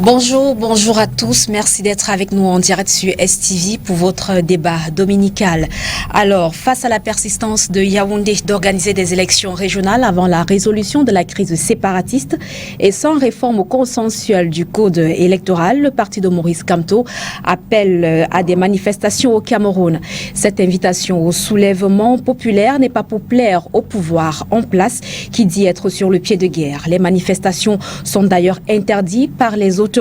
Bonjour à tous. Merci d'être avec nous en direct sur STV pour votre débat dominical. Alors, face à la persistance de Yaoundé d'organiser des élections régionales avant la résolution de la crise séparatiste et sans réforme consensuelle du code électoral, le parti de Maurice Kamto appelle à des manifestations au Cameroun. Cette invitation au soulèvement populaire n'est pas pour plaire au pouvoir en place qui dit être sur le pied de guerre. Les manifestations sont d'ailleurs interdites par les autorités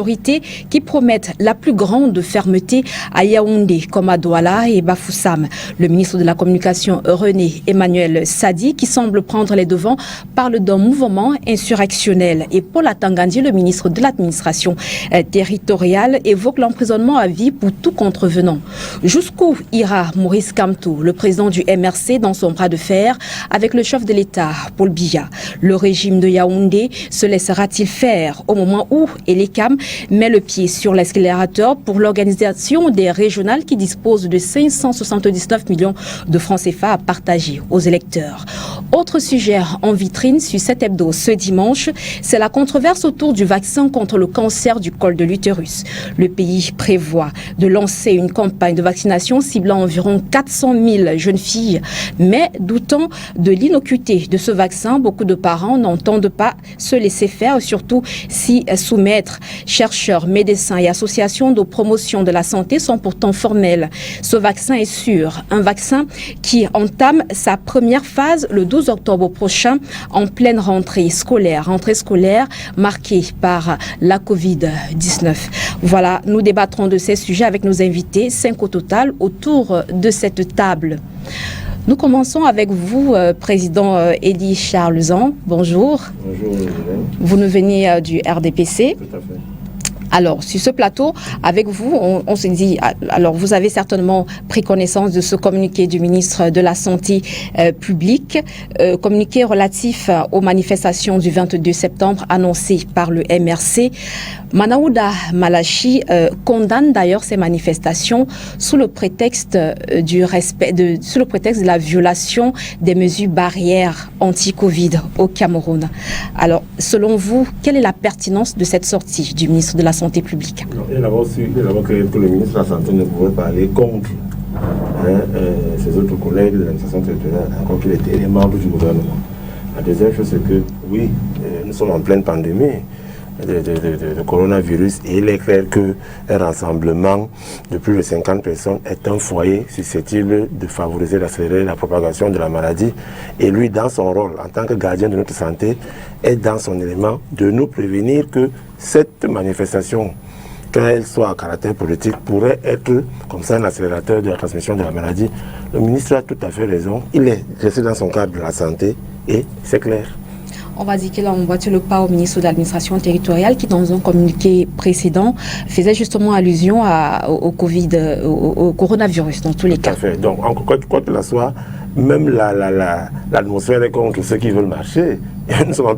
qui promettent la plus grande fermeté à Yaoundé comme à Douala et Bafoussam. Le ministre de la Communication René Emmanuel Sadi, qui semble prendre les devants, parle d'un mouvement insurrectionnel. Et Paul Atangandi, le ministre de l'administration territoriale, évoque l'emprisonnement à vie pour tout contrevenant. Jusqu'où ira Maurice Kamto, le président du MRC, dans son bras de fer avec le chef de l'État, Paul Biya? Le régime de Yaoundé se laissera-t-il faire au moment où Elecam met le pied sur l'accélérateur pour l'organisation des régionales qui disposent de 579 millions de francs CFA à partager aux électeurs? Autre sujet en vitrine sur cet hebdo ce dimanche, c'est la controverse autour du vaccin contre le cancer du col de l'utérus. Le pays prévoit de lancer une campagne de vaccination ciblant environ 400 000 jeunes filles. Mais doutant de l'innocuité de ce vaccin, beaucoup de parents n'entendent pas se laisser faire, surtout s'y soumettre. Chercheurs, médecins et associations de promotion de la santé sont pourtant formels. Ce vaccin est sûr, un vaccin qui entame sa première phase le 12 octobre prochain en pleine rentrée scolaire marquée par la Covid-19. Voilà, nous débattrons de ces sujets avec nos invités, 5 au total, autour de cette table. Nous commençons avec vous, Président Elie Charlezan. Bonjour. Bonjour. Vous nous venez du RDPC. Tout à fait. Alors, sur ce plateau, avec vous, on se dit, alors vous avez certainement pris connaissance de ce communiqué du ministre de la Santé publique, communiqué relatif aux manifestations du 22 septembre annoncé par le MRC. Manaouda Malachi condamne d'ailleurs ces manifestations sous le prétexte sous le prétexte de la violation des mesures barrières anti-Covid au Cameroun. Alors, selon vous, quelle est la pertinence de cette sortie du ministre de la Santé publique? Il est d'abord que le ministre de la Santé ne pouvait pas aller contre ses autres collègues de l'administration territoriale, encore qu'il était les membres du gouvernement. La deuxième chose, c'est que, oui, nous sommes en pleine pandémie de coronavirus et il est clair qu'un rassemblement de plus de 50 personnes est un foyer susceptible de favoriser, d'accélérer la propagation de la maladie. Et lui, dans son rôle, en tant que gardien de notre santé, est dans son élément de nous prévenir que cette manifestation, qu'elle soit à caractère politique, pourrait être comme ça un accélérateur de la transmission de la maladie. Le ministre a tout à fait raison. Il est resté dans son cadre de la santé et c'est clair. On va dire qu'il a envoyé le pas au ministre de l'administration territoriale qui, dans un communiqué précédent, faisait justement allusion au Covid, au coronavirus dans tous les cas. Tout à fait. Donc, quoi qu'il en soit, même l'atmosphère est contre ceux qui veulent marcher. Nous sommes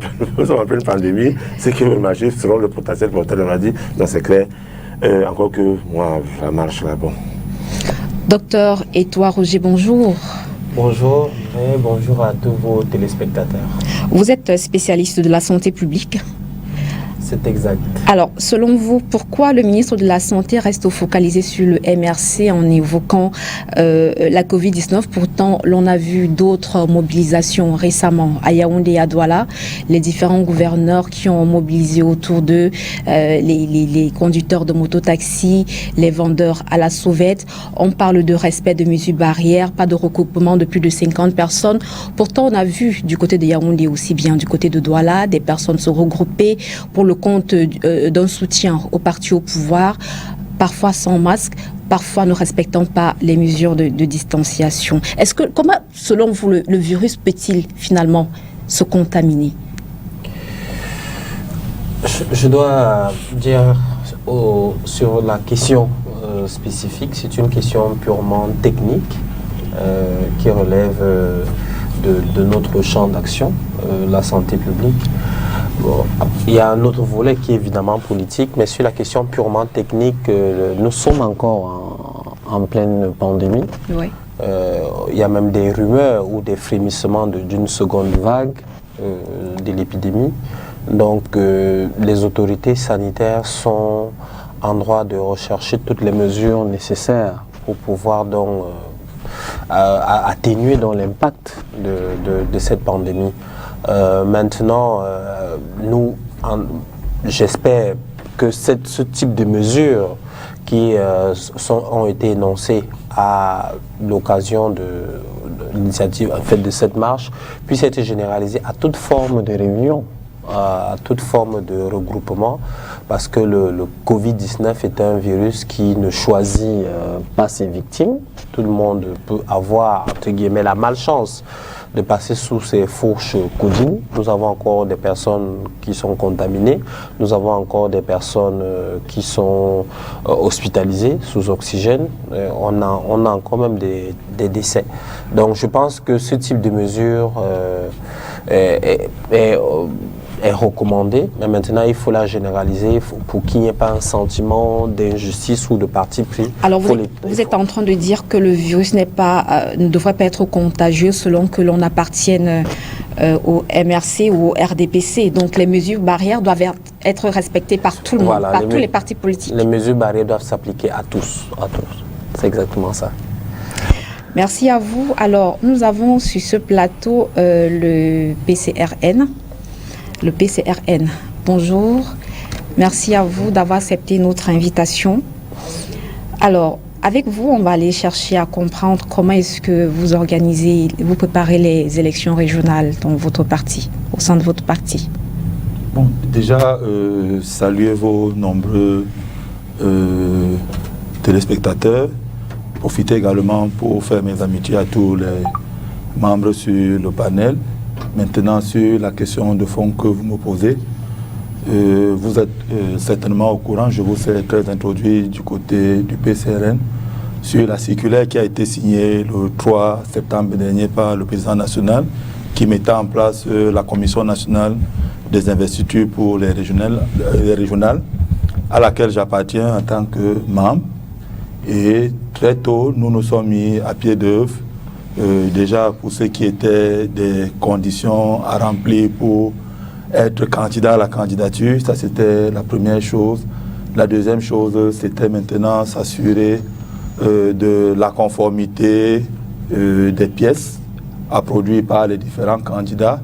en pleine pandémie. Ceux qui veulent marcher seront le potentiel porteur de la maladie. Donc, c'est clair. Encore que moi, la marche là, bon. Docteur Édouard Roger, bonjour. Bonjour et bonjour à tous vos téléspectateurs. Vous êtes spécialiste de la santé publique. C'est exact. Alors, selon vous, pourquoi le ministre de la Santé reste focalisé sur le MRC en évoquant la Covid-19? Pourtant, l'on a vu d'autres mobilisations récemment à Yaoundé et à Douala. Les différents gouverneurs qui ont mobilisé autour d'eux, les conducteurs de mototaxi, les vendeurs à la sauvette. On parle de respect de mesures barrières, pas de regroupement de plus de 50 personnes. Pourtant, on a vu du côté de Yaoundé aussi bien du côté de Douala, des personnes se regrouper pour le compte d'un soutien au parti au pouvoir, parfois sans masque, parfois ne respectant pas les mesures de distanciation. Comment, selon vous, le virus peut-il finalement se contaminer? Je dois dire sur la question spécifique, c'est une question purement technique qui relève de notre champ d'action, la santé publique. Bon, il y a un autre volet qui est évidemment politique, mais sur la question purement technique, nous sommes encore en pleine pandémie. Oui. Il y a même des rumeurs ou des frémissements d'une seconde vague de l'épidémie. Donc les autorités sanitaires sont en droit de rechercher toutes les mesures nécessaires pour pouvoir donc atténuer donc l'impact de cette pandémie. Maintenant, j'espère que ce type de mesures qui ont été énoncées à l'occasion de l'initiative en fait, de cette marche puissent être généralisées à toute forme de réunion, à toute forme de regroupement, parce que le Covid-19 est un virus qui ne choisit pas ses victimes. Tout le monde peut avoir, entre guillemets, la malchance de passer sous ces fourches codines. Nous avons encore des personnes qui sont contaminées, nous avons encore des personnes qui sont hospitalisées sous oxygène, on a quand même des décès. Donc je pense que ce type de mesure est recommandé, mais maintenant il faut la généraliser pour qu'il n'y ait pas un sentiment d'injustice ou de parti pris. Alors vous êtes en train de dire que le virus ne devrait pas être contagieux selon que l'on appartienne au MRC ou au RDPC. Donc les mesures barrières doivent être respectées par tout le monde, par tous les partis politiques. Les mesures barrières doivent s'appliquer à tous. C'est exactement ça. Merci à vous. Alors nous avons sur ce plateau le PCRN. Le PCRN. Bonjour, merci à vous d'avoir accepté notre invitation. Alors, avec vous, on va aller chercher à comprendre comment est-ce que vous préparez les élections régionales dans votre parti, au sein de votre parti. Bon, déjà, saluer vos nombreux téléspectateurs. Profiter également pour faire mes amitiés à tous les membres sur le panel. Maintenant, sur la question de fond que vous me posez, vous êtes certainement au courant, je vous ai très introduit du côté du PCRN sur la circulaire qui a été signée le 3 septembre dernier par le président national qui mettait en place la Commission nationale des investitures pour les régionales à laquelle j'appartiens en tant que membre. Et très tôt, nous nous sommes mis à pied d'œuvre. Déjà pour ce qui étaient des conditions à remplir pour être candidat à la candidature, ça c'était la première chose. La deuxième chose, c'était maintenant s'assurer de la conformité des pièces à produire par les différents candidats.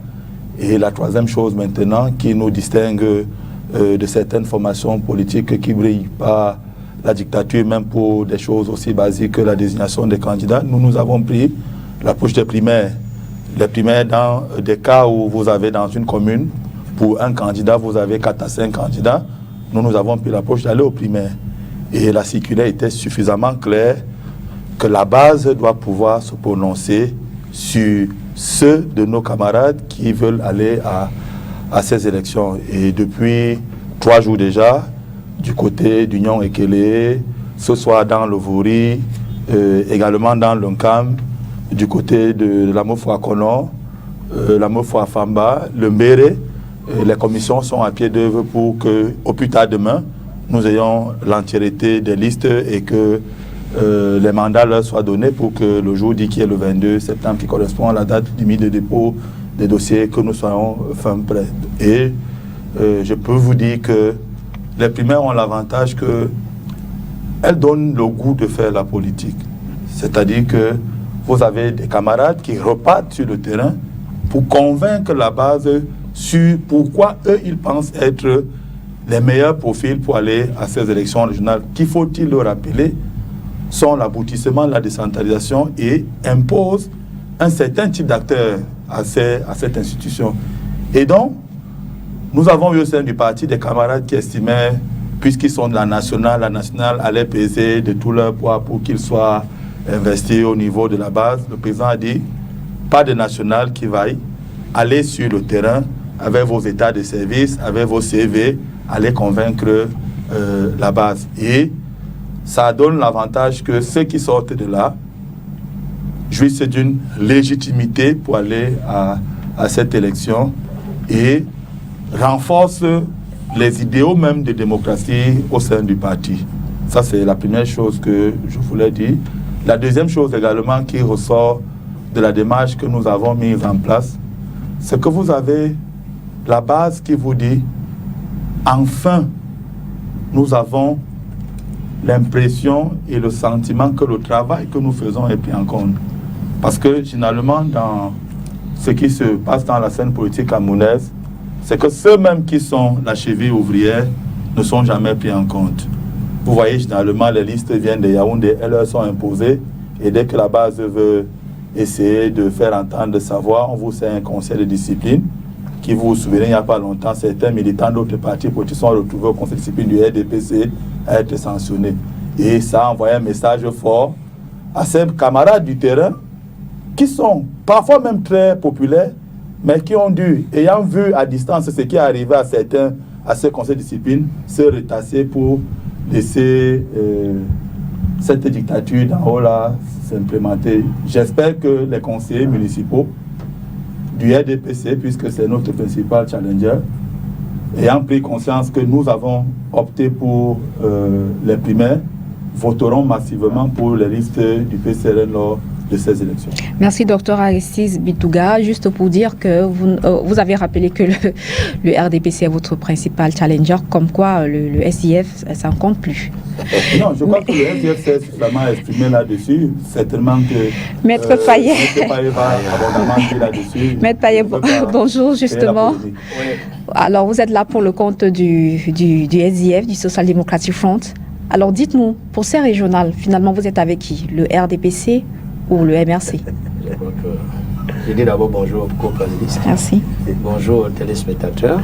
Et la troisième chose maintenant qui nous distingue de certaines formations politiques qui brillent par la dictature, même pour des choses aussi basiques que la désignation des candidats, nous avons pris l'approche des primaires. Les primaires dans des cas où vous avez dans une commune, pour un candidat, vous avez 4 à 5 candidats. Nous avons pris l'approche d'aller aux primaires. Et la circulaire était suffisamment claire que la base doit pouvoir se prononcer sur ceux de nos camarades qui veulent aller à ces élections. Et depuis 3 jours déjà, du côté d'Union Ekele, ce soit dans le Vouri, également dans l'Unkam, du côté de la Mofo-Akono, la Mofo-Afamba, le Mbere, les commissions sont à pied d'œuvre pour que, au plus tard demain, nous ayons l'entièreté des listes et que les mandats leur soient donnés pour que le jour dit qui est le 22 septembre, qui correspond à la date limite de dépôt des dossiers, que nous soyons fin prêts. Et je peux vous dire que les primaires ont l'avantage qu'elles donnent le goût de faire la politique. C'est-à-dire que vous avez des camarades qui repartent sur le terrain pour convaincre la base sur pourquoi eux, ils pensent être les meilleurs profils pour aller à ces élections régionales, qu'il faut-il le rappeler, sont l'aboutissement de la décentralisation et imposent un certain type d'acteurs à cette institution. Et donc, nous avons eu au sein du parti des camarades qui estimaient, puisqu'ils sont de la nationale allait peser de tout leur poids pour qu'ils soient investis au niveau de la base. Le président a dit, pas de national qui vaille, allez sur le terrain avec vos états de service, avec vos CV, allez convaincre la base. Et ça donne l'avantage que ceux qui sortent de là jouissent d'une légitimité pour aller à cette élection et renforcent les idéaux même de démocratie au sein du parti. Ça, c'est la première chose que je voulais dire. La deuxième chose également qui ressort de la démarche que nous avons mise en place, c'est que vous avez la base qui vous dit, enfin, nous avons l'impression et le sentiment que le travail que nous faisons est pris en compte. Parce que généralement, dans ce qui se passe dans la scène politique camerounaise, c'est que ceux-mêmes qui sont la cheville ouvrière ne sont jamais pris en compte. Vous voyez, généralement, les listes viennent de Yaoundé, elles leur sont imposées, et dès que la base veut essayer de faire entendre sa voix, on vous sert un conseil de discipline, qui, vous vous souvenez, il n'y a pas longtemps, certains militants d'autres partis politiques sont retrouvés au conseil de discipline du RDPC à être sanctionnés. Et ça a envoyé un message fort à ces camarades du terrain, qui sont parfois même très populaires, mais qui ont dû, ayant vu à distance ce qui est arrivé à certains, à ce conseil de discipline, se retasser pour laisser cette dictature d'en haut là s'implémenter. J'espère que les conseillers municipaux du RDPC, puisque c'est notre principal challenger, ayant pris conscience que nous avons opté pour les primaires, voteront massivement pour les listes du PCRN lors de ces élections. Merci, Dr Aristide Bitouga. Juste pour dire que vous avez rappelé que le RDPC est votre principal challenger, comme quoi le SIF, ça ne compte plus. Non, je crois que le SIF s'est suffisamment exprimé là-dessus. Certainement que Maître Payet va abondamment dire là-dessus. Maître Payet, bonjour, justement. Alors, vous êtes là pour le compte du SIF, du Social Democratic Front. Alors, dites-nous, pour ces régionales, finalement, vous êtes avec qui? Le RDPC ou le MRC? Je dis d'abord bonjour aux co-panélistes. Merci. Bonjour aux téléspectateurs.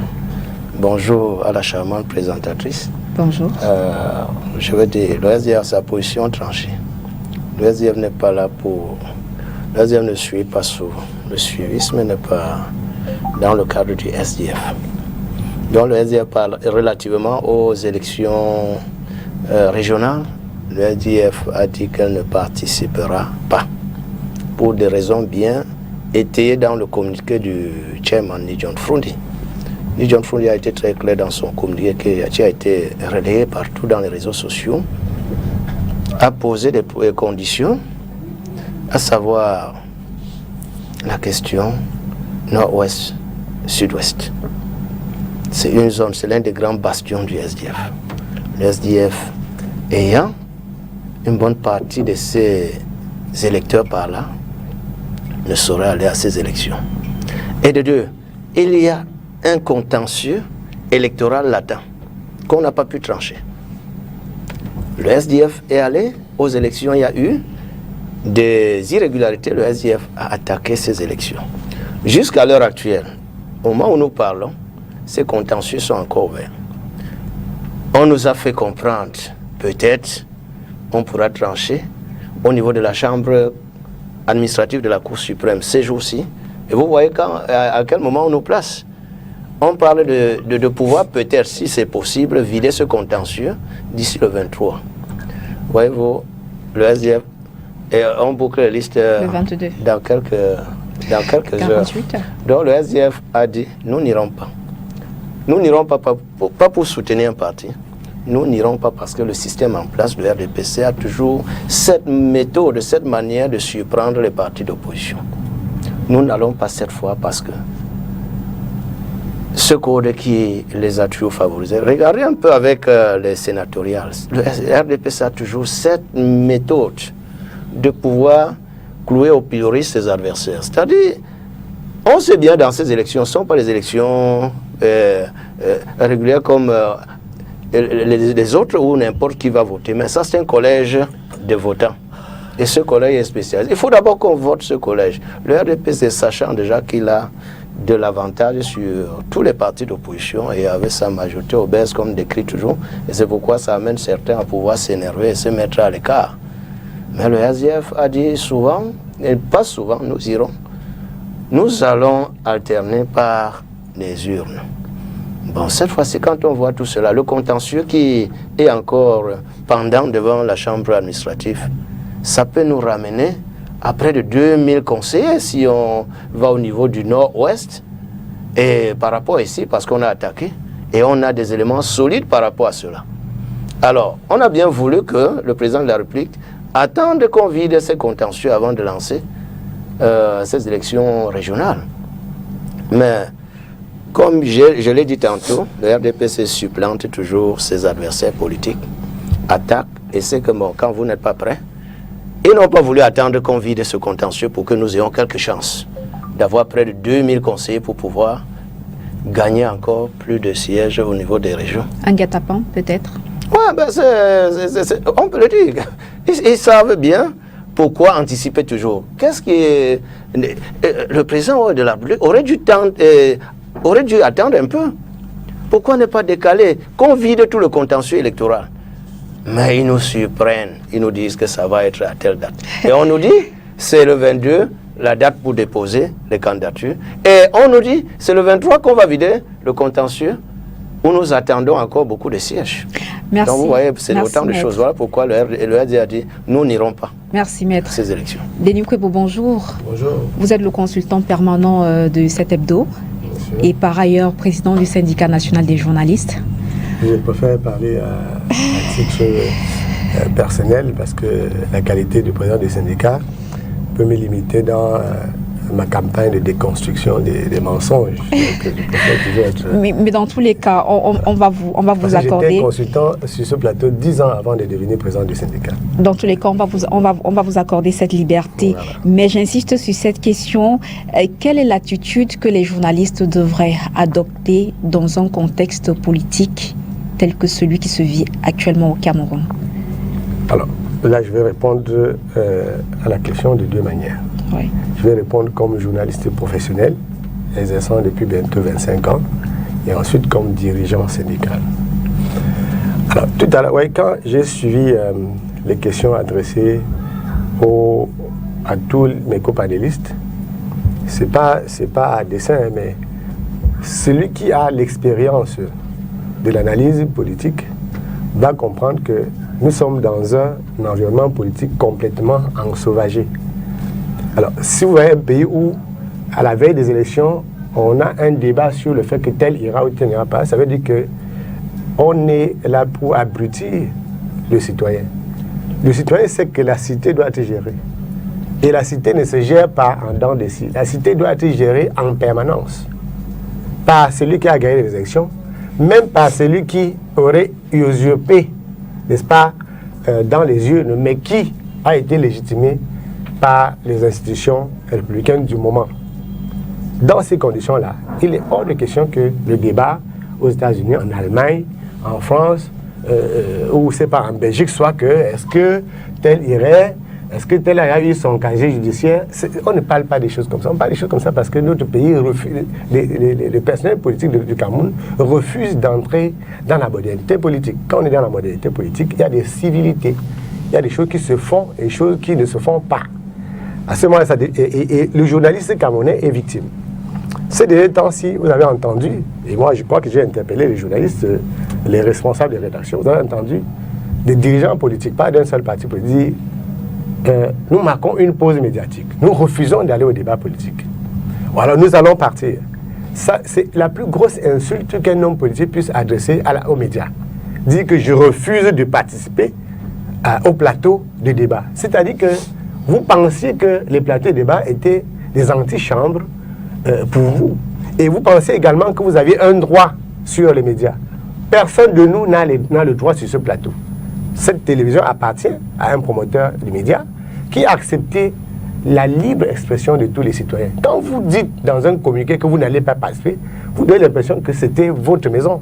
Bonjour à la charmante présentatrice. Bonjour. Je veux dire, le SDF a sa position tranchée. Le SDF n'est pas là pour... Le SDF ne suit pas sous le suivisme, n'est pas dans le cadre du SDF. Donc le SDF parle relativement aux élections régionales. Le SDF a dit qu'elle ne participera pas, pour des raisons bien étayées dans le communiqué du chairman Nidjon Frundi. Nidjon Frundi a été très clair dans son communiqué qui a été relayé partout dans les réseaux sociaux, a posé des conditions, à savoir la question nord-ouest, sud-ouest. C'est une zone, c'est l'un des grands bastions du SDF. Le SDF ayant une bonne partie de ces électeurs par là, ne saurait aller à ces élections. Et de deux, il y a un contentieux électoral latent qu'on n'a pas pu trancher. Le SDF est allé aux élections, il y a eu des irrégularités, le SDF a attaqué ces élections. Jusqu'à l'heure actuelle, au moment où nous parlons, ces contentieux sont encore ouverts. On nous a fait comprendre, peut-être, on pourra trancher au niveau de la chambre administrative de la Cour suprême ces jours-ci. Et vous voyez à quel moment on nous place. On parle de pouvoir peut-être, si c'est possible, vider ce contentieux d'ici le 23. Voyez-vous, le SDF, et on boucle la liste le 22. dans quelques heures. Donc le SDF a dit, nous n'irons pas. Nous n'irons pas pour soutenir un parti. Nous n'irons pas parce que le système en place, le RDPC, a toujours cette méthode, cette manière de surprendre les partis d'opposition. Nous n'allons pas cette fois parce que ce code qui les a toujours favorisés. Regardez un peu avec les sénatoriales. Le RDPC a toujours cette méthode de pouvoir clouer au pilori ses adversaires. C'est-à-dire, on sait bien dans ces élections, ce ne sont pas les élections régulières comme les autres où n'importe qui va voter. Mais ça, c'est un collège de votants. Et ce collège est spécialisé. Il faut d'abord qu'on vote ce collège. Le RDPC, sachant déjà qu'il a de l'avantage sur tous les partis d'opposition et avec sa majorité obèse, comme décrit toujours. Et c'est pourquoi ça amène certains à pouvoir s'énerver et se mettre à l'écart. Mais le SDF a dit souvent, et pas souvent, nous irons. Nous allons alterner par les urnes. Bon, cette fois-ci, quand on voit tout cela, le contentieux qui est encore pendant devant la chambre administrative, ça peut nous ramener à près de 2000 conseillers si on va au niveau du nord-ouest. Et par rapport ici, parce qu'on a attaqué, et on a des éléments solides par rapport à cela. Alors, on a bien voulu que le président de la République attende qu'on vide ces contentieux avant de lancer ces élections régionales. Mais Comme je l'ai dit tantôt, le RDPC supplante toujours ses adversaires politiques, attaque, et c'est que bon, quand vous n'êtes pas prêts, ils n'ont pas voulu attendre qu'on vide ce contentieux pour que nous ayons quelques chances d'avoir près de 2000 conseillers pour pouvoir gagner encore plus de sièges au niveau des régions. Un guet-apens, peut-être? Ouais, ben on peut le dire. Ils savent bien pourquoi anticiper toujours. Qu'est-ce qui est... Le président de la République aurait dû attendre un peu. Pourquoi ne pas décaler? Qu'on vide tout le contentieux électoral. Mais ils nous surprennent. Ils nous disent que ça va être à telle date. Et on nous dit, c'est le 22, la date pour déposer les candidatures. Et on nous dit, c'est le 23 qu'on va vider le contentieux, où nous attendons encore beaucoup de sièges. Merci. Donc vous voyez, c'est autant de maître. choses. Voilà pourquoi le RD a dit, nous n'irons pas. Merci, maître. Ces élections. Denis Kwebo, bonjour. Bonjour. Vous êtes le consultant permanent de cet hebdo et par ailleurs président du syndicat national des journalistes. Je préfère parler à titre personnel parce que la qualité de président du syndicat peut me limiter dans ma campagne de déconstruction des mensonges. Donc, je préfère toujours être... Mais dans tous les cas, on va vous accorder... J'étais consultant sur ce plateau 10 ans avant de devenir président du syndicat. Dans tous les cas, on va vous accorder cette liberté. Voilà. Mais j'insiste sur cette question. Quelle est l'attitude que les journalistes devraient adopter dans un contexte politique tel que celui qui se vit actuellement au Cameroun? Alors, là, je vais répondre à la question de deux manières. Oui. Je vais répondre comme journaliste professionnel, exerçant depuis bientôt 25 ans, et ensuite comme dirigeant syndical. Alors, tout à l'heure, quand j'ai suivi les questions adressées à tous mes copanélistes, c'est pas à dessein, mais celui qui a l'expérience de l'analyse politique va comprendre que nous sommes dans un environnement politique complètement ensauvagé. Alors, si vous voyez un pays où, à la veille des élections, on a un débat sur le fait que tel ira ou tel n'ira pas, ça veut dire qu'on est là pour abrutir le citoyen. Le citoyen sait que la cité doit être gérée. Et la cité ne se gère pas en dents de scie. La cité doit être gérée en permanence. Par celui qui a gagné les élections, même par celui qui aurait usurpé, n'est-ce pas, dans les yeux, mais qui a été légitimé par les institutions républicaines du moment. Dans ces conditions-là, il est hors de question que le débat aux États-Unis, en Allemagne, en France, ou c'est pas en Belgique, soit que est-ce que tel irait, est-ce que tel a eu son casier judiciaire. On ne parle pas des choses comme ça. On parle des choses comme ça parce que notre pays refuse, le personnel politique du Cameroun refuse d'entrer dans la modernité politique. Quand on est dans la modernité politique, il y a des civilités. Il y a des choses qui se font et des choses qui ne se font pas. À ce moment-là, et le journaliste camerounais est victime. Ces derniers temps-ci, vous avez entendu, et moi je crois que j'ai interpellé les journalistes, les responsables des rédactions, vous avez entendu des dirigeants politiques, pas d'un seul parti politique, dire nous marquons une pause médiatique. Nous refusons d'aller au débat politique. Ou alors nous allons partir. Ça, c'est la plus grosse insulte qu'un homme politique puisse adresser aux médias. Dire que je refuse de participer au plateau de débat. C'est-à-dire que vous pensiez que les plateaux de débat étaient des antichambres pour vous. Et vous pensez également que vous aviez un droit sur les médias. Personne de nous n'a le droit sur ce plateau. Cette télévision appartient à un promoteur de médias qui a accepté la libre expression de tous les citoyens. Quand vous dites dans un communiqué que vous n'allez pas participer, vous donnez l'impression que c'était votre maison.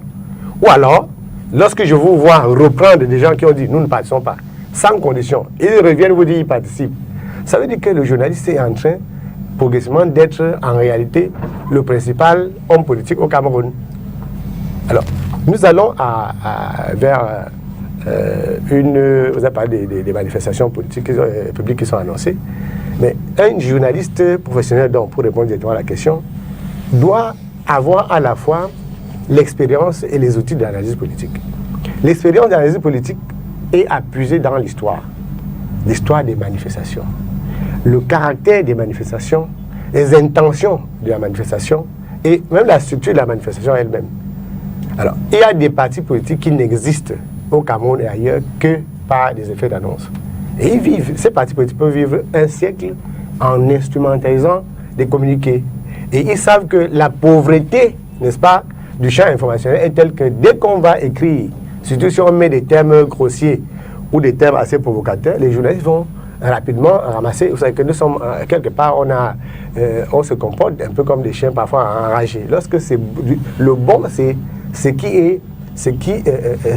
Ou alors, lorsque je vous vois reprendre des gens qui ont dit « nous ne participons pas », sans condition, ils reviennent vous dire qu'ils participent. Ça veut dire que le journaliste est en train progressivement d'être en réalité le principal homme politique au Cameroun. Alors, nous allons vers vous avez parlé des manifestations politiques publiques qui sont annoncées, mais un journaliste professionnel, donc, pour répondre directement à la question, doit avoir à la fois l'expérience et les outils de l'analyse politique. L'expérience de l'analyse politique est à puiser dans l'histoire des manifestations, le caractère des manifestations, les intentions de la manifestation et même la structure de la manifestation elle-même. Alors, il y a des partis politiques qui n'existent au Cameroun et ailleurs que par des effets d'annonce. Et ils vivent, ces partis politiques peuvent vivre un siècle en instrumentalisant des communiqués. Et ils savent que la pauvreté n'est-ce pas, du champ informationnel est tel que dès qu'on va écrire, surtout si on met des termes grossiers ou des termes assez provocateurs, les journalistes vont rapidement ramasser. Vous savez que nous sommes, quelque part, on se comporte un peu comme des chiens parfois enragés. Lorsque c'est le bon, c'est ce qui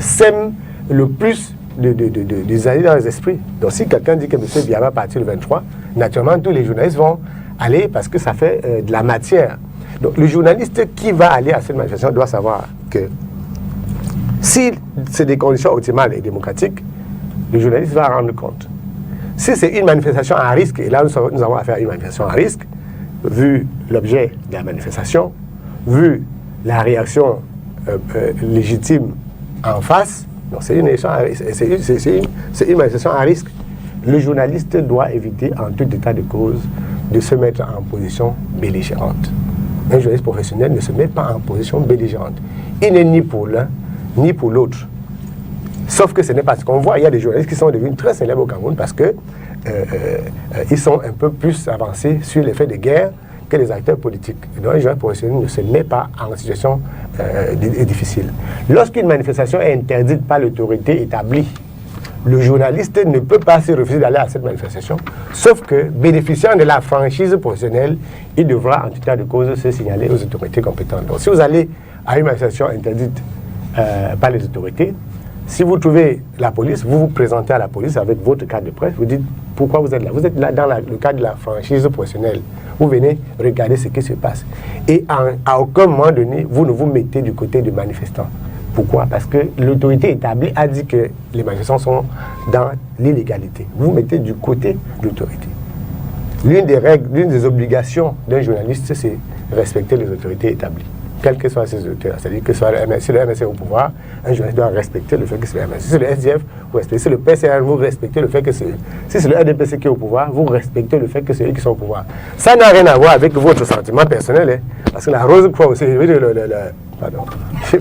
sème le plus des années dans les esprits. Donc si quelqu'un dit que M. Biya va partir le 23, naturellement, tous les journalistes vont aller parce que ça fait de la matière. Donc le journaliste qui va aller à cette manifestation doit savoir que si c'est des conditions optimales et démocratiques, le journaliste va rendre compte. Si c'est une manifestation à risque, et là nous avons affaire à une manifestation à risque, vu l'objet de la manifestation, vu la réaction légitime en face, donc c'est une manifestation à risque. Le journaliste doit éviter en tout état de cause de se mettre en position belligérante. Un journaliste professionnel ne se met pas en position belligérante. Il n'est ni pour l'un, ni pour l'autre. Sauf que ce n'est pas ce qu'on voit. Il y a des journalistes qui sont devenus très célèbres au Cameroun parce que ils sont un peu plus avancés sur les faits de guerre que les acteurs politiques. Et donc, un journaliste professionnel ne se met pas en situation difficile. Lorsqu'une manifestation est interdite par l'autorité établie, le journaliste ne peut pas se refuser d'aller à cette manifestation, sauf que, bénéficiant de la franchise professionnelle, il devra, en tout cas de cause, se signaler aux autorités compétentes. Donc, si vous allez à une manifestation interdite par les autorités, si vous trouvez la police, vous vous présentez à la police avec votre carte de presse, vous dites pourquoi vous êtes là. Vous êtes là dans le cadre de la franchise professionnelle. Vous venez regarder ce qui se passe. Et à aucun moment donné, vous ne vous mettez du côté des manifestants. Pourquoi? Parce que l'autorité établie a dit que les manifestants sont dans l'illégalité. Vous vous mettez du côté de l'autorité. L'une des règles, l'une des obligations d'un journaliste, c'est respecter les autorités établies. Quelles que soient ces autorités, c'est-à-dire que soit le MSC, le MSC au pouvoir, un journaliste doit respecter le fait que c'est le MSC. Si c'est le SDF, vous respectez. Si c'est le PCR, vous respectez le fait que c'est... Si c'est le RDPC qui est au pouvoir, vous respectez le fait que c'est eux qui sont au pouvoir. Ça n'a rien à voir avec votre sentiment personnel, hein, parce que la Rose Croix aussi, pardon. Je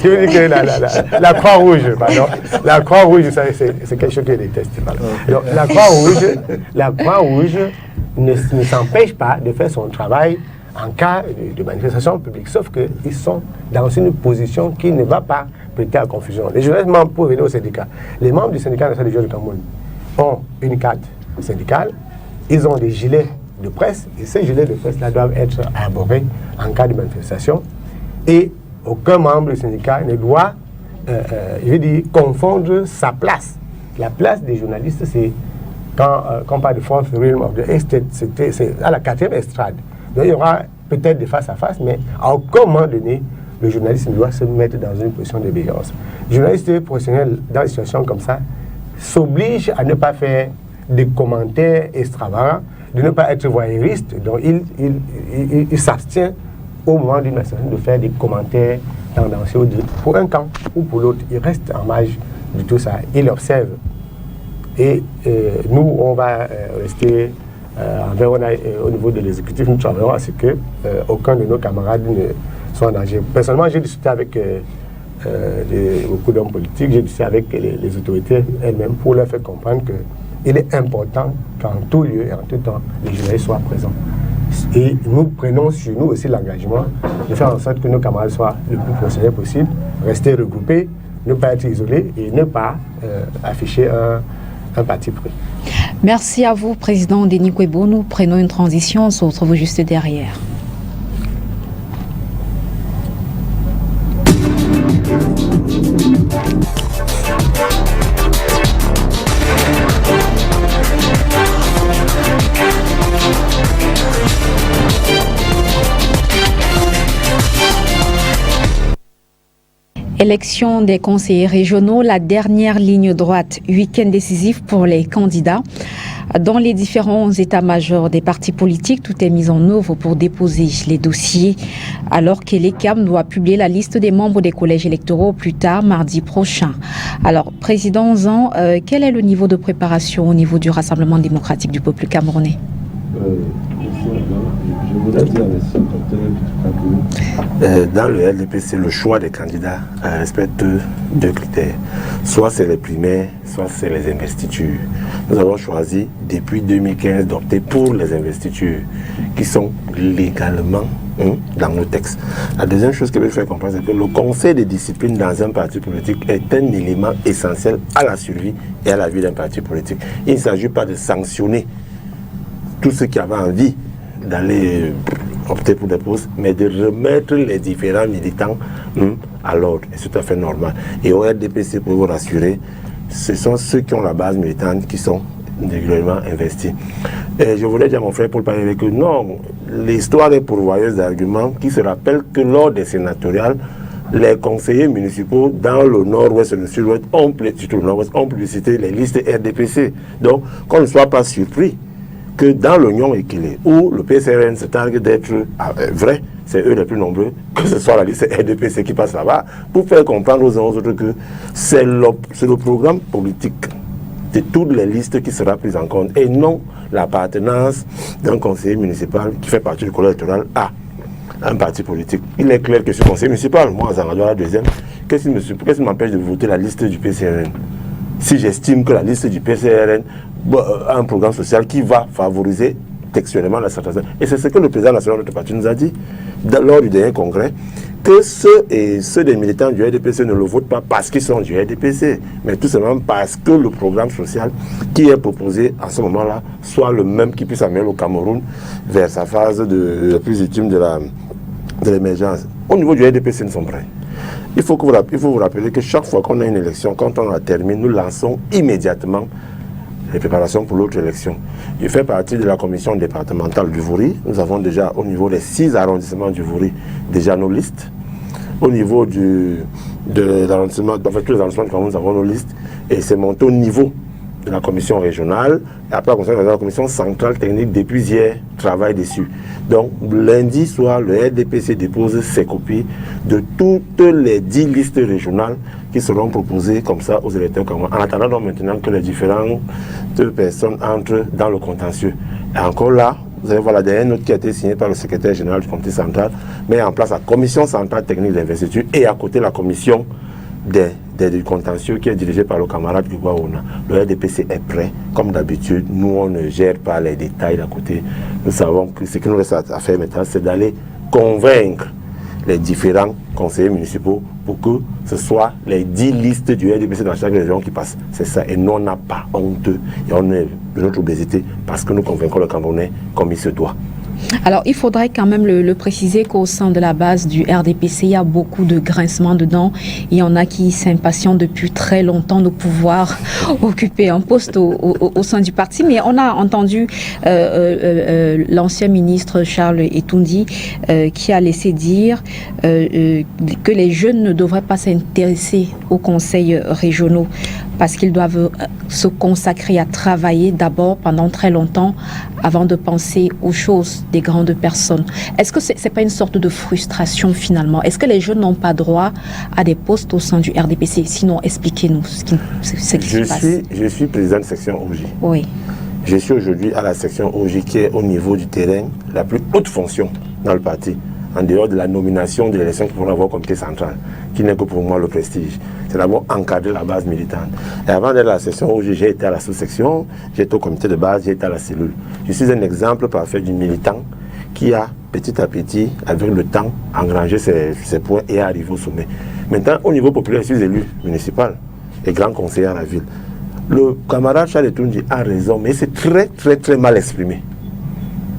veux dire que la Croix-Rouge, pardon. La Croix-Rouge, c'est quelque chose que je déteste. Donc, la Croix-Rouge ne s'empêche pas de faire son travail en cas de manifestation publique, sauf qu'ils sont dans une position qui ne va pas prêter à confusion. Les journalistes membres pour venir au syndicat, les membres du syndicat national des joueurs du Cameroun ont une carte syndicale, ils ont des gilets de presse, et ces gilets de presse-là doivent être arborés en cas de manifestation, et aucun membre du syndicat ne doit, confondre sa place. La place des journalistes, c'est quand on parle de Fourth Realm of the Estate, c'est à la 4e estrade. Donc il y aura peut-être des face-à-face, mais à aucun moment donné, le journaliste ne doit se mettre dans une position de belligérance. Le journaliste professionnel, dans une situation comme ça, s'oblige à ne pas faire des commentaires extravagants, de ne pas être voyeuriste. Donc il s'abstient au moment d'une manifestation de faire des commentaires tendancieux pour un camp ou pour l'autre. Il reste en marge de tout ça. Il observe. Et nous, on va rester... au niveau de l'exécutif, nous travaillons à ce que aucun de nos camarades ne soit en danger. Personnellement, j'ai discuté avec beaucoup d'hommes politiques, j'ai discuté avec les autorités elles-mêmes pour leur faire comprendre qu'il est important qu'en tout lieu et en tout temps, les journalistes soient présents. Et nous prenons sur nous aussi l'engagement de faire en sorte que nos camarades soient le plus professionnels possible, rester regroupés, ne pas être isolés et ne pas afficher un parti pris. Merci à vous, Président Denis Kouébo. Nous prenons une transition, on se retrouve juste derrière. Élection des conseillers régionaux, la dernière ligne droite, week-end décisif pour les candidats. Dans les différents états-majors des partis politiques, tout est mis en œuvre pour déposer les dossiers, alors que l'ECAM doit publier la liste des membres des collèges électoraux plus tard, mardi prochain. Alors, Président Zan, quel est le niveau de préparation au niveau du Rassemblement démocratique du peuple camerounais? Je voudrais dire dans le RDPC, le choix des candidats respecte deux critères. Soit c'est les primaires, soit c'est les investitures. Nous avons choisi depuis 2015 d'opter pour les investitures qui sont légalement dans nos textes. La deuxième chose que je veux faire comprendre, c'est que le conseil de discipline dans un parti politique est un élément essentiel à la survie et à la vie d'un parti politique. Il ne s'agit pas de sanctionner tous ceux qui avaient envie d'aller opter pour des postes, mais de remettre les différents militants à l'ordre. Et c'est tout à fait normal. Et au RDPC, pour vous rassurer, ce sont ceux qui ont la base militante qui sont régulièrement investis. Et je voulais dire à mon frère Paul parler que non, l'histoire est pourvoyeuse d'arguments qui se rappellent que lors des sénatoriales, les conseillers municipaux dans le nord-ouest et le sud-ouest, surtout le nord-ouest, ont publicité les listes RDPC. Donc, qu'on ne soit pas surpris que dans l'Union équilibrée, où le PCRN se targue d'être vrai, c'est eux les plus nombreux, que ce soit la liste RDPC qui passe là-bas, pour faire comprendre aux uns aux autres que c'est le programme politique de toutes les listes qui sera prise en compte, et non l'appartenance d'un conseiller municipal qui fait partie du collège électoral à un parti politique. Il est clair que ce conseiller municipal, moi, Zangadou, la deuxième, qu'est-ce qui m'empêche de voter la liste du PCRN? Si j'estime que la liste du PCRN a un programme social qui va favoriser textuellement la certaine. Et c'est ce que le président national de notre parti nous a dit lors du dernier congrès, que ceux des militants du RDPC ne le votent pas parce qu'ils sont du RDPC, mais tout simplement parce que le programme social qui est proposé à ce moment-là soit le même qui puisse amener le Cameroun vers sa phase la plus ultime de l'émergence. Au niveau du RDPC, nous sommes prêts. Il faut vous rappeler que chaque fois qu'on a une élection, quand on la termine, nous lançons immédiatement les préparations pour l'autre élection. Je fais partie de la commission départementale du Vouri. Nous avons déjà, au niveau des 6 arrondissements du Vouri, déjà nos listes. Au niveau de l'arrondissement, enfin tous les arrondissements du Cameroun, nous avons nos listes. Et c'est monté au niveau de la commission régionale. Et après la commission centrale technique, depuis hier, travaille dessus. Donc, lundi soir, le RDPC dépose ses copies de toutes les 10 listes régionales qui seront proposées comme ça aux électeurs camerounais. En attendant donc maintenant que les différentes personnes entrent dans le contentieux. Et encore là, vous allez voir la dernière note qui a été signée par le secrétaire général du comité central, met en place la commission centrale technique d'investiture et à côté la commission du contentieux qui est dirigée par le camarade Guguaona. Le RDPC est prêt, comme d'habitude. Nous, on ne gère pas les détails d'à côté. Nous savons que ce qui nous reste à faire maintenant, c'est d'aller convaincre les différents conseillers municipaux pour que ce soit les 10 listes du RDPC dans chaque région qui passent. C'est ça. Et nous, on n'a pas honte et on est de notre obésité parce que nous convaincons le Camerounais comme il se doit. Alors, il faudrait quand même le préciser qu'au sein de la base du RDPC, il y a beaucoup de grincements dedans. Il y en a qui s'impatientent depuis très longtemps de pouvoir occuper un poste au sein du parti. Mais on a entendu l'ancien ministre Charles Etoundi qui a laissé dire que les jeunes ne devraient pas s'intéresser aux conseils régionaux parce qu'ils doivent se consacrer à travailler d'abord pendant très longtemps avant de penser aux choses des grandes personnes. Est-ce que c'est pas une sorte de frustration finalement? Est-ce que les jeunes n'ont pas droit à des postes au sein du RDPC? Sinon, expliquez-nous ce qui se passe. Je suis président de section OJ. Oui. Je suis aujourd'hui à la section OJ qui est au niveau du terrain la plus haute fonction dans le parti, en dehors de la nomination de l'élection qu'il faudra avoir au comité central, qui n'est que pour moi le prestige. C'est d'abord encadrer la base militante. Et avant d'être à la section OJ, j'ai été à la sous-section, j'ai été au comité de base, j'ai été à la cellule. Je suis un exemple parfait du militant qui a petit à petit, avec le temps, engrangé ses points et arrivé au sommet. Maintenant, au niveau populaire, je suis élu municipal et grand conseiller à la ville. Le camarade Charles Etoundi a raison, mais c'est très mal exprimé.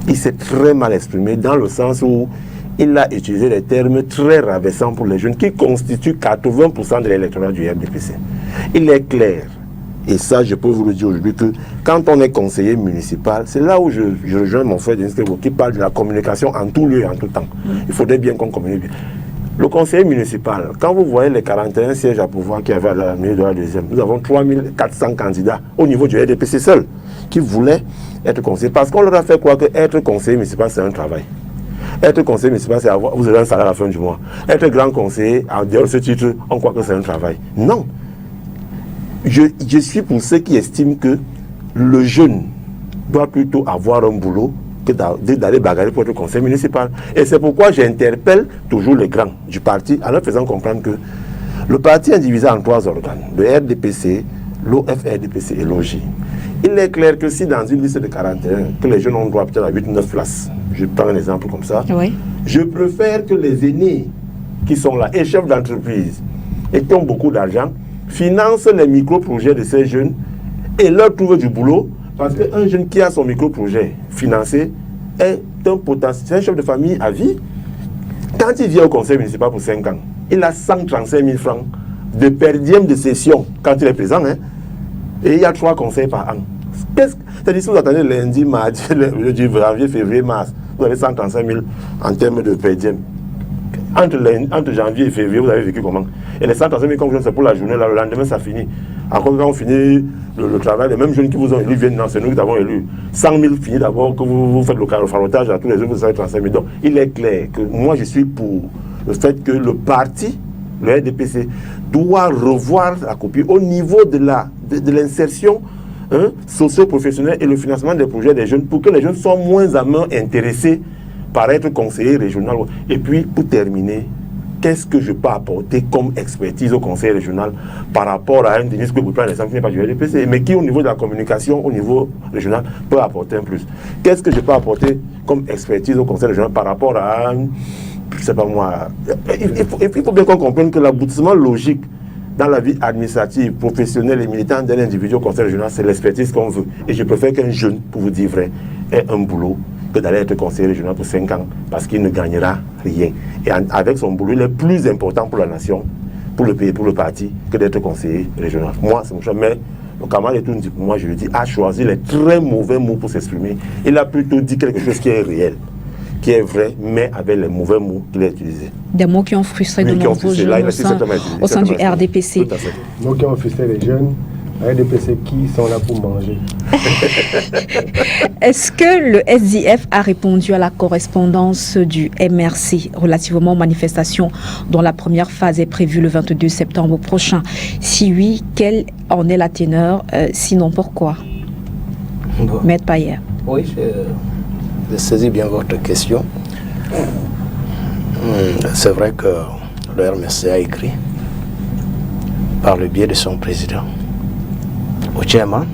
Il s'est très mal exprimé dans le sens où il a utilisé des termes très rabaissants pour les jeunes qui constituent 80% de l'électorat du RDPC. Il est clair, et ça je peux vous le dire aujourd'hui, que quand on est conseiller municipal, c'est là où je rejoins mon frère Denis Kebo qui parle de la communication en tout lieu et en tout temps. Il faudrait bien qu'on communique bien. Le conseiller municipal, quand vous voyez les 41 sièges à pouvoir qu'il y avait à la mairie de la deuxième, nous avons 3400 candidats au niveau du RDPC seul qui voulaient être conseillers. Parce qu'on leur a fait croire que être conseiller municipal, c'est un travail. Être conseiller municipal, c'est avoir, vous avez un salaire à la fin du mois. Être grand conseiller, en dehors de ce titre, on croit que c'est un travail. Non. Je suis pour ceux qui estiment que le jeune doit plutôt avoir un boulot que d'aller bagarrer pour être conseiller municipal. Et c'est pourquoi j'interpelle toujours les grands du parti en leur faisant comprendre que le parti est divisé en 3 organes. Le RDPC, l'OFRDPC et l'OJ. Il est clair que si dans une liste de 41, que les jeunes ont droit peut-être à 8-9 places, je prends un exemple comme ça, Oui. je préfère que les aînés qui sont là, et chefs d'entreprise, et qui ont beaucoup d'argent, financent les micro-projets de ces jeunes et leur trouvent du boulot, parce qu'un jeune qui a son micro-projet financé est un potentiel, un chef de famille à vie. Quand il vient au conseil municipal pour 5 ans, il a 135 000 francs de perdième de session quand il est présent, hein, et il y a 3 conseils par an. C'est-à-dire, si vous attendez lundi, mardi, janvier, février, mars, vous avez 135 000 en termes de perdième. Entre janvier et février, vous avez vécu comment? Et les 135 000, comme c'est pour la journée, là, le lendemain, ça finit. Encore quand on finit le travail, les mêmes jeunes qui vous ont élu viennent, non, c'est nous qui t'avons élu. 100 000 finit d'abord, que vous faites le carotage à tous les autres, vous avez 35 000. Donc, il est clair que moi, je suis pour le fait que le parti, le RDPC, doit revoir la copie au niveau de l'insertion socio-professionnelle et le financement des projets des jeunes pour que les jeunes soient moins à main intéressés par être conseiller régional. Et puis, pour terminer, qu'est-ce que je peux apporter comme expertise au conseil régional par rapport à un ministre que vous prenez l'exemple qui n'est pas du RDPC, mais qui, au niveau de la communication, au niveau régional, peut apporter un plus. Qu'est-ce que je peux apporter comme expertise au conseil régional par rapport à un, je sais pas moi, il faut bien qu'on comprenne que l'aboutissement logique dans la vie administrative, professionnelle et militante d'un individu au conseil régional, c'est l'expertise qu'on veut. Et je préfère qu'un jeune, pour vous dire vrai, ait un boulot que d'aller être conseiller régional pour 5 ans, parce qu'il ne gagnera rien. Et avec son boulot, il est plus important pour la nation, pour le pays, pour le parti, que d'être conseiller régional. Moi, c'est mon choix. Mais le camarade et tout, moi, je lui dis, a choisi les très mauvais mots pour s'exprimer. Il a plutôt dit quelque chose qui est réel, qui est vrai, mais avec les mauvais mots qu'il a utilisés. Des mots qui ont frustré de nombreux jeunes au sein du RDPC. Tout à fait. Mots qui ont frustré les jeunes, RDPC qui sont là pour manger. Est-ce que le SDF a répondu à la correspondance du MRC relativement aux manifestations dont la première phase est prévue le 22 septembre prochain? Si oui, quelle en est la teneur? Sinon, pourquoi? Bon. Maître Payer. Oui, je saisis bien votre question. C'est vrai que le RMC a écrit par le biais de son président au chairman,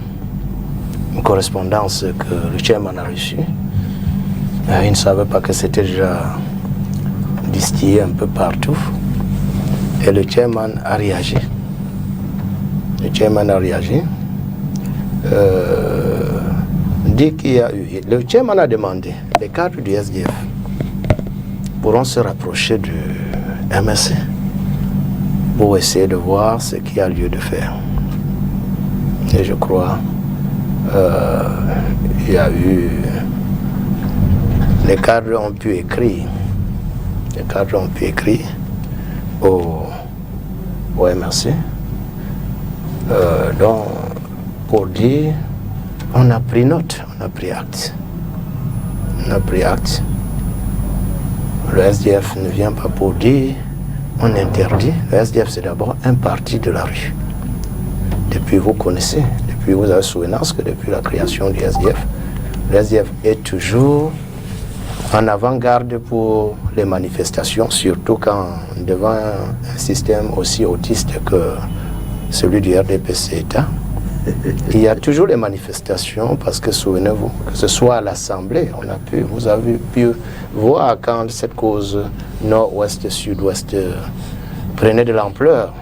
une correspondance que le chairman a reçue. Il ne savait pas que c'était déjà distillé un peu partout. Et le chairman a réagi. Le chairman a réagi. Dit qu'il y a eu... Le chairman a demandé, les cadres du SDF pourront se rapprocher du MSC pour essayer de voir ce qu'il y a lieu de faire. Et je crois il y a eu... Les cadres ont pu écrire. Les cadres ont pu écrire au MRC. Donc, pour dire, on a pris note, on a pris acte. On a pris acte. Le SDF ne vient pas pour dire, on interdit. Le SDF, c'est d'abord un parti de la rue. Depuis, vous connaissez, depuis vous avez souvenance que depuis la création du SDF, le SDF est toujours en avant-garde pour les manifestations, surtout quand devant un système aussi autiste que celui du RDPC-État. Il y a toujours les manifestations parce que, souvenez-vous, que ce soit à l'Assemblée, vous avez pu voir quand cette cause nord-ouest, sud-ouest prenait de l'ampleur.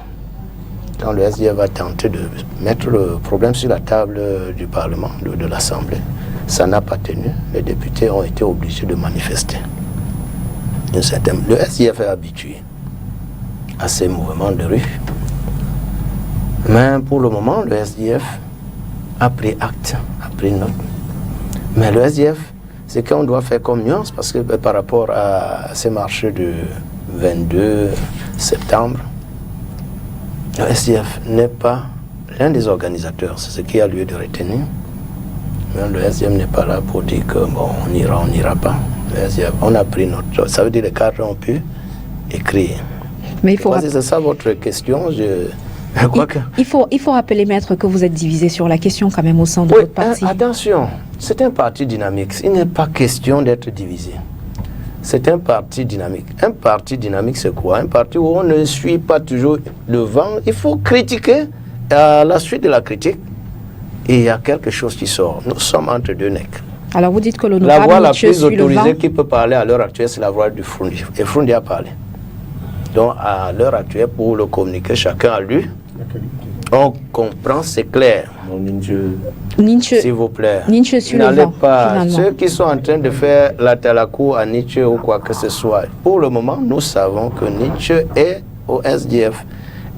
Quand le SDF a tenté de mettre le problème sur la table du Parlement, de l'Assemblée, ça n'a pas tenu. Les députés ont été obligés de manifester. Le SDF est habitué à ces mouvements de rue. Mais pour le moment, le SDF a pris acte, a pris note. Mais le SDF, c'est qu'on doit faire comme nuance, parce que par rapport à ces marches du 22 septembre, le SDF n'est pas l'un des organisateurs, c'est ce qui a lieu de retenir. Mais le SDF n'est pas là pour dire que bon, on n'ira pas. Le SDF, on a pris notre... Ça veut dire que les cadres ont pu écrire. Mais il faut... C'est ça votre question. Il faut rappeler, maître, que vous êtes divisé sur la question quand même au sein de votre parti. Attention, c'est un parti dynamique. Il n'est pas question d'être divisé. C'est un parti dynamique. Un parti dynamique, c'est quoi? Un parti où on ne suit pas toujours le vent. Il faut critiquer à la suite de la critique. et il y a quelque chose qui sort. Nous sommes entre deux necks. Alors vous dites que La l'honorable voix la Nietzsche plus suit le vent. autorisée qui peut parler à l'heure actuelle, c'est la voix du Frundi. Et Frundi a parlé. Donc à l'heure actuelle, pour le communiquer, chacun a lu. On comprend, c'est clair. Nietzsche, S'il vous plaît, Nietzsche suit le n'allez vent, pas. finalement. Ceux qui sont en train de faire la talakou à Nietzsche ou quoi que ce soit, pour le moment, nous savons que Nietzsche est au SDF.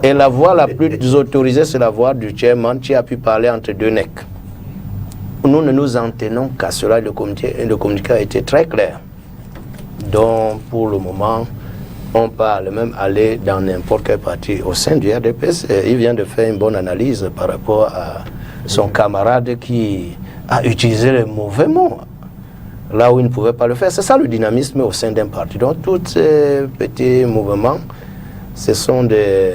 Et la voix la plus autorisée, c'est la voix du chairman qui a pu parler entre deux necks. Nous ne nous en tenons qu'à cela. Le communiqué a été très clair. Donc, pour le moment, on parle même aller dans n'importe quel parti au sein du RDPC. Il vient de faire une bonne analyse par rapport à son camarade qui a utilisé les mauvais mots là où il ne pouvait pas le faire. C'est ça le dynamisme au sein d'un parti. Donc, tous ces petits mouvements, ce sont des...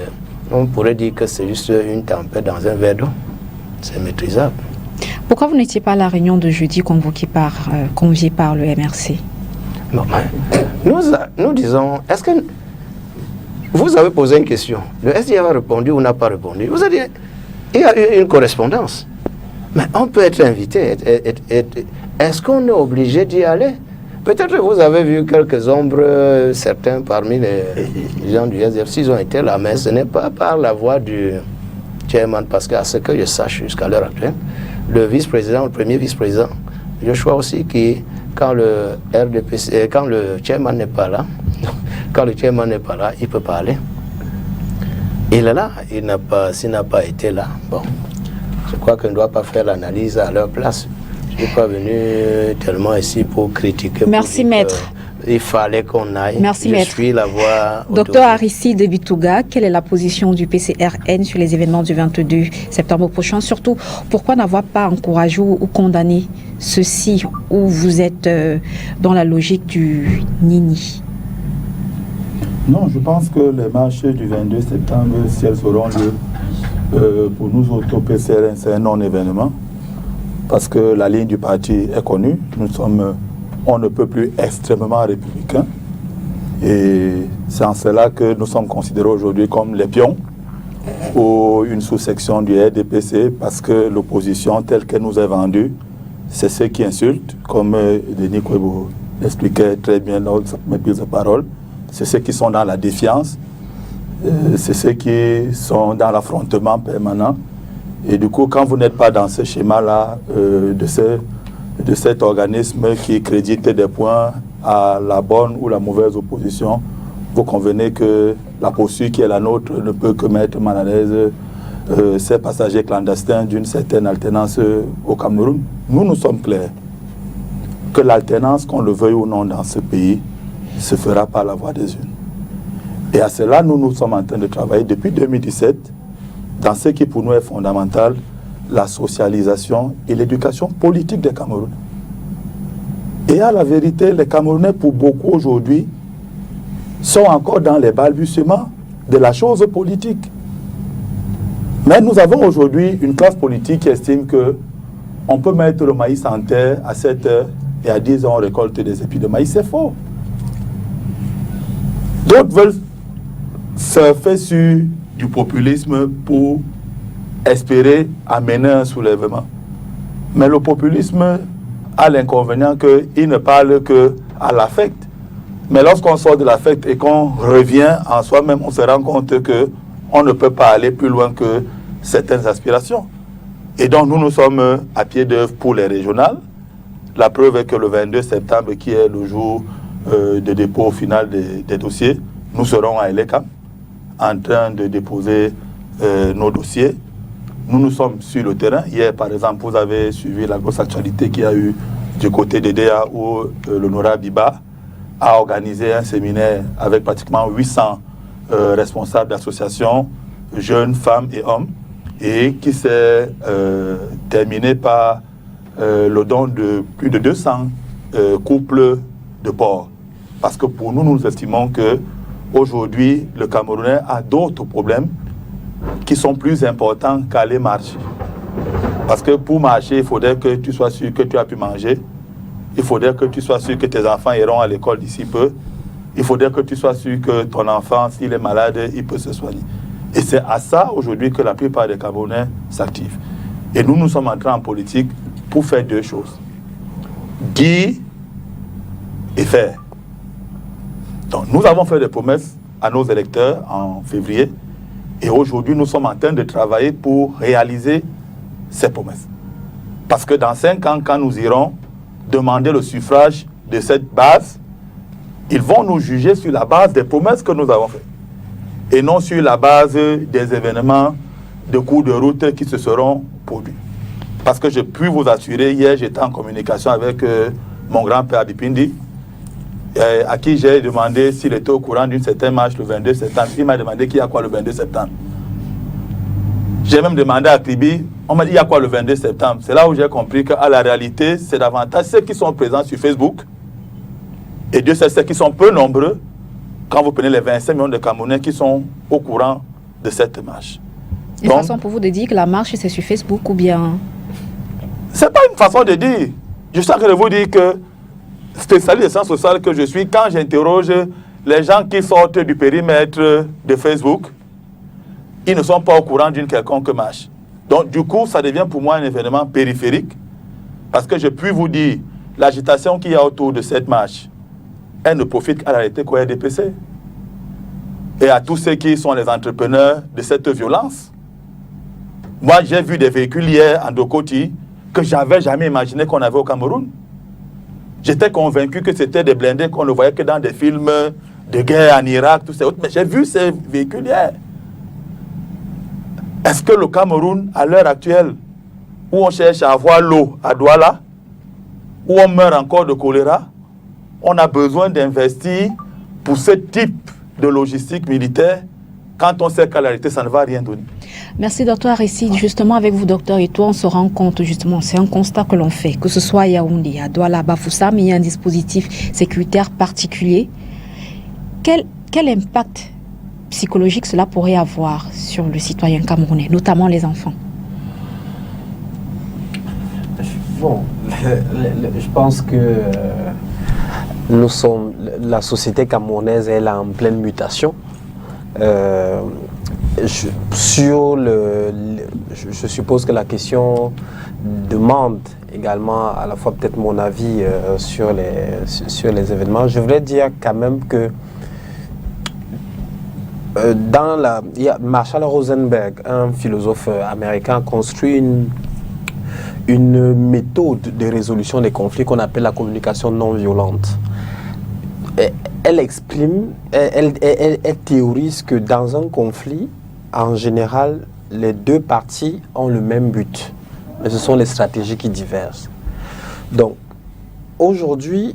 On pourrait dire que c'est juste une tempête dans un verre d'eau. C'est maîtrisable. Pourquoi vous n'étiez pas à la réunion de jeudi conviée par le MRC? Non, nous disons, est-ce que vous avez posé une question? Le SDF a répondu ou n'a pas répondu? Vous avez dit, il y a eu une correspondance. Mais on peut être invité. Est-ce qu'on est obligé d'y aller? Peut-être que vous avez vu quelques ombres, certains parmi les gens du SDF, s'ils ont été là, mais ce n'est pas par la voix du chairman, parce qu'à ce que je sache jusqu'à l'heure actuelle, le vice-président, le premier vice-président, Joshua aussi, qui, quand le RDPC, quand le chairman n'est pas là, il peut parler. Il est là, s'il n'a pas été là, bon, je crois qu'on ne doit pas faire l'analyse à leur place. Je ne suis pas venu tellement ici pour critiquer. Merci, maître. Il fallait qu'on aille. Merci, je maître. suis la voix. Docteur Aristide Bitouga, quelle est la position du PCRN sur les événements du 22 septembre prochain? Surtout, pourquoi n'avoir pas encouragé ou condamné ceci où vous êtes dans la logique du Nini? Non, je pense que les marches du 22 septembre, si elles auront lieu, pour nous autres, PCRN, c'est un non-événement. Parce que la ligne du parti est connue. On ne peut plus extrêmement républicain. Et c'est en cela que nous sommes considérés aujourd'hui comme les pions ou une sous-section du RDPC, parce que l'opposition telle qu'elle nous est vendue, c'est ceux qui insultent, comme Denis Kwebo l'expliquait très bien dans sa prise de parole. C'est ceux qui sont dans la défiance, c'est ceux qui sont dans l'affrontement permanent. Et du coup, quand vous n'êtes pas dans ce schéma-là de cet organisme qui crédite des points à la bonne ou la mauvaise opposition, vous convenez que la poursuite qui est la nôtre ne peut que mettre mal à l'aise ces passagers clandestins d'une certaine alternance au Cameroun. Nous sommes clairs que l'alternance, qu'on le veuille ou non dans ce pays, se fera par la voie des urnes. Et à cela, nous sommes en train de travailler depuis 2017 dans ce qui pour nous est fondamental, la socialisation et l'éducation politique des Camerounais. Et à la vérité, les Camerounais, pour beaucoup aujourd'hui, sont encore dans les balbutiements de la chose politique. Mais nous avons aujourd'hui une classe politique qui estime qu'on peut mettre le maïs en terre à 7 heures et à 10 heures on récolte des épis de maïs. C'est faux. D'autres veulent surfer sur du populisme pour espérer amener un soulèvement. Mais le populisme a l'inconvénient qu'il ne parle qu'à l'affect. Mais lorsqu'on sort de l'affect et qu'on revient en soi-même, on se rend compte qu'on ne peut pas aller plus loin que certaines aspirations. Et donc nous sommes à pied d'œuvre pour les régionales. La preuve est que le 22 septembre, qui est le jour de dépôt final des dossiers, nous serons à Elekam en train de déposer nos dossiers. Nous sommes sur le terrain. Hier, par exemple, vous avez suivi la grosse actualité qu'il y a eu du côté de DEA où l'honorable Biba a organisé un séminaire avec pratiquement 800 responsables d'associations, jeunes, femmes et hommes, et qui s'est terminé par le don de plus de 200 couples de porcs. Parce que pour nous, nous estimons que aujourd'hui, le Camerounais a d'autres problèmes qui sont plus importants qu'aller marcher. Parce que pour marcher, il faudrait que tu sois sûr que tu as pu manger. Il faudrait que tu sois sûr que tes enfants iront à l'école d'ici peu. Il faudrait que tu sois sûr que ton enfant, s'il est malade, il peut se soigner. Et c'est à ça aujourd'hui que la plupart des Camerounais s'activent. Et nous sommes entrés en politique pour faire deux choses. Dire et faire. Donc, nous avons fait des promesses à nos électeurs en février. Et aujourd'hui, nous sommes en train de travailler pour réaliser ces promesses. Parce que dans 5 ans, quand nous irons demander le suffrage de cette base, ils vont nous juger sur la base des promesses que nous avons faites. Et non sur la base des événements de cours de route qui se seront produits. Parce que je puis vous assurer, hier j'étais en communication avec mon grand-père Abipindi, à qui j'ai demandé s'il était au courant d'une certaine marche le 22 septembre. Il m'a demandé qu'il y a quoi le 22 septembre. J'ai même demandé à Kribi, on m'a dit il y a quoi le 22 septembre. C'est là où j'ai compris qu'à la réalité, c'est davantage ceux qui sont présents sur Facebook. Et Dieu sait ceux qui sont peu nombreux quand vous prenez les 25 millions de Camerounais qui sont au courant de cette marche. Une façon pour vous de dire que la marche c'est sur Facebook ou bien... C'est pas une façon de dire. Je suis en train de vous dire que spécialiste de sciences sociales que je suis, quand j'interroge les gens qui sortent du périmètre de Facebook, ils ne sont pas au courant d'une quelconque marche. Donc du coup, ça devient pour moi un événement périphérique parce que je puis vous dire, l'agitation qu'il y a autour de cette marche, elle ne profite qu'à la réalité qu'au RDPC et à tous ceux qui sont les entrepreneurs de cette violence. Moi, j'ai vu des véhicules hier en Dokoti que je n'avais jamais imaginé qu'on avait au Cameroun. J'étais convaincu que c'était des blindés qu'on ne voyait que dans des films de guerre en Irak, tout ça. Mais j'ai vu ces véhicules hier. Est-ce que le Cameroun, à l'heure actuelle, où on cherche à avoir l'eau à Douala, où on meurt encore de choléra, on a besoin d'investir pour ce type de logistique militaire quand on sait qu'à la réalité, ça ne va rien donner. Merci, docteur Aristide. Justement, avec vous, docteur Eto'o, on se rend compte, justement, c'est un constat que l'on fait, que ce soit à Yaoundé, à Douala, Bafoussam, il y a un dispositif sécuritaire particulier. Quel impact psychologique cela pourrait avoir sur le citoyen camerounais, notamment les enfants? Bon, je pense que la société camerounaise est en pleine mutation. Je suppose que la question demande également à la fois peut-être mon avis sur les événements. Je voudrais dire quand même que Marshall Rosenberg, un philosophe américain, a construit une méthode de résolution des conflits qu'on appelle la communication non violente. Elle théorise que dans un conflit, en général, les deux parties ont le même but, mais ce sont les stratégies qui divergent. Donc, aujourd'hui,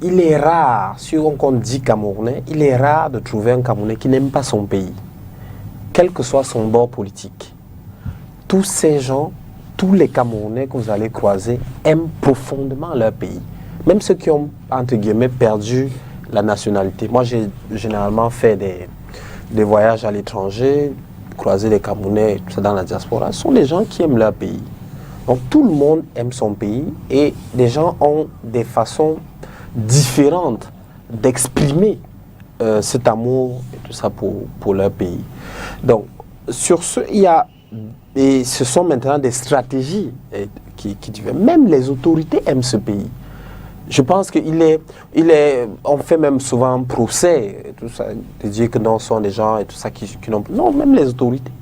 il est rare, si on dit Camerounais, il est rare de trouver un Camerounais qui n'aime pas son pays, quel que soit son bord politique. Tous ces gens, tous les Camerounais que vous allez croiser, aiment profondément leur pays. Même ceux qui ont, entre guillemets, perdu la nationalité. Moi, j'ai généralement fait des voyages à l'étranger, croiser des Camerounais, tout ça dans la diaspora. Ce sont des gens qui aiment leur pays. Donc, tout le monde aime son pays et les gens ont des façons différentes d'exprimer cet amour et tout ça pour leur pays. Donc, sur ce, et ce sont maintenant des stratégies qui même les autorités aiment ce pays. Je pense on fait même souvent un procès, et tout ça, de dire que non, ce sont des gens et tout ça qui n'ont pas. Non, même les autorités.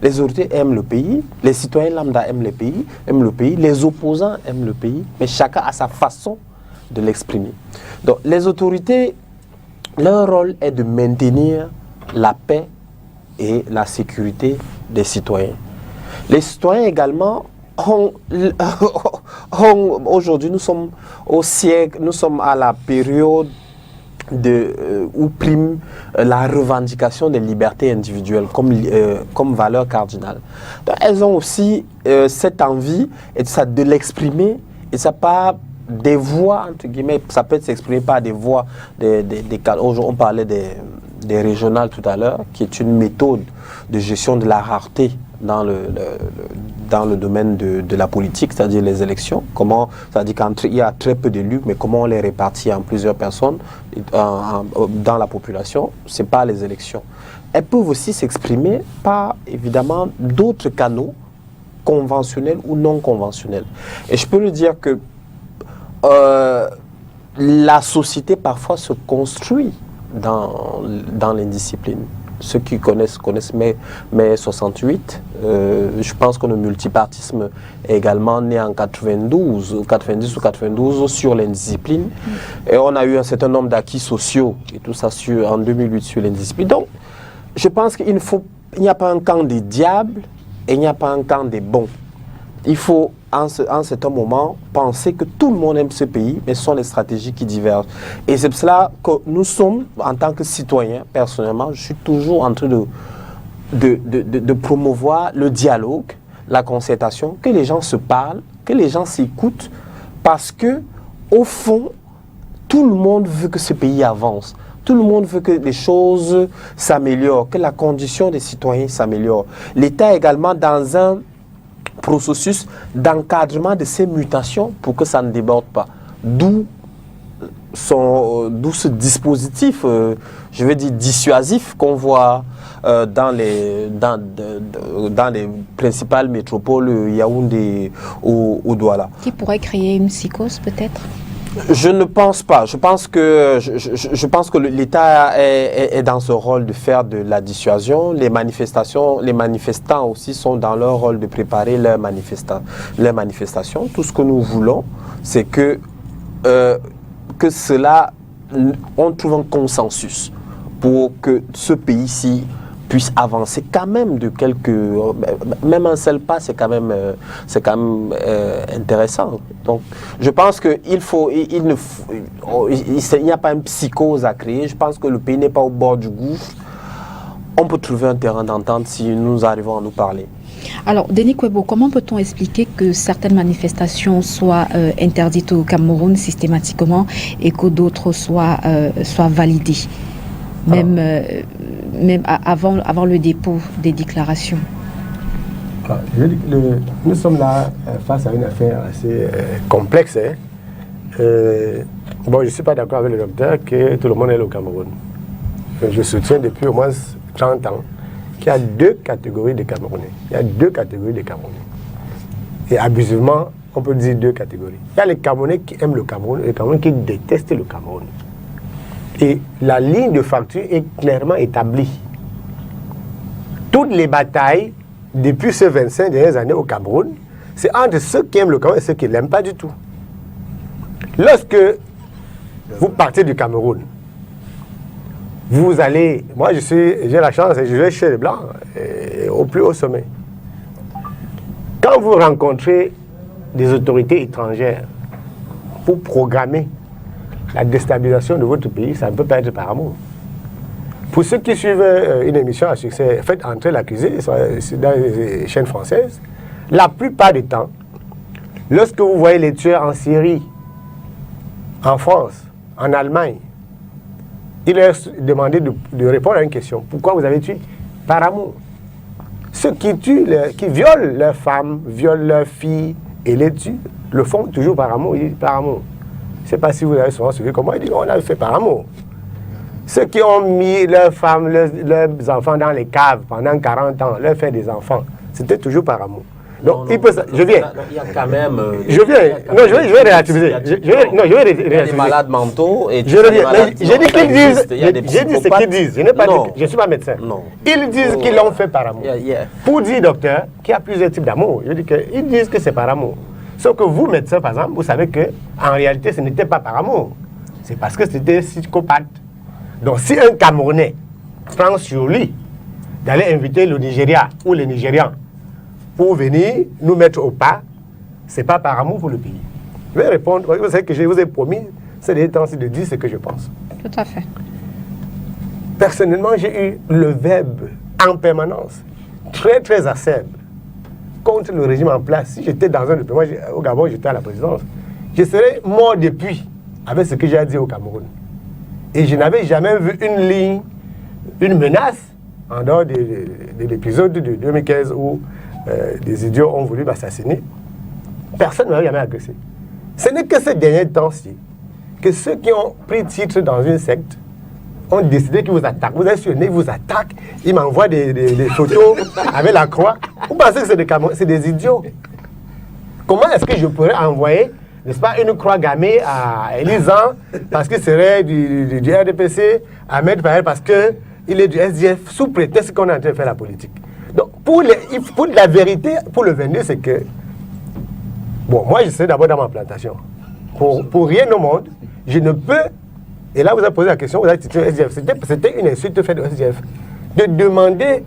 Les autorités aiment le pays, les citoyens lambda aiment le pays, les opposants aiment le pays, mais chacun a sa façon de l'exprimer. Donc les autorités, leur rôle est de maintenir la paix et la sécurité des citoyens. Les citoyens également aujourd'hui nous sommes au siècle, nous sommes à la période où prime la revendication des libertés individuelles comme valeur cardinale. Donc, elles ont aussi cette envie et ça, de l'exprimer, et ça pas des voix, entre guillemets, ça peut s'exprimer par des voix, on parlait des régionales tout à l'heure, qui est une méthode de gestion de la rareté dans le domaine de la politique, c'est-à-dire les élections. C'est-à-dire qu'il y a très peu d'élus, mais comment on les répartit en plusieurs personnes dans la population, c'est pas les élections. Elles peuvent aussi s'exprimer par, évidemment, d'autres canaux conventionnelle ou non conventionnelle. Et je peux le dire que la société parfois se construit dans l'indiscipline. Ceux qui connaissent mai 68. Je pense que le multipartisme est également né en 90 ou 92 sur l'indiscipline. Et on a eu un certain nombre d'acquis sociaux et tout ça en 2008 sur l'indiscipline. Donc, je pense qu'il n'y a pas un camp des diables et il n'y a pas un camp des bons. Il faut, en certain moment, penser que tout le monde aime ce pays, mais ce sont les stratégies qui divergent. Et c'est pour cela que nous sommes, en tant que citoyens, personnellement, je suis toujours en train de promouvoir le dialogue, la concertation, que les gens se parlent, que les gens s'écoutent, parce que, au fond, tout le monde veut que ce pays avance. Tout le monde veut que les choses s'améliorent, que la condition des citoyens s'améliore. L'État est également dans un processus d'encadrement de ces mutations pour que ça ne déborde pas. D'où ce dispositif, je vais dire dissuasif, qu'on voit dans les principales métropoles, Yaoundé ou Douala. Qui pourrait créer une psychose peut-être ? Je ne pense pas. Je pense que l'État est dans ce rôle de faire de la dissuasion. Les manifestants aussi sont dans leur rôle de préparer leurs manifestations. Tout ce que nous voulons, c'est que on trouve un consensus pour que ce pays-ci puisse avancer quand même de même un seul pas, c'est quand même intéressant. Donc, je pense qu'il n'y a pas une psychose à créer. Je pense que le pays n'est pas au bord du gouffre. On peut trouver un terrain d'entente si nous arrivons à nous parler. Alors, Denis Kwebo, comment peut-on expliquer que certaines manifestations soient interdites au Cameroun systématiquement et que d'autres soient validées, même avant le dépôt des déclarations? Nous sommes là face à une affaire assez complexe. Bon, je ne suis pas d'accord avec le docteur que tout le monde est au Cameroun. Je soutiens depuis au moins 30 ans qu'il y a deux catégories de Camerounais. Il y a deux catégories de Camerounais. Et abusivement, on peut dire deux catégories. Il y a les Camerounais qui aiment le Cameroun et les Camerounais qui détestent le Cameroun. Et la ligne de fracture est clairement établie. Toutes les batailles, depuis ces 25 dernières années au Cameroun, c'est entre ceux qui aiment le Cameroun et ceux qui ne l'aiment pas du tout. Lorsque vous partez du Cameroun, vous allez... Moi, j'ai la chance et je vais chez les Blancs, au plus haut sommet. Quand vous rencontrez des autorités étrangères pour programmer la déstabilisation de votre pays, ça ne peut pas être par amour. Pour ceux qui suivent une émission à succès, faites entrer l'accusé dans les chaînes françaises, la plupart du temps, lorsque vous voyez les tueurs en Syrie, en France, en Allemagne, il leur demandait de répondre à une question. Pourquoi vous avez tué? Par amour. Ceux qui tuent, qui violent leurs femmes, violent leurs filles et les tuent, le font toujours par amour. Ils disent par amour. Je ne sais pas si vous avez souvent suivi comment ils disent on a fait par amour. Ceux qui ont mis leurs femmes, leurs enfants dans les caves pendant 40 ans, leur fait des enfants, c'était toujours par amour. Donc, je viens. Il y a quand même. Je viens. Non, je vais relativiser. Je vais relativiser. Il y a des malades mentaux et je reviens. J'ai dit qu'ils disent. J'ai dit ce qu'ils disent. Je n'ai pas dit. Je ne suis pas médecin. Non. Ils disent qu'ils l'ont fait par amour. Pour dire, docteur, qu'il y a plusieurs types d'amour. Je dis qu'ils disent que c'est par amour. Sauf que vous, médecin, par exemple, vous savez qu'en réalité, ce n'était pas par amour. C'est parce que c'était psychopathe. Donc, si un Camerounais prend sur lui d'aller inviter le Nigeria ou les Nigérians pour venir nous mettre au pas, ce n'est pas par amour pour le pays. Je vais répondre. Vous savez que je vous ai promis, c'est des temps de dire ce que je pense. Tout à fait. Personnellement, j'ai eu le verbe en permanence, très très acerbe, contre le régime en place. Si j'étais dans un pays, moi au Gabon, j'étais à la présidence, je serais mort depuis avec ce que j'ai dit au Cameroun. Et je n'avais jamais vu une ligne, une menace, en dehors de l'épisode de 2015 où des idiots ont voulu m'assassiner. Personne ne m'a jamais agressé. Ce n'est que ces derniers temps-ci que ceux qui ont pris titre dans une secte ont décidé qu'ils vous attaquent. Vous êtes sur le nez, ils vous attaquent, ils m'envoient des photos avec la croix. Vous pensez que c'est des idiots? Comment est-ce que je pourrais envoyer, n'est-ce pas, une croix gammée à Elisan parce qu'il serait du RDPC, à Ahmed Pahel parce qu'il est du SDF, sous prétexte qu'on est en train de faire la politique? Donc, pour la vérité, pour le 22, c'est que, bon, moi, je serai d'abord dans ma plantation. Pour rien au monde, je ne peux, et là, vous avez posé la question, vous avez dit SDF. C'était une insulte faite au SDF. De demander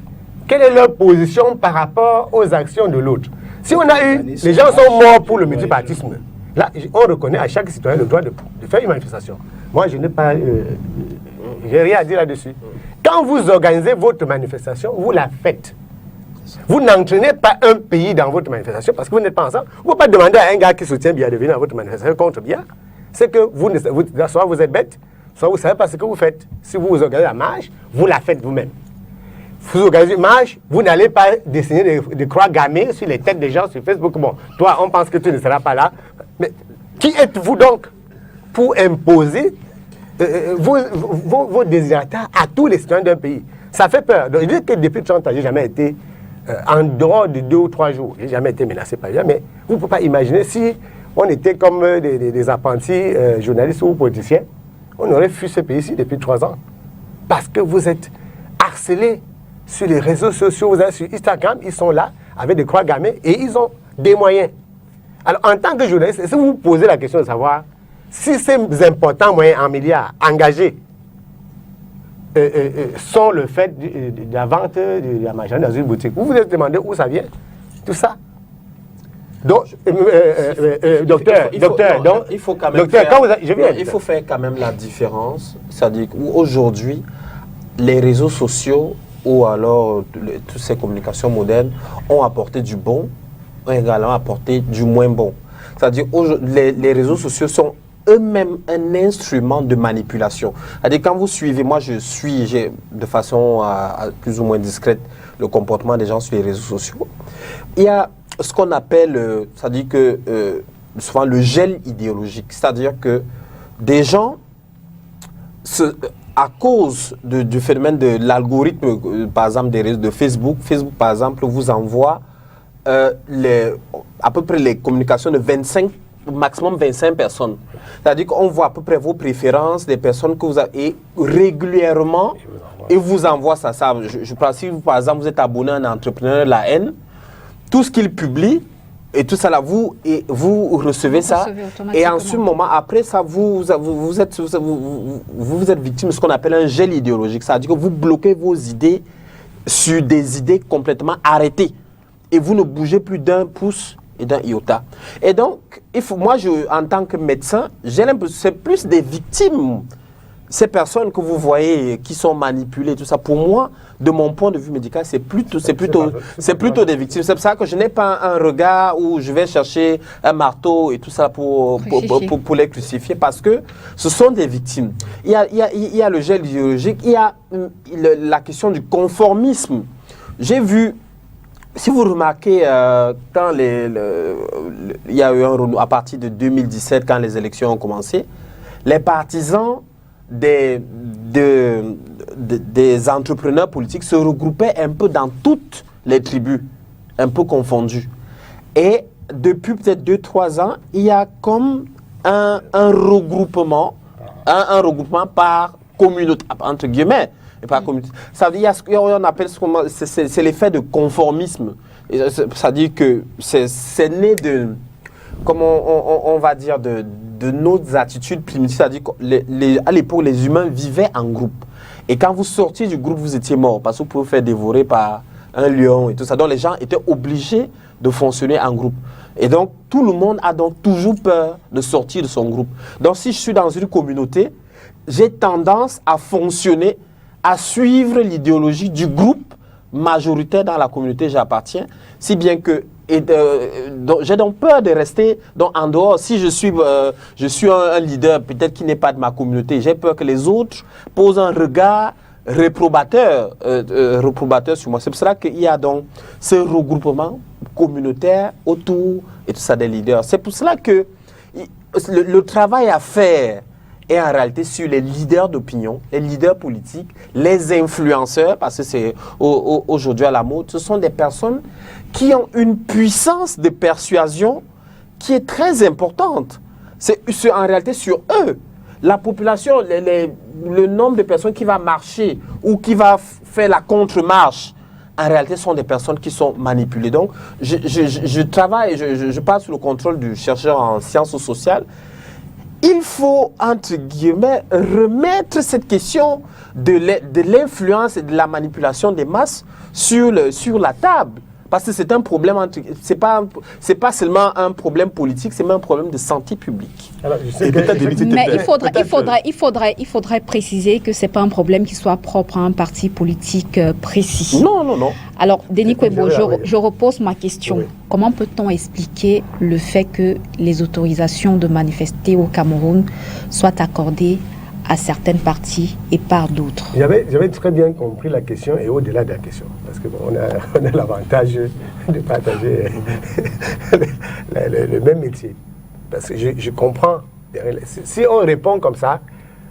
quelle est leur position par rapport aux actions de l'autre. Si on a eu, les gens sont morts pour le multipartisme. Là, on reconnaît à chaque citoyen le droit de faire une manifestation. Moi, je n'ai pas, j'ai rien à dire là-dessus. Quand vous organisez votre manifestation, vous la faites. Vous n'entraînez pas un pays dans votre manifestation parce que vous n'êtes pas ensemble. Vous ne pouvez pas demander à un gars qui soutient Biya de venir dans votre manifestation contre Biya. C'est que soit vous êtes bête, soit vous ne savez pas ce que vous faites. Si vous organisez la marche, vous la faites vous-même. Vous organisez une marche, vous n'allez pas dessiner des croix gammées sur les têtes des gens sur Facebook. Bon, toi, on pense que tu ne seras pas là. Mais qui êtes-vous donc pour imposer vos désirata à tous les citoyens d'un pays? Ça fait peur. Donc, je dis que depuis 30 ans, je n'ai jamais été, en dehors de 2 ou 3 jours, je n'ai jamais été menacé par les gens. Mais vous ne pouvez pas imaginer si on était comme des apprentis journalistes ou politiciens, on aurait fui ce pays-ci depuis 3 ans. Parce que vous êtes harcelés sur les réseaux sociaux, vous êtes sur Instagram, ils sont là avec des croix gammées et ils ont des moyens. Alors, en tant que journaliste, si vous vous posez la question de savoir si ces importants moyens en milliards engagés sont le fait de la vente de la marchandise dans une boutique, vous vous êtes demandé où ça vient, tout ça. Donc, docteur, il faut quand même il faut faire quand même la différence. C'est-à-dire qu'aujourd'hui, les réseaux sociaux ou alors toutes ces communications modernes ont apporté du bon, ont également apporté du moins bon. C'est-à-dire les réseaux sociaux sont eux-mêmes un instrument de manipulation. C'est-à-dire quand vous suivez, moi j'ai de façon plus ou moins discrète le comportement des gens sur les réseaux sociaux. Il y a ce qu'on appelle, c'est-à-dire que souvent le gel idéologique, c'est-à-dire que des gens, à cause du phénomène de l'algorithme, par exemple des réseaux de Facebook par exemple vous envoie à peu près les communications de 25, maximum 25 personnes. C'est-à-dire qu'on voit à peu près vos préférences, des personnes que vous avez, et régulièrement, et vous envoie ça. Je pense si par exemple vous êtes abonné à un entrepreneur de la haine, tout ce qu'il publie, et tout ça là, vous recevez ça, et en ce moment, après ça, vous êtes victime de ce qu'on appelle un gel idéologique. C'est-à-dire que vous bloquez vos idées sur des idées complètement arrêtées, et vous ne bougez plus d'un pouce et d'un iota. Et donc, moi, en tant que médecin, j'ai l'impression que c'est plus des victimes. Ces personnes que vous voyez qui sont manipulées, tout ça, pour moi, de mon point de vue médical, c'est plutôt des victimes. C'est pour ça que je n'ai pas un regard où je vais chercher un marteau et tout ça pour les crucifier, parce que ce sont des victimes. Il y a le gel idéologique, il y a la question du conformisme. J'ai vu, si vous remarquez, quand il y a eu à partir de 2017, quand les élections ont commencé, les partisans des entrepreneurs politiques se regroupaient un peu dans toutes les tribus, un peu confondues. Et depuis peut-être 2-3 ans, il y a comme un regroupement, un regroupement par communauté, entre guillemets, et par communauté. Ça veut dire, on appelle c'est l'effet de conformisme. C'est-à-dire que c'est né de, comment on va dire, de nos attitudes primitives. C'est-à-dire qu'à l'époque, les humains vivaient en groupe. Et quand vous sortiez du groupe, vous étiez mort, parce que vous pouvez vous faire dévorer par un lion et tout ça. Donc les gens étaient obligés de fonctionner en groupe. Et donc tout le monde a donc toujours peur de sortir de son groupe. Donc si je suis dans une communauté, j'ai tendance à fonctionner, à suivre l'idéologie du groupe majoritaire dans la communauté où j'appartiens, si bien que j'ai donc peur de rester en dehors. Si je suis un leader peut-être qui n'est pas de ma communauté, j'ai peur que les autres posent un regard réprobateur sur moi. C'est pour cela qu'il y a donc ce regroupement communautaire autour et tout ça des leaders. C'est pour cela que le travail à faire est en réalité sur les leaders d'opinion, les leaders politiques, les influenceurs, parce que c'est aujourd'hui à la mode. Ce sont des personnes qui ont une puissance de persuasion qui est très importante. C'est en réalité sur eux. La population, le nombre de personnes qui va marcher ou qui va faire la contre-marche, en réalité, sont des personnes qui sont manipulées. Donc, je travaille, je passe sous le contrôle du chercheur en sciences sociales. Il faut, entre guillemets, remettre cette question de l'influence et de la manipulation des masses sur la table. Parce que c'est un problème, c'est pas seulement un problème politique, c'est même un problème de santé publique. Alors, mais il faudrait préciser que ce n'est pas un problème qui soit propre à un parti politique précis. Non, non, non. Alors, Denis Kwebo, je repose ma question. Oui. Comment peut-on expliquer le fait que les autorisations de manifester au Cameroun soient accordées à certaines parties et par d'autres? J'avais très bien compris la question et au-delà de la question. Parce que bon, on a l'avantage de partager le même métier. Parce que je comprends. Si on répond comme ça,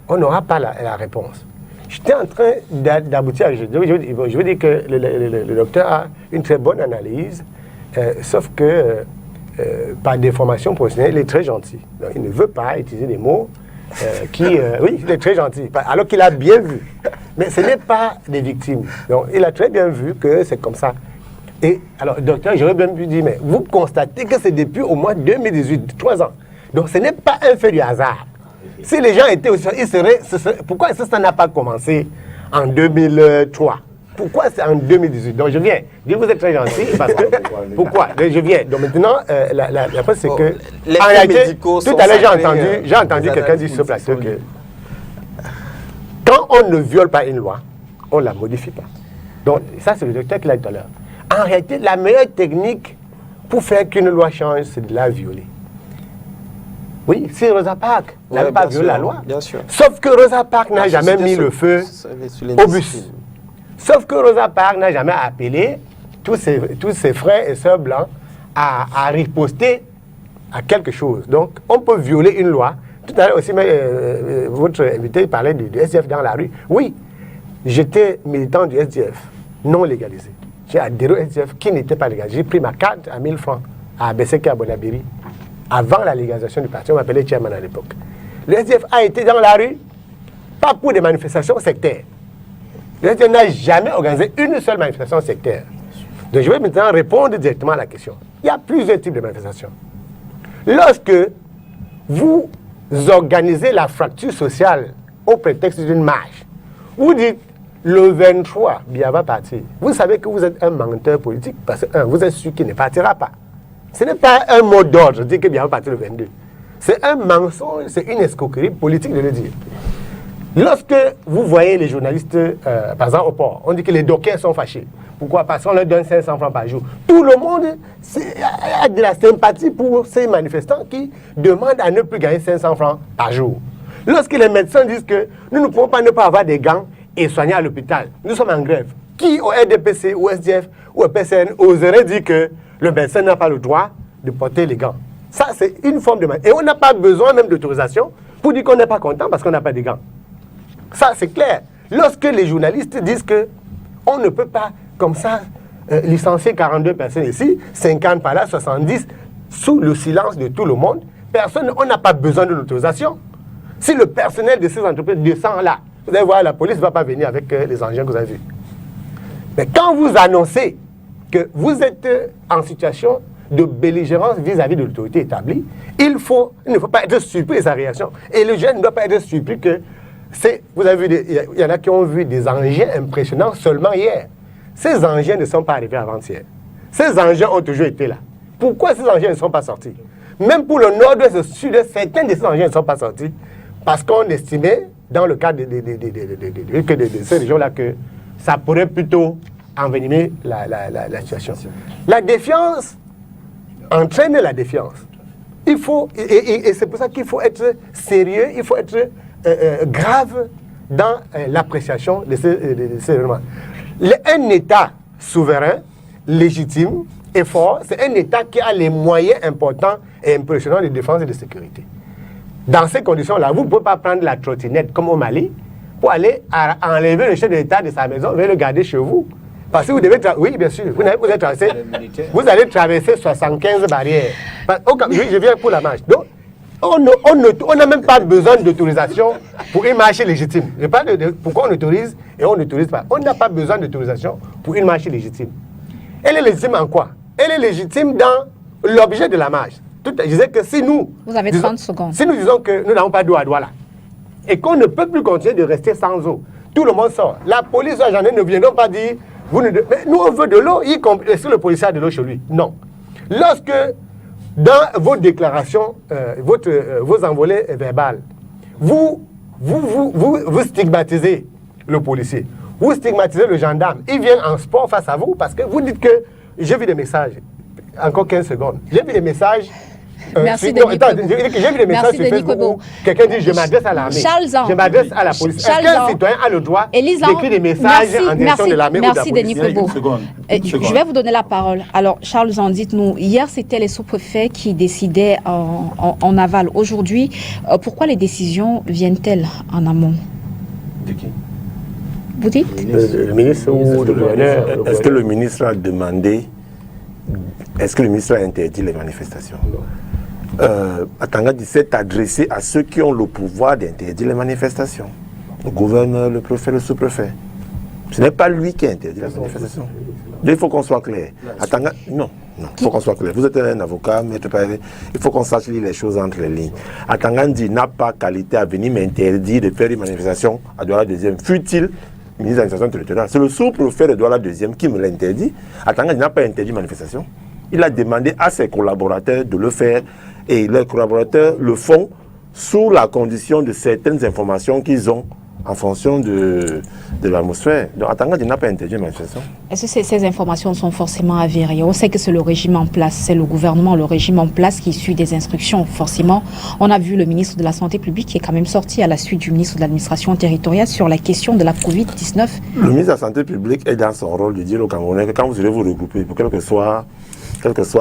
on n'aura pas la réponse. J'étais en train d'aboutir à... Je veux dire que le docteur a une très bonne analyse, sauf que par déformation professionnelle, il est très gentil. Donc, il ne veut pas utiliser des mots oui, il est très gentil, alors qu'il a bien vu. Mais ce n'est pas des victimes. Donc, il a très bien vu que c'est comme ça. Et alors, docteur, j'aurais même pu dire, mais vous constatez que c'est depuis au mois 2018, 3 ans. Donc, ce n'est pas un fait du hasard. Si les gens étaient aussi... pourquoi ça n'a pas commencé en 2003 ? Pourquoi c'est en 2018 ? Donc, je viens. Vous êtes très gentil, parce que... Pourquoi ? Je viens. Donc, maintenant, la chose, c'est que... En réalité, tout à l'heure, j'ai entendu quelqu'un dire sur ce plateau que... Quand on ne viole pas une loi, on ne la modifie pas. Donc, ça, c'est le docteur qui l'a dit tout à l'heure. En réalité, la meilleure technique pour faire qu'une loi change, c'est de la violer. Oui, si Rosa Parks n'avait pas violé la loi. Bien sûr. Sauf que Rosa Parks n'a jamais mis le feu au bus. Sauf que Rosa Parks n'a jamais appelé tous ses frères et sœurs blancs à riposter à quelque chose. Donc, on peut violer une loi. Tout à l'heure aussi, votre invité parlait du SDF dans la rue. Oui, j'étais militant du SDF, non légalisé. J'ai adhéré au SDF qui n'était pas légalisé. J'ai pris ma carte à 1000 francs à Besseke à Bonabiri. Avant la légalisation du parti, on m'appelait chairman à l'époque. Le SDF a été dans la rue, pas pour des manifestations sectaires. Le SDF n'a jamais organisé une seule manifestation sectaire. Donc je vais maintenant répondre directement à la question. Il y a plusieurs types de manifestations. Lorsque vous organisez la fracture sociale au prétexte d'une marche, vous dites le 23, Biya va partir. Vous savez que vous êtes un menteur politique parce que, vous êtes sûr qu'il ne partira pas. Ce n'est pas un mot d'ordre de dire que Biya va partir le 22. C'est un mensonge, c'est une escroquerie politique de le dire. Lorsque vous voyez les journalistes, par exemple au port, on dit que les dockers sont fâchés. Pourquoi ? Parce qu'on leur donne 500 francs par jour. Tout le monde a de la sympathie pour ces manifestants qui demandent à ne plus gagner 500 francs par jour. Lorsque les médecins disent que nous ne pouvons pas ne pas avoir des gants et soigner à l'hôpital, nous sommes en grève. Qui au RDPC, au SDF ou au PCN oserait dire que le médecin n'a pas le droit de porter les gants? Ça, c'est une forme de... Et on n'a pas besoin même d'autorisation pour dire qu'on n'est pas content parce qu'on n'a pas de gants. Ça, c'est clair. Lorsque les journalistes disent qu'on ne peut pas, comme ça, licencier 42 personnes ici, 50 par là, 70, sous le silence de tout le monde, on n'a pas besoin de l'autorisation. Si le personnel de ces entreprises descend là, vous allez voir, la police ne va pas venir avec les engins que vous avez vus. Mais quand vous annoncez que vous êtes en situation de belligérance vis-à-vis de l'autorité établie, il ne faut pas être surpris de sa réaction. Et le jeune ne doit pas être surpris que vous avez vu, il y en a qui ont vu des engins impressionnants seulement hier. Ces engins ne sont pas arrivés avant-hier. Ces engins ont toujours été là. Pourquoi ces engins ne sont pas sortis? Même pour le nord-ouest et le sud-est, certains de ces engins ne sont pas sortis parce qu'on estimait, dans le cas de ces régions-là, que ça pourrait plutôt envenimer la situation. La défiance entraîne la défiance. Et c'est pour ça qu'il faut être sérieux, il faut être grave dans l'appréciation de ces événements. Un État souverain, légitime et fort, c'est un État qui a les moyens importants et impressionnants de défense et de sécurité. Dans ces conditions-là, vous ne pouvez pas prendre la trottinette comme au Mali pour aller enlever le chef de l'État de sa maison, venir le garder chez vous. Parce que vous devez... Oui, bien sûr. Vous allez traverser 75 barrières. Je viens pour la marche. Donc, on n'a même pas besoin d'autorisation pour une marche légitime. Je parle de pourquoi on autorise et on n'autorise pas. On n'a pas besoin d'autorisation pour une marche légitime. Elle est légitime en quoi? Elle est légitime dans l'objet de la marche. Je disais que si nous... Vous avez 30 secondes. Si nous disons que nous n'avons pas d'eau à Douala et qu'on ne peut plus continuer de rester sans eau, tout le monde sort. La police ou la gendarmerie ne viendront pas dire... mais nous, on veut de l'eau, est-ce que le policier a de l'eau chez lui? Non. Lorsque, dans vos déclarations, vos envolées verbales, vous stigmatisez le policier, vous stigmatisez le gendarme, il vient en sport face à vous parce que vous dites que j'ai vu des messages, encore 15 secondes, j'ai vu des messages... Merci Denis Kwebo. J'ai vu des messages sur Facebook où quelqu'un dit je m'adresse à l'armée, je m'adresse à la police. Est-ce qu'un citoyen a le droit d'écrire des messages en direction de l'armée ou de la police? Merci Denis Kwebo. Je vais vous donner la parole. Alors Charles, dites-nous, hier c'était les sous-préfets qui décidaient en aval. Aujourd'hui, pourquoi les décisions viennent-elles en amont? De qui? Vous dites? Le ministre ou le gouverneur? Est-ce que le ministre a demandé, est-ce que le ministre a interdit les manifestations? Atanga dit s'est adressé à ceux qui ont le pouvoir d'interdire les manifestations. Le gouverneur, le préfet, le sous-préfet. Ce n'est pas lui qui a interdit la manifestation. Il faut qu'on soit clair. Atanga, non, il faut qu'on soit clair. Vous êtes un avocat, maître Pavé, il faut qu'on sache lire les choses entre les lignes. Atangandi n'a pas qualité à venir m'interdire de faire une manifestation à Douala 2e. Fut-il ministre de l'administration territoriale? C'est le sous-préfet de Douala 2e qui me l'a interdit. Atangandi n'a pas interdit manifestation. Il a demandé à ses collaborateurs de le faire et les collaborateurs le font sous la condition de certaines informations qu'ils ont en fonction de l'atmosphère. Donc, Atangandi n'a pas interdit la manifestation. Est-ce que ces informations sont forcément avérées? On sait que c'est le régime en place, c'est le gouvernement, le régime en place qui suit des instructions. Forcément, on a vu le ministre de la Santé publique qui est quand même sorti à la suite du ministre de l'administration territoriale sur la question de la Covid-19. Le ministre de la Santé publique est dans son rôle de dire aux Camerounais que quand vous allez vous regrouper, pour quelle que soit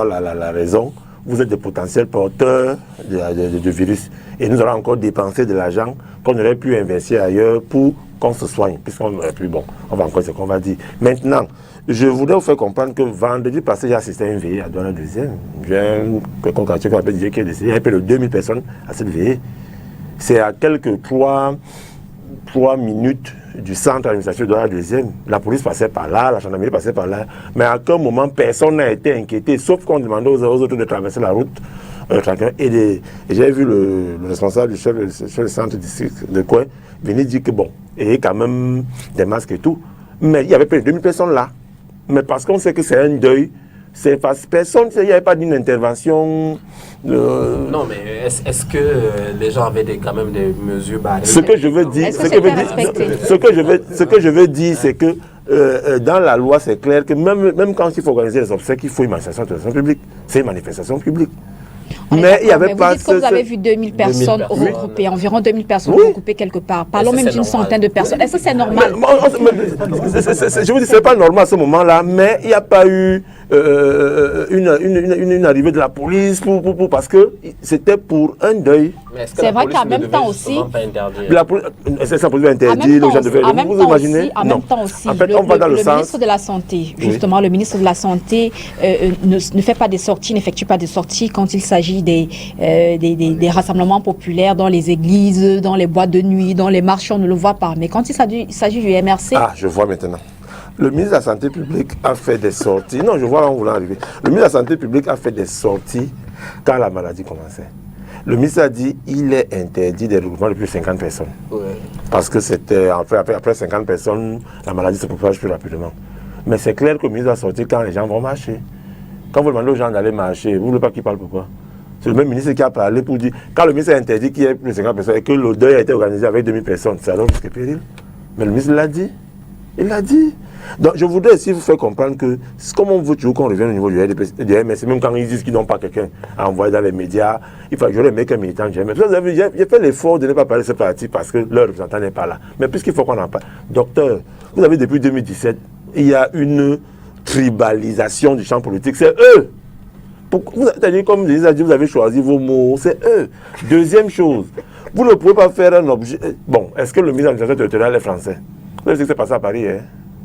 la raison, vous êtes des potentiels porteurs de virus. Et nous allons encore dépenser de l'argent qu'on aurait pu investir ailleurs pour qu'on se soigne. Puisqu'on aurait pu, bon, on va encore ce qu'on va dire. Maintenant, je voudrais vous faire comprendre que vendredi passé, j'ai assisté à une veillée à Douala 2e. J'ai quelqu'un qui appelle DJ qui est décédé. Il y a plus de 2000 personnes à cette veillée. C'est à quelques 3 minutes du centre administratif de Douala 2e. La police passait par là, la gendarmerie passait par là. Mais à aucun moment, personne n'a été inquiété, sauf qu'on demandait aux autres de traverser la route. Et j'ai vu le responsable du chef du centre district de Koué venir dire que bon, il y a quand même des masques et tout. Mais il y avait plus de 2000 personnes là. Mais parce qu'on sait que c'est un deuil, c'est parce que personne, il n'y avait pas d'une intervention. Non, mais est-ce que les gens avaient quand même des mesures barrières? Ce que je veux dire, c'est que dans la loi, c'est clair que même quand il faut organiser les obsèques, il faut une manifestation publique. C'est une manifestation publique. Mais il n'y avait pas... Vous dites que vous avez vu 2000 personnes regroupées, environ 2000 personnes regroupées quelque part. Parlons même d'une centaine de personnes. Est-ce que c'est normal? Je vous dis, ce n'est pas normal à ce moment-là, mais il n'y a pas eu une arrivée de la police parce que c'était pour un deuil. C'est vrai qu'en même temps aussi... La police va interdire, les gens devaient... Vous imaginez? En même temps aussi, en fait, on va dans le ministre de la Santé, justement, le ministre de la Santé ne fait pas des sorties, n'effectue pas des sorties quand il s'agit des rassemblements populaires dans les églises, dans les boîtes de nuit, dans les marches, on ne le voit pas. Mais quand il s'agit du MRC... Ah, je vois maintenant. Le ministre de la Santé publique a fait des sorties. Non, je vois là où vous voulez arriver. Le ministre de la Santé publique a fait des sorties quand la maladie commençait. Le ministre a dit qu'il est interdit des regroupements de plus de 50 personnes. Ouais. Parce que c'était après 50 personnes, la maladie se propage plus rapidement. Mais c'est clair que le ministre a sorti quand les gens vont marcher. Quand vous demandez aux gens d'aller marcher, vous ne voulez pas qu'ils parlent pourquoi? C'est le même ministre qui a parlé pour dire, quand le ministre a interdit qu'il y ait plus de 50 personnes et que le deuil a été organisé avec 2000 personnes, c'est alors risque péril. Mais le ministre l'a dit. Il l'a dit. Donc je voudrais aussi vous faire comprendre que, comme on veut toujours qu'on revienne au niveau du MSC, même quand ils disent qu'ils n'ont pas quelqu'un à envoyer dans les médias, il faut que j'aurais aimé qu'un militant du MSC. J'ai fait l'effort de ne pas parler de ce parti parce que leur représentant n'est pas là. Mais puisqu'il faut qu'on en parle. Docteur, vous avez depuis 2017, il y a une tribalisation du champ politique. C'est eux C'est-à-dire, comme je disais, vous avez choisi vos mots, c'est eux. Deuxième chose, vous ne pouvez pas faire un objet. Bon, est-ce que le ministre de l'administration territoriale est français? Vous savez ce qui s'est passé à Paris, hein?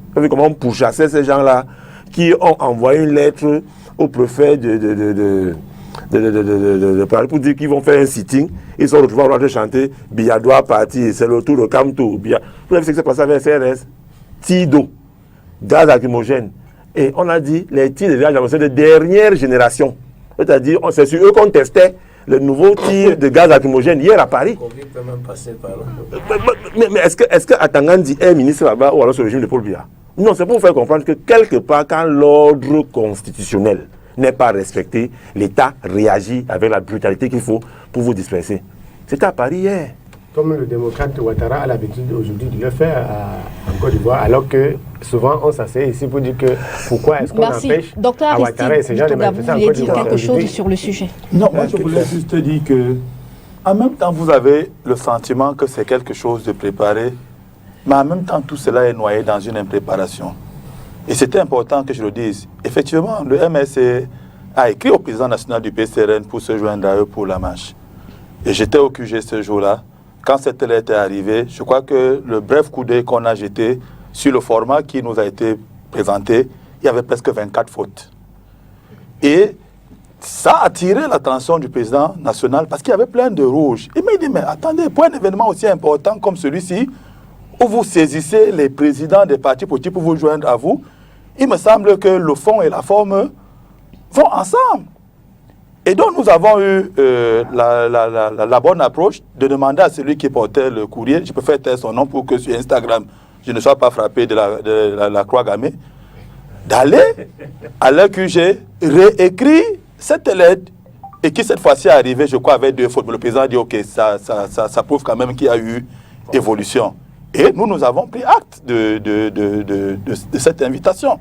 Vous savez comment on pourchassait ces gens-là qui ont envoyé une lettre au préfet de Paris pour dire qu'ils vont faire un sitting. Ils sont retrouvés à chanter Biya doit partir, c'est le tour de Kamto. Vous savez ce qui s'est passé avec CRS? Tido, gaz lacrymogène. Et on a dit les tirs de gaz lacrymogène de dernière génération. C'est-à-dire, c'est sur eux qu'on testait le nouveau tir de gaz lacrymogène hier à Paris. Mais est-ce que Atangandi est ministre là-bas ou alors sur le régime de Paul Biya? Non, c'est pour vous faire comprendre que quelque part, quand l'ordre constitutionnel n'est pas respecté, l'État réagit avec la brutalité qu'il faut pour vous disperser. C'était à Paris hier. Comme le démocrate Ouattara a l'habitude aujourd'hui de le faire en Côte d'Ivoire, alors que souvent on s'assied ici pour dire que pourquoi est-ce qu'on empêche Dr. Ouattara et ces gens de manifester en Vous Côte vouliez dire d'Ivoire quelque chose sur le sujet? Non, moi je voulais juste dire que, en même temps, vous avez le sentiment que c'est quelque chose de préparé, mais en même temps, tout cela est noyé dans une impréparation. Et c'était important que je le dise. Effectivement, le MSC a écrit au président national du PCRN pour se joindre à eux pour la marche. Et j'étais au QG ce jour-là. Quand cette lettre est arrivée, je crois que le bref coup d'œil qu'on a jeté sur le format qui nous a été présenté, il y avait presque 24 fautes. Et ça a attiré l'attention du président national parce qu'il y avait plein de rouges. Il m'a dit, mais attendez, pour un événement aussi important comme celui-ci, où vous saisissez les présidents des partis politiques pour vous joindre à vous, il me semble que le fond et la forme vont ensemble. Et donc nous avons eu la bonne approche de demander à celui qui portait le courrier, je peux faire taire son nom pour que sur Instagram, je ne sois pas frappé de la croix gammée, d'aller à l'EQG, réécrire cette lettre, et qui cette fois-ci est arrivée, je crois, avec 2 fautes. Le président a dit, ok, ça prouve quand même qu'il y a eu évolution. Et nous avons pris acte de cette invitation.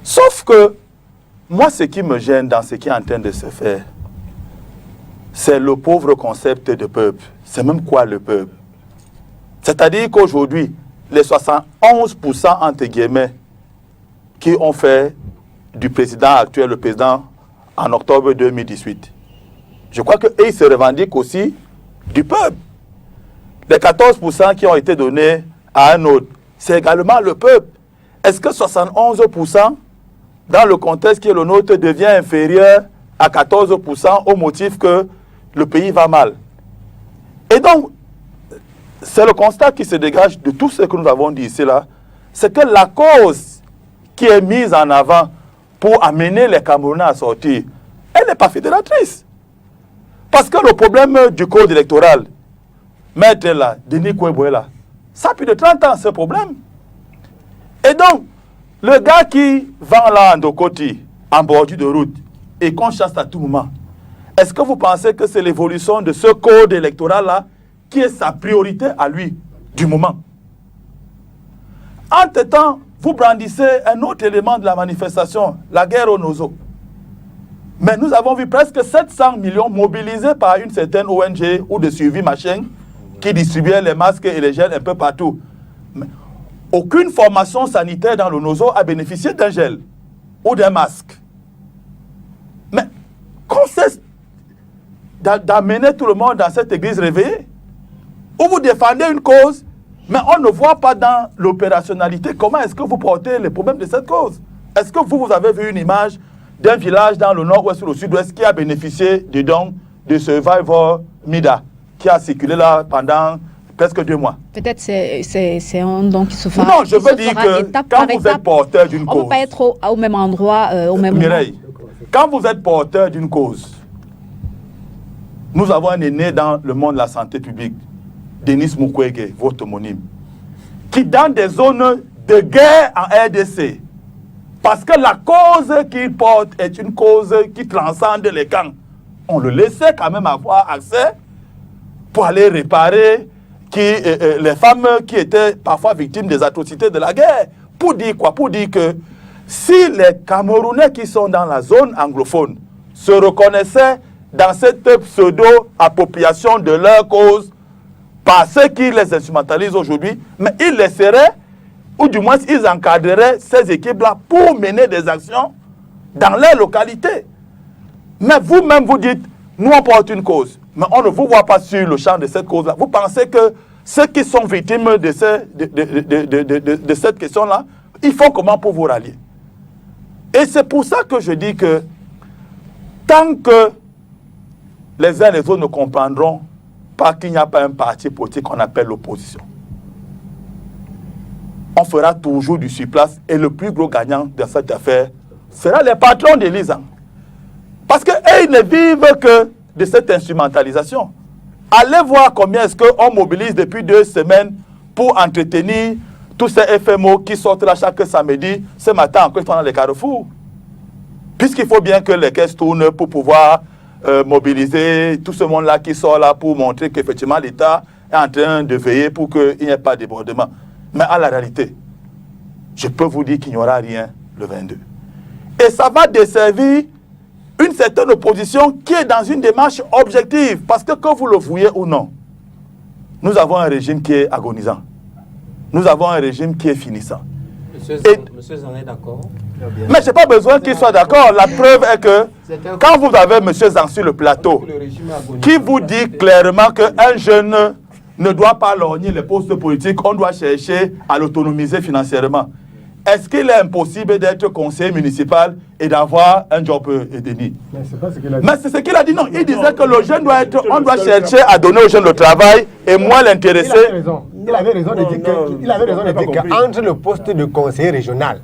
Sauf que, moi, ce qui me gêne dans ce qui est en train de se faire, c'est le pauvre concept de peuple. C'est même quoi le peuple? C'est-à-dire qu'aujourd'hui, les 71% entre guillemets qui ont fait du président actuel le président en octobre 2018, je crois qu'ils se revendiquent aussi du peuple. Les 14% qui ont été donnés à un autre, c'est également le peuple. Est-ce que 71%, dans le contexte qui est le nôtre, devient inférieur à 14% au motif que le pays va mal? Et donc, c'est le constat qui se dégage de tout ce que nous avons dit ici, là, c'est que la cause qui est mise en avant pour amener les Camerounais à sortir, elle n'est pas fédératrice. Parce que le problème du code électoral, Maître là, Denis Kouéboué là, ça a plus de 30 ans ce problème. Et donc, le gars qui vend là en Dokoti, en bordure de route, et qu'on chasse à tout moment, est-ce que vous pensez que c'est l'évolution de ce code électoral là qui est sa priorité à lui du moment? Entre-temps, vous brandissez un autre élément de la manifestation, la guerre au Nozo. Mais nous avons vu presque 700 millions mobilisés par une certaine ONG ou de suivi machin qui distribuait les masques et les gels un peu partout. Mais aucune formation sanitaire dans le Nozo a bénéficié d'un gel ou d'un masque. Mais qu'on cesse d'amener tout le monde dans cette église réveillée, où vous défendez une cause, mais on ne voit pas dans l'opérationnalité comment est-ce que vous portez les problèmes de cette cause. Est-ce que vous avez vu une image d'un village dans le nord-ouest ou le sud-ouest qui a bénéficié du don de Survivor Mida, qui a circulé là pendant presque 2 mois? Peut-être c'est un don qui se fera. Non, je veux dire que quand vous êtes porteur d'une cause... On ne peut pas être au même endroit, au même moment. Mireille, quand vous êtes porteur d'une cause, nous avons un aîné dans le monde de la santé publique, Denis Mukwege, votre homonyme, qui dans des zones de guerre en RDC, parce que la cause qu'il porte est une cause qui transcende les camps, on le laissait quand même avoir accès pour aller réparer les femmes qui étaient parfois victimes des atrocités de la guerre. Pour dire quoi? Pour dire que si les Camerounais qui sont dans la zone anglophone se reconnaissaient dans cette pseudo-appropriation de leur cause par ceux qui les instrumentalisent aujourd'hui, mais ils laisseraient, ou du moins ils encadreraient ces équipes-là pour mener des actions dans leur localité. Mais vous-même, vous dites, nous, on porte une cause. Mais on ne vous voit pas sur le champ de cette cause-là. Vous pensez que ceux qui sont victimes de cette question-là, ils font comment pour vous rallier? Et c'est pour ça que je dis que tant que les uns et les autres ne comprendront pas qu'il n'y a pas un parti politique qu'on appelle l'opposition, on fera toujours du surplace et le plus gros gagnant dans cette affaire sera les patrons de l'ISAN. Parce qu'eux, ils ne vivent que de cette instrumentalisation. Allez voir combien est-ce qu'on mobilise depuis 2 semaines pour entretenir tous ces FMO qui sortent là chaque samedi. Ce matin, encore, ils sont dans les carrefours. Puisqu'il faut bien que les caisses tournent pour pouvoir mobiliser tout ce monde-là qui sort là pour montrer qu'effectivement l'État est en train de veiller pour qu'il n'y ait pas de débordement. Mais à la réalité, je peux vous dire qu'il n'y aura rien le 22. Et ça va desservir une certaine opposition qui est dans une démarche objective. Parce que vous le vouliez ou non, nous avons un régime qui est agonisant. Nous avons un régime qui est finissant. Monsieur Zan est d'accord? Mais je n'ai pas besoin qu'il soit d'accord. La preuve est que quand vous avez M. Zan sur le plateau, qui vous dit clairement qu'un jeune ne doit pas lorgner les postes politiques, on doit chercher à l'autonomiser financièrement. Est-ce qu'il est impossible d'être conseiller municipal et d'avoir un job déni? Mais c'est pas ce qu'il a dit. Mais c'est ce qu'il a dit, non. Il disait que le jeune doit être, on doit chercher à donner aux jeunes le travail et moins l'intéresser. Il avait raison. Il avait raison de dire qu'entre le poste de conseiller régional,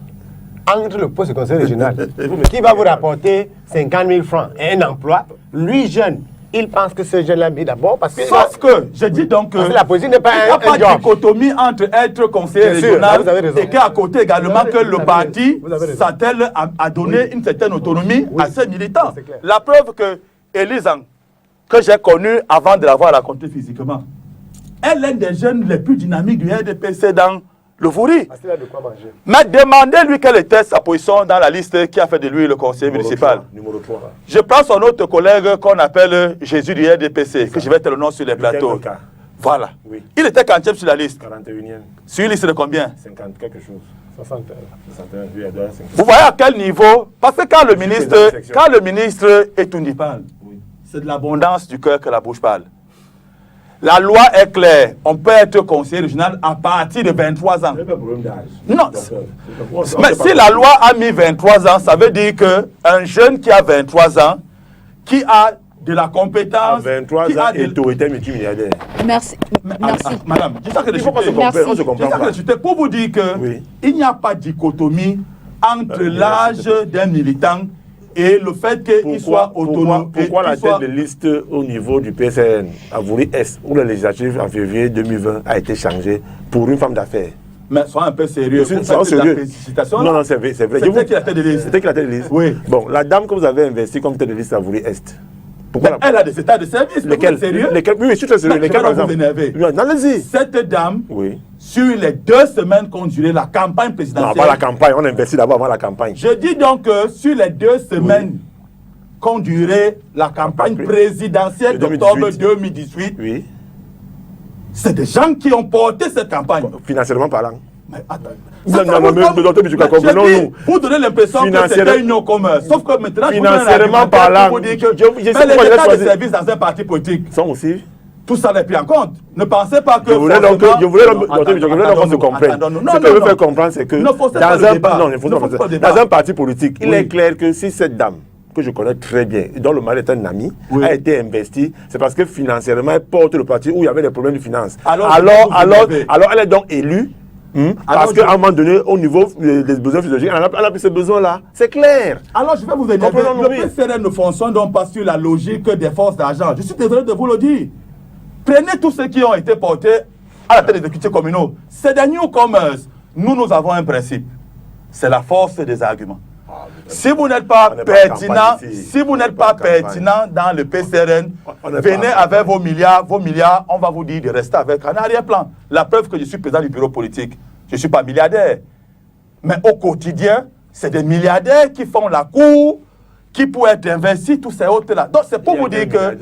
qui va vous rapporter 50 000 francs et un emploi, lui jeune, il pense que ce jeune-là mis d'abord parce que... Sauf que, je dis donc que... la position n'est pas il n'y a pas de dichotomie entre être conseiller régional et qu'à côté également que le parti s'attelle à donner une certaine autonomie à ses militants. La preuve que Elisan, que j'ai connue avant de l'avoir raconté physiquement, elle est l'un des jeunes les plus dynamiques du RDPC dans le Vouri. Parce qu'il a de quoi manger. Mais demandez-lui quelle était sa position dans la liste qui a fait de lui le conseiller municipal. Numéro 3. Je prends son autre collègue qu'on appelle Jésus du RDPC, que je vais te le nom sur les plateaux. Voilà. Oui. Il était quantième sur la liste. 41e. Sur une liste de combien? 50 quelque chose. 61. 61, oui, il doit être 50. Vous voyez à quel niveau? Parce que quand le ministre est unipal, c'est de l'abondance du cœur que la bouche parle. La loi est claire. On peut être conseiller régional à partir de 23 ans. Il n'y a pas de problème d'âge. Non. Mais si la loi a mis 23 ans, ça veut dire qu'un jeune qui a 23 ans, qui a de la compétence... 23 ans et autorité multimilliardaire. Merci. Merci. Madame, je sais que Il faut qu'on se comprenne. On se comprend pas. pour vous dire qu'il n'y a pas de dichotomie entre l'âge d'un militant et le fait qu'il soit autonome. Pourquoi la tête de liste au niveau du PCN à Vouri-Est, où la législative en février 2020 a été changée pour une femme d'affaires? Mais sois un peu sérieux. Sois sérieux. Non, c'est vrai. C'était qui la tête de liste? C'était qui la tête de liste? Oui. Bon, la dame que vous avez investie comme tête de liste à Vouri-Est. Pourquoi elle a des états de service. Lesquels? Sérieux? Oui, je suis très sérieux. Lesquels, par exemple? Allez-y. Cette dame, oui, sur les 2 semaines qu'ont duré la campagne présidentielle... Non, pas la campagne. On investit d'abord avant la campagne. Je dis donc que sur les 2 semaines qu'ont duré la campagne présidentielle d'octobre 2018, oui, c'est des gens qui ont porté cette campagne. Financièrement parlant. Mais attends. Vous donnez l'impression que c'était une commerce. Sauf que maintenant, financièrement parlant, vous dites que les états de service dans un parti politique sont aussi. Tout ça n'est pris en compte. Ne pensez pas que... Je voulais donc qu'on se comprenne. Ce que je veux faire comprendre, c'est que dans un parti politique, il est clair que si cette dame, que je connais très bien, et dont le mari est un ami, a été investie, c'est parce que financièrement, elle porte le parti où il y avait des problèmes de finances. Alors elle est donc élue. Parce qu'à un moment donné, au niveau des besoins physiologiques, elle a plus ces besoins-là. C'est clair. Alors je vais vous aider. Le PCRN ne fonctionne donc pas sur la logique des forces d'argent. Je suis désolé de vous le dire. Prenez tous ceux qui ont été portés à la tête des exécutifs communaux. C'est des newcomers. Nous avons un principe. C'est la force des arguments. Si vous n'êtes pas pertinent, dans le PCRN, venez avec vos milliards, on va vous dire de rester avec un arrière-plan. La preuve que je suis président du bureau politique, je ne suis pas milliardaire. Mais au quotidien, c'est des milliardaires qui font la cour, qui pourraient être investis, tous ces autres-là. Donc c'est pour vous dire que...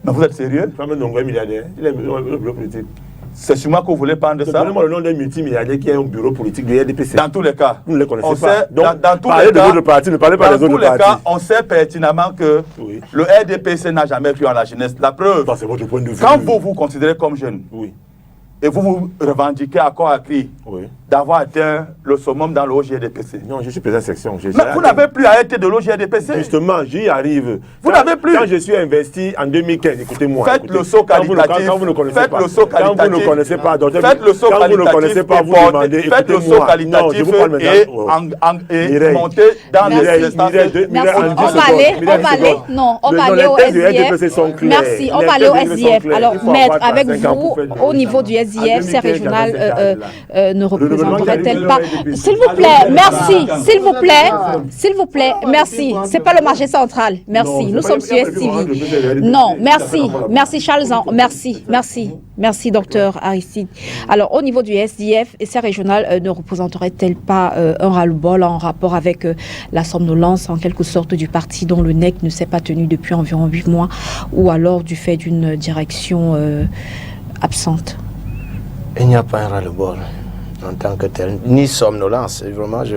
Mais vous êtes sérieux? Il est milliardaire. Il est le bureau politique. C'est sur moi que vous voulez prendre ça. Donnez-moi le nom d'un multimilliardaire qui a un bureau politique du RDPC. Dans tous les cas, vous ne les connaissez on pas. sait, Donc, dans tous parlez les de cas, votre parti, ne parlez pas des autres partis. Dans tous les cas, on sait pertinemment que oui. le RDPC n'a jamais cru en la jeunesse. La preuve, c'est votre point de vue. quand vous vous considérez comme jeune, oui. et vous vous revendiquez à corps à cri Oui. d'avoir atteint le summum dans le OGRDPC. Non, je suis président de section. Mais vous n'avez plus à être de l'OGRDPC. Justement, j'y arrive. Vous n'avez plus. Quand je suis investi en 2015, écoutez-moi. Faites le saut qualitatif. Quand vous ne connaissez faites pas. le saut qualitatif. Quand vous ne connaissez pas. Faites le saut quand qualitatif. Vous ne connaissez pas, vous demandez. Faites le saut qualitatif et montez dans les instances. Merci. On va aller au SDF. Merci. On va aller au SDF. Alors, maître, avec vous, au niveau du SDF, ces régionales ne représenteraient-elles pas? S'il vous plaît, merci. S'il vous plaît, merci. C'est pas le marché central. Merci. Nous sommes sur STV. Non, merci. Merci Charles. Merci docteur Aristide. Alors, au niveau du SDF, ces régionales ne représenteraient-elles pas un ras-le-bol en rapport avec la somnolence en quelque sorte du parti dont le NEC ne s'est pas tenu depuis environ 8 mois, ou alors du fait d'une direction absente? Il n'y a pas un ras-le-bol en tant que tel, ni somnolence. Vraiment, je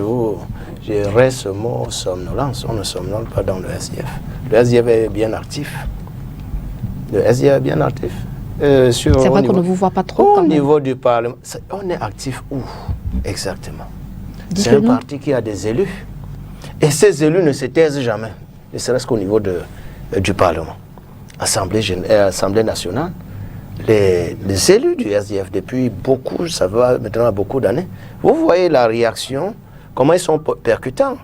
reste ce mot somnolence. On ne somnole pas dans le SDF. Le SDF est bien actif. C'est vrai qu'on ne vous voit pas trop. Au niveau du Parlement, on est actif où exactement? C'est un parti qui a des élus. Et ces élus ne se taisent jamais, ne serait-ce qu'au niveau du Parlement. Assemblée nationale, les élus du SDF, depuis beaucoup, ça va maintenant beaucoup d'années, vous voyez la réaction, comment ils sont percutants.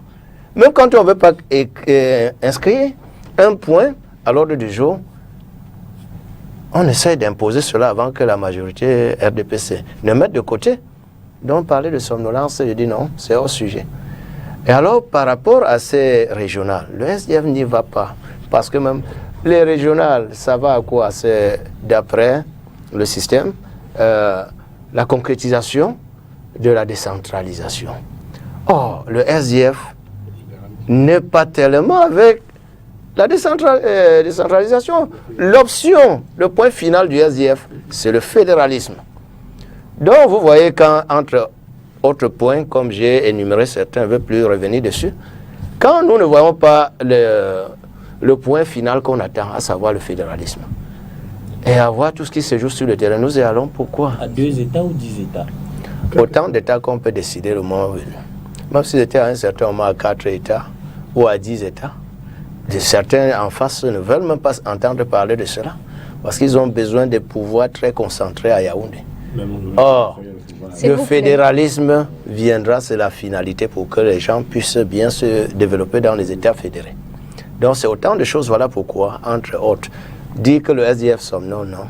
Même quand on ne veut pas inscrire un point à l'ordre du jour, on essaie d'imposer cela avant que la majorité RDPC ne mette de côté. Donc parler de somnolence, je dis non, c'est hors sujet. Et alors par rapport à ces régionales, le SDF n'y va pas. Parce que même les régionales, ça va à quoi? C'est d'après le système, la concrétisation de la décentralisation. Or, le SDF n'est pas tellement avec la décentralisation. L'option, le point final du SDF, c'est le fédéralisme. Donc, vous voyez quand, entre autres points, comme j'ai énuméré certains, je ne veux plus revenir dessus, quand nous ne voyons pas le point final qu'on attend, à savoir le fédéralisme, et avoir tout ce qui se joue sur le terrain, nous y allons pourquoi? À 2 États ou 10 États? Autant d'États qu'on peut décider le moment venu. Même si c'était à un certain moment à 4 États ou à 10 États, certains en face ne veulent même pas entendre parler de cela, parce qu'ils ont besoin de pouvoirs très concentrés à Yaoundé. Or, le fédéralisme viendra, c'est la finalité pour que les gens puissent bien se développer dans les États fédérés. Donc c'est autant de choses, voilà pourquoi, entre autres, dire que le SDF somnole, non.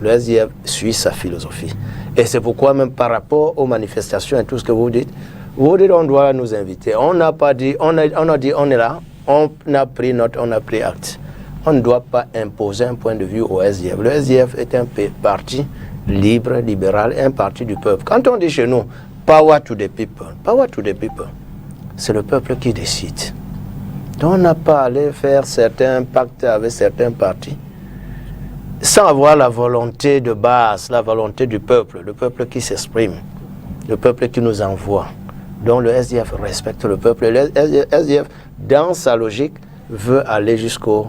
Le SDF suit sa philosophie. Et c'est pourquoi même par rapport aux manifestations et tout ce que vous dites on doit nous inviter. On n'a pas dit, on a dit on est là, on a pris note, on a pris acte. On ne doit pas imposer un point de vue au SDF. Le SDF est un parti libre, libéral, un parti du peuple. Quand on dit chez nous, power to the people, c'est le peuple qui décide. Donc on n'a pas allé faire certains pactes avec certains partis sans avoir la volonté de base, la volonté du peuple, le peuple qui s'exprime, le peuple qui nous envoie. Donc le SDF respecte le peuple. Le SDF, dans sa logique, veut aller jusqu'au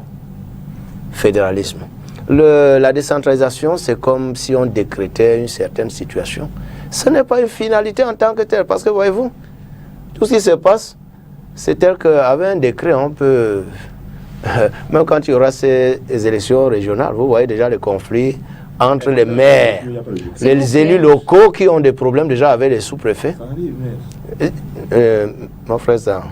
fédéralisme. La décentralisation, c'est comme si on décrétait une certaine situation. Ce n'est pas une finalité en tant que telle, parce que voyez-vous, tout ce qui se passe, c'est tel qu'avec un décret, on peut... même quand il y aura ces élections régionales, vous voyez déjà les conflits entre les maires, les élus locaux qui ont des problèmes déjà avec les sous-préfets. Mon frère, ça...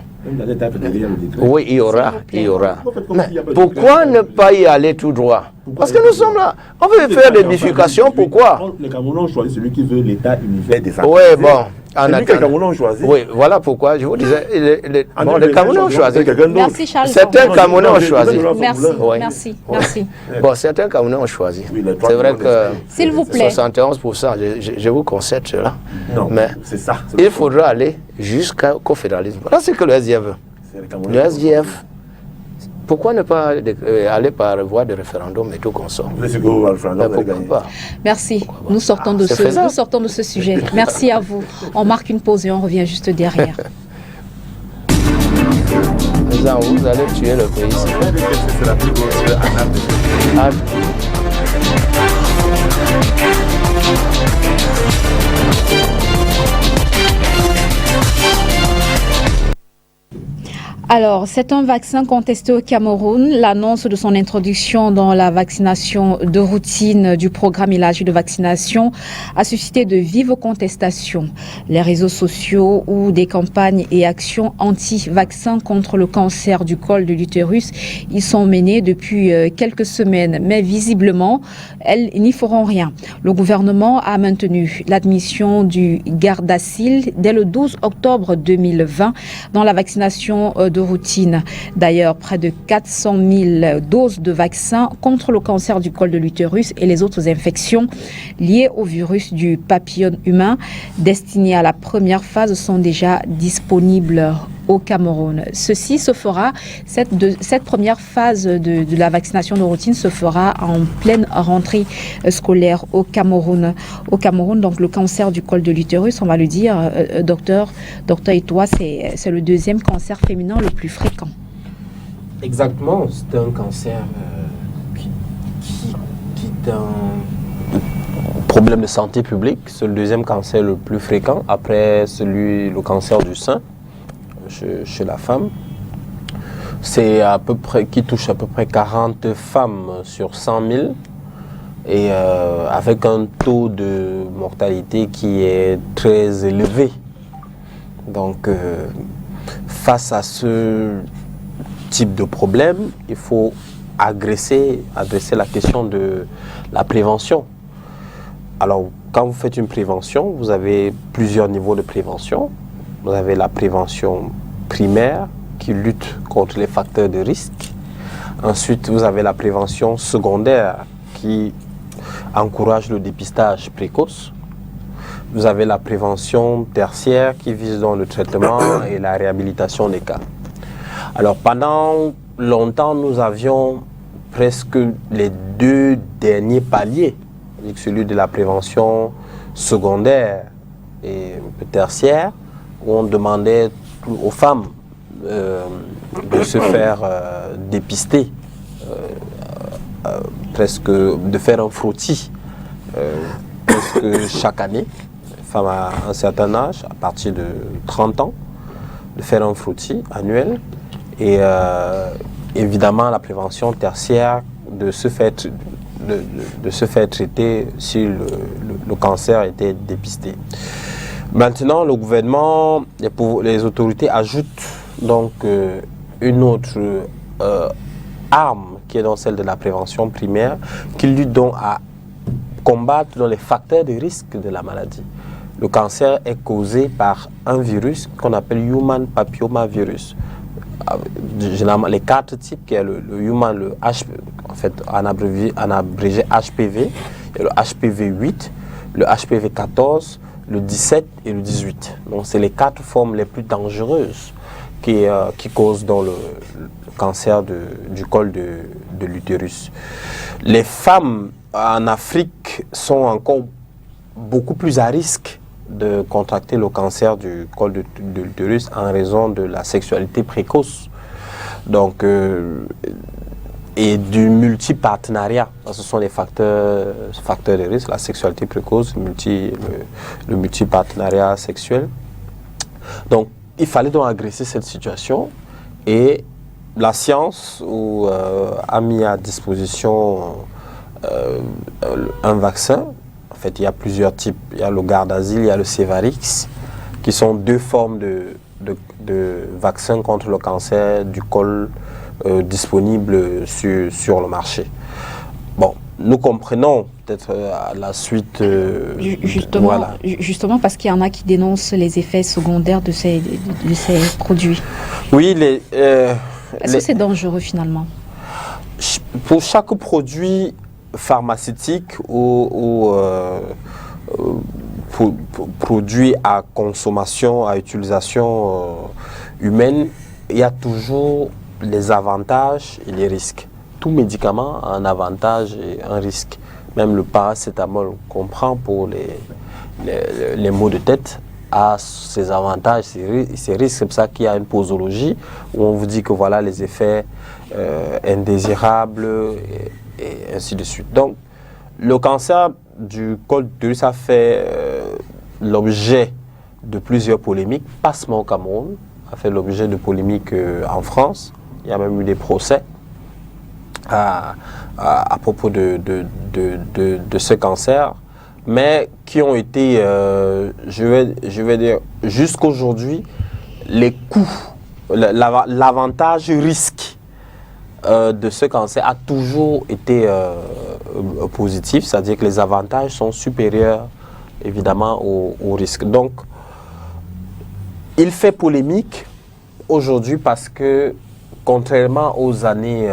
Oui, il y aura. Mais pourquoi ne pas y aller tout droit? Parce que nous sommes là. On veut faire des bifurcations, pourquoi? Les Camerounais ont choisi celui qui veut l'État univers des Oui, bon. Les Camerounais ont choisi. Oui, voilà pourquoi je vous disais. Les Camerounais ont choisi. Merci Charles. Certains Camerounais ont choisi. Merci. Bon, certains Camerounais ont choisi. C'est vrai que. S'il vous plaît. 71%, je vous concède cela. Non, mais c'est ça. Il faudra aller jusqu'au fédéralisme. Voilà ce que le SDF veut. Le SDF Pourquoi ne pas aller par voie de référendum et tout consort? Pourquoi pas? Merci. Nous sortons de ce sujet. Merci à vous. On marque une pause et on revient juste derrière. Vous allez tuer le pays. Alors, c'est un vaccin contesté au Cameroun. L'annonce de son introduction dans la vaccination de routine du programme élargi de vaccination a suscité de vives contestations. Les réseaux sociaux où des campagnes et actions anti-vaccins contre le cancer du col de l'utérus y sont menées depuis quelques semaines. Mais visiblement, elles n'y feront rien. Le gouvernement a maintenu l'admission du Gardasil dès le 12 octobre 2020 dans la vaccination de routine. D'ailleurs, près de 400 000 doses de vaccins contre le cancer du col de l'utérus et les autres infections liées au virus du papillome humain destinées à la première phase sont déjà disponibles au Cameroun. Ceci se fera, cette première phase de la vaccination de routine se fera en pleine rentrée scolaire au Cameroun. Au Cameroun, donc le cancer du col de l'utérus, on va le dire, docteur Itoa, c'est le deuxième cancer féminin le plus fréquent. Exactement, c'est un cancer qui est un problème de santé publique. C'est le deuxième cancer le plus fréquent après le cancer du sein chez la femme. C'est qui touche à peu près 40 femmes sur 100 000 et avec un taux de mortalité qui est très élevé. Donc, face à ce type de problème, il faut adresser la question de la prévention. Alors, quand vous faites une prévention, vous avez plusieurs niveaux de prévention. Vous avez la prévention primaire qui lutte contre les facteurs de risque. Ensuite, vous avez la prévention secondaire qui encourage le dépistage précoce. Vous avez la prévention tertiaire qui vise dans le traitement et la réhabilitation des cas. Alors, pendant longtemps, nous avions presque les deux derniers paliers, celui de la prévention secondaire et tertiaire, où on demandait aux femmes de se faire dépister, presque de faire un frottis presque chaque année. Les femmes à un certain âge, à partir de 30 ans, de faire un frottis annuel. Et évidemment, la prévention tertiaire de se faire traiter si le cancer était dépisté. Maintenant, le gouvernement, les autorités ajoutent donc une autre arme qui est dans celle de la prévention primaire, qui lutte donc à combattre les facteurs de risque de la maladie. Le cancer est causé par un virus qu'on appelle Human Papillomavirus. Généralement, les 4 types, qui est le Human, le HPV, en fait, en abrégé HPV, et le HPV 8, le HPV 14, le 17 et le 18. Donc, c'est les 4 formes les plus dangereuses qui causent dans le cancer du col de l'utérus. Les femmes en Afrique sont encore beaucoup plus à risque de contracter le cancer du col de l'utérus en raison de la sexualité précoce. Donc, et du multipartenariat. Ce sont les facteurs de risque, la sexualité précoce, le multipartenariat sexuel. Donc, il fallait donc agresser cette situation et la science a mis à disposition un vaccin. En fait, il y a plusieurs types. Il y a le Gardasil, il y a le Cevarix, qui sont 2 formes de vaccins contre le cancer du col disponibles sur le marché. Bon, nous comprenons peut-être à la suite... Justement parce qu'il y en a qui dénoncent les effets secondaires de ces produits. Oui, est-ce que c'est dangereux finalement? Pour chaque produit pharmaceutique ou produit à consommation, à utilisation humaine, il y a toujours les avantages et les risques. Tout médicament a un avantage et un risque. Même le paracétamol qu'on prend pour les maux de tête a ses avantages, ses risques. C'est pour ça qu'il y a une posologie où on vous dit que voilà les effets indésirables et ainsi de suite. Donc, le cancer du col de l'utérus a fait l'objet de plusieurs polémiques, pas seulement au Cameroun, a fait l'objet de polémiques en France. Il y a même eu des procès à propos de ce cancer, mais qui ont été, je vais dire, jusqu'aujourd'hui, les coûts, l'avantage risque de ce cancer a toujours été positif, c'est-à-dire que les avantages sont supérieurs évidemment aux risques. Donc, il fait polémique aujourd'hui parce que, contrairement aux années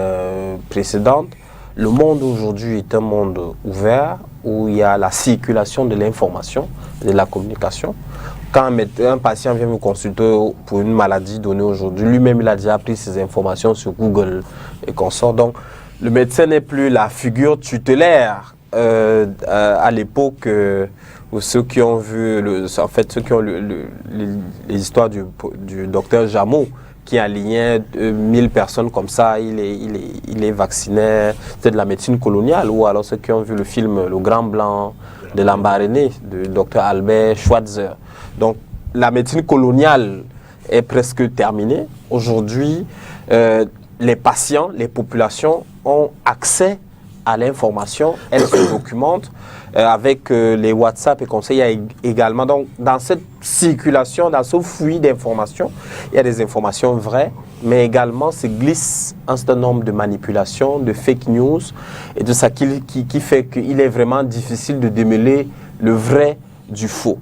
précédentes, le monde aujourd'hui est un monde ouvert où il y a la circulation de l'information, de la communication. Quand un patient vient me consulter pour une maladie donnée aujourd'hui, lui-même il a déjà pris ses informations sur Google et consorts. Donc le médecin n'est plus la figure tutélaire à l'époque où ceux qui ont vu, ceux qui ont les histoires du docteur Jameau, qui alignait 1000 personnes comme ça, il est vacciné, c'est de la médecine coloniale, ou alors ceux qui ont vu le film Le Grand Blanc de Lambaréné, du docteur Albert Schweitzer. Donc la médecine coloniale est presque terminée. Aujourd'hui, les patients, les populations ont accès à l'information, elles se documentent avec les WhatsApp et conseils. Il y a également, donc, dans cette circulation, dans ce flux d'informations, il y a des informations vraies, mais également se glisse un certain nombre de manipulations, de fake news, et de ça qui fait qu'il est vraiment difficile de démêler le vrai du faux.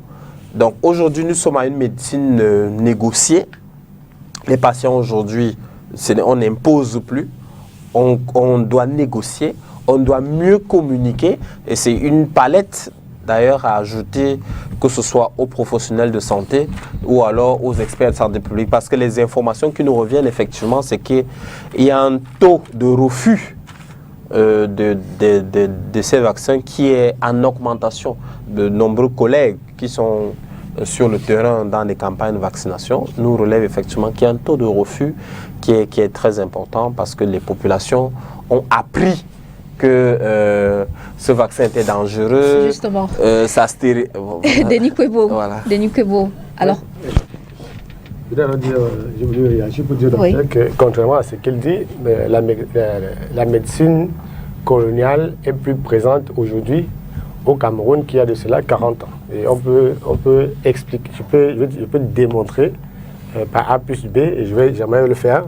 Donc aujourd'hui, nous sommes à une médecine négociée. Les patients aujourd'hui, on n'impose plus, on doit négocier. On doit mieux communiquer et c'est une palette d'ailleurs à ajouter, que ce soit aux professionnels de santé ou alors aux experts de santé publique, parce que les informations qui nous reviennent effectivement, c'est qu'il y a un taux de refus de ces vaccins qui est en augmentation. De nombreux collègues qui sont sur le terrain dans les campagnes de vaccination nous relèvent effectivement qu'il y a un taux de refus qui est très important parce que les populations ont appris que ce vaccin était dangereux. Justement. Ça Denis Kwebo. Voilà. Denis Kwebo. Alors. Je voulais réagir pour dire oui, que contrairement à ce qu'il dit, la médecine coloniale est plus présente aujourd'hui au Cameroun qu'il y a de cela 40 ans. Et on peut expliquer, je peux démontrer par A plus B, et j'aimerais le faire,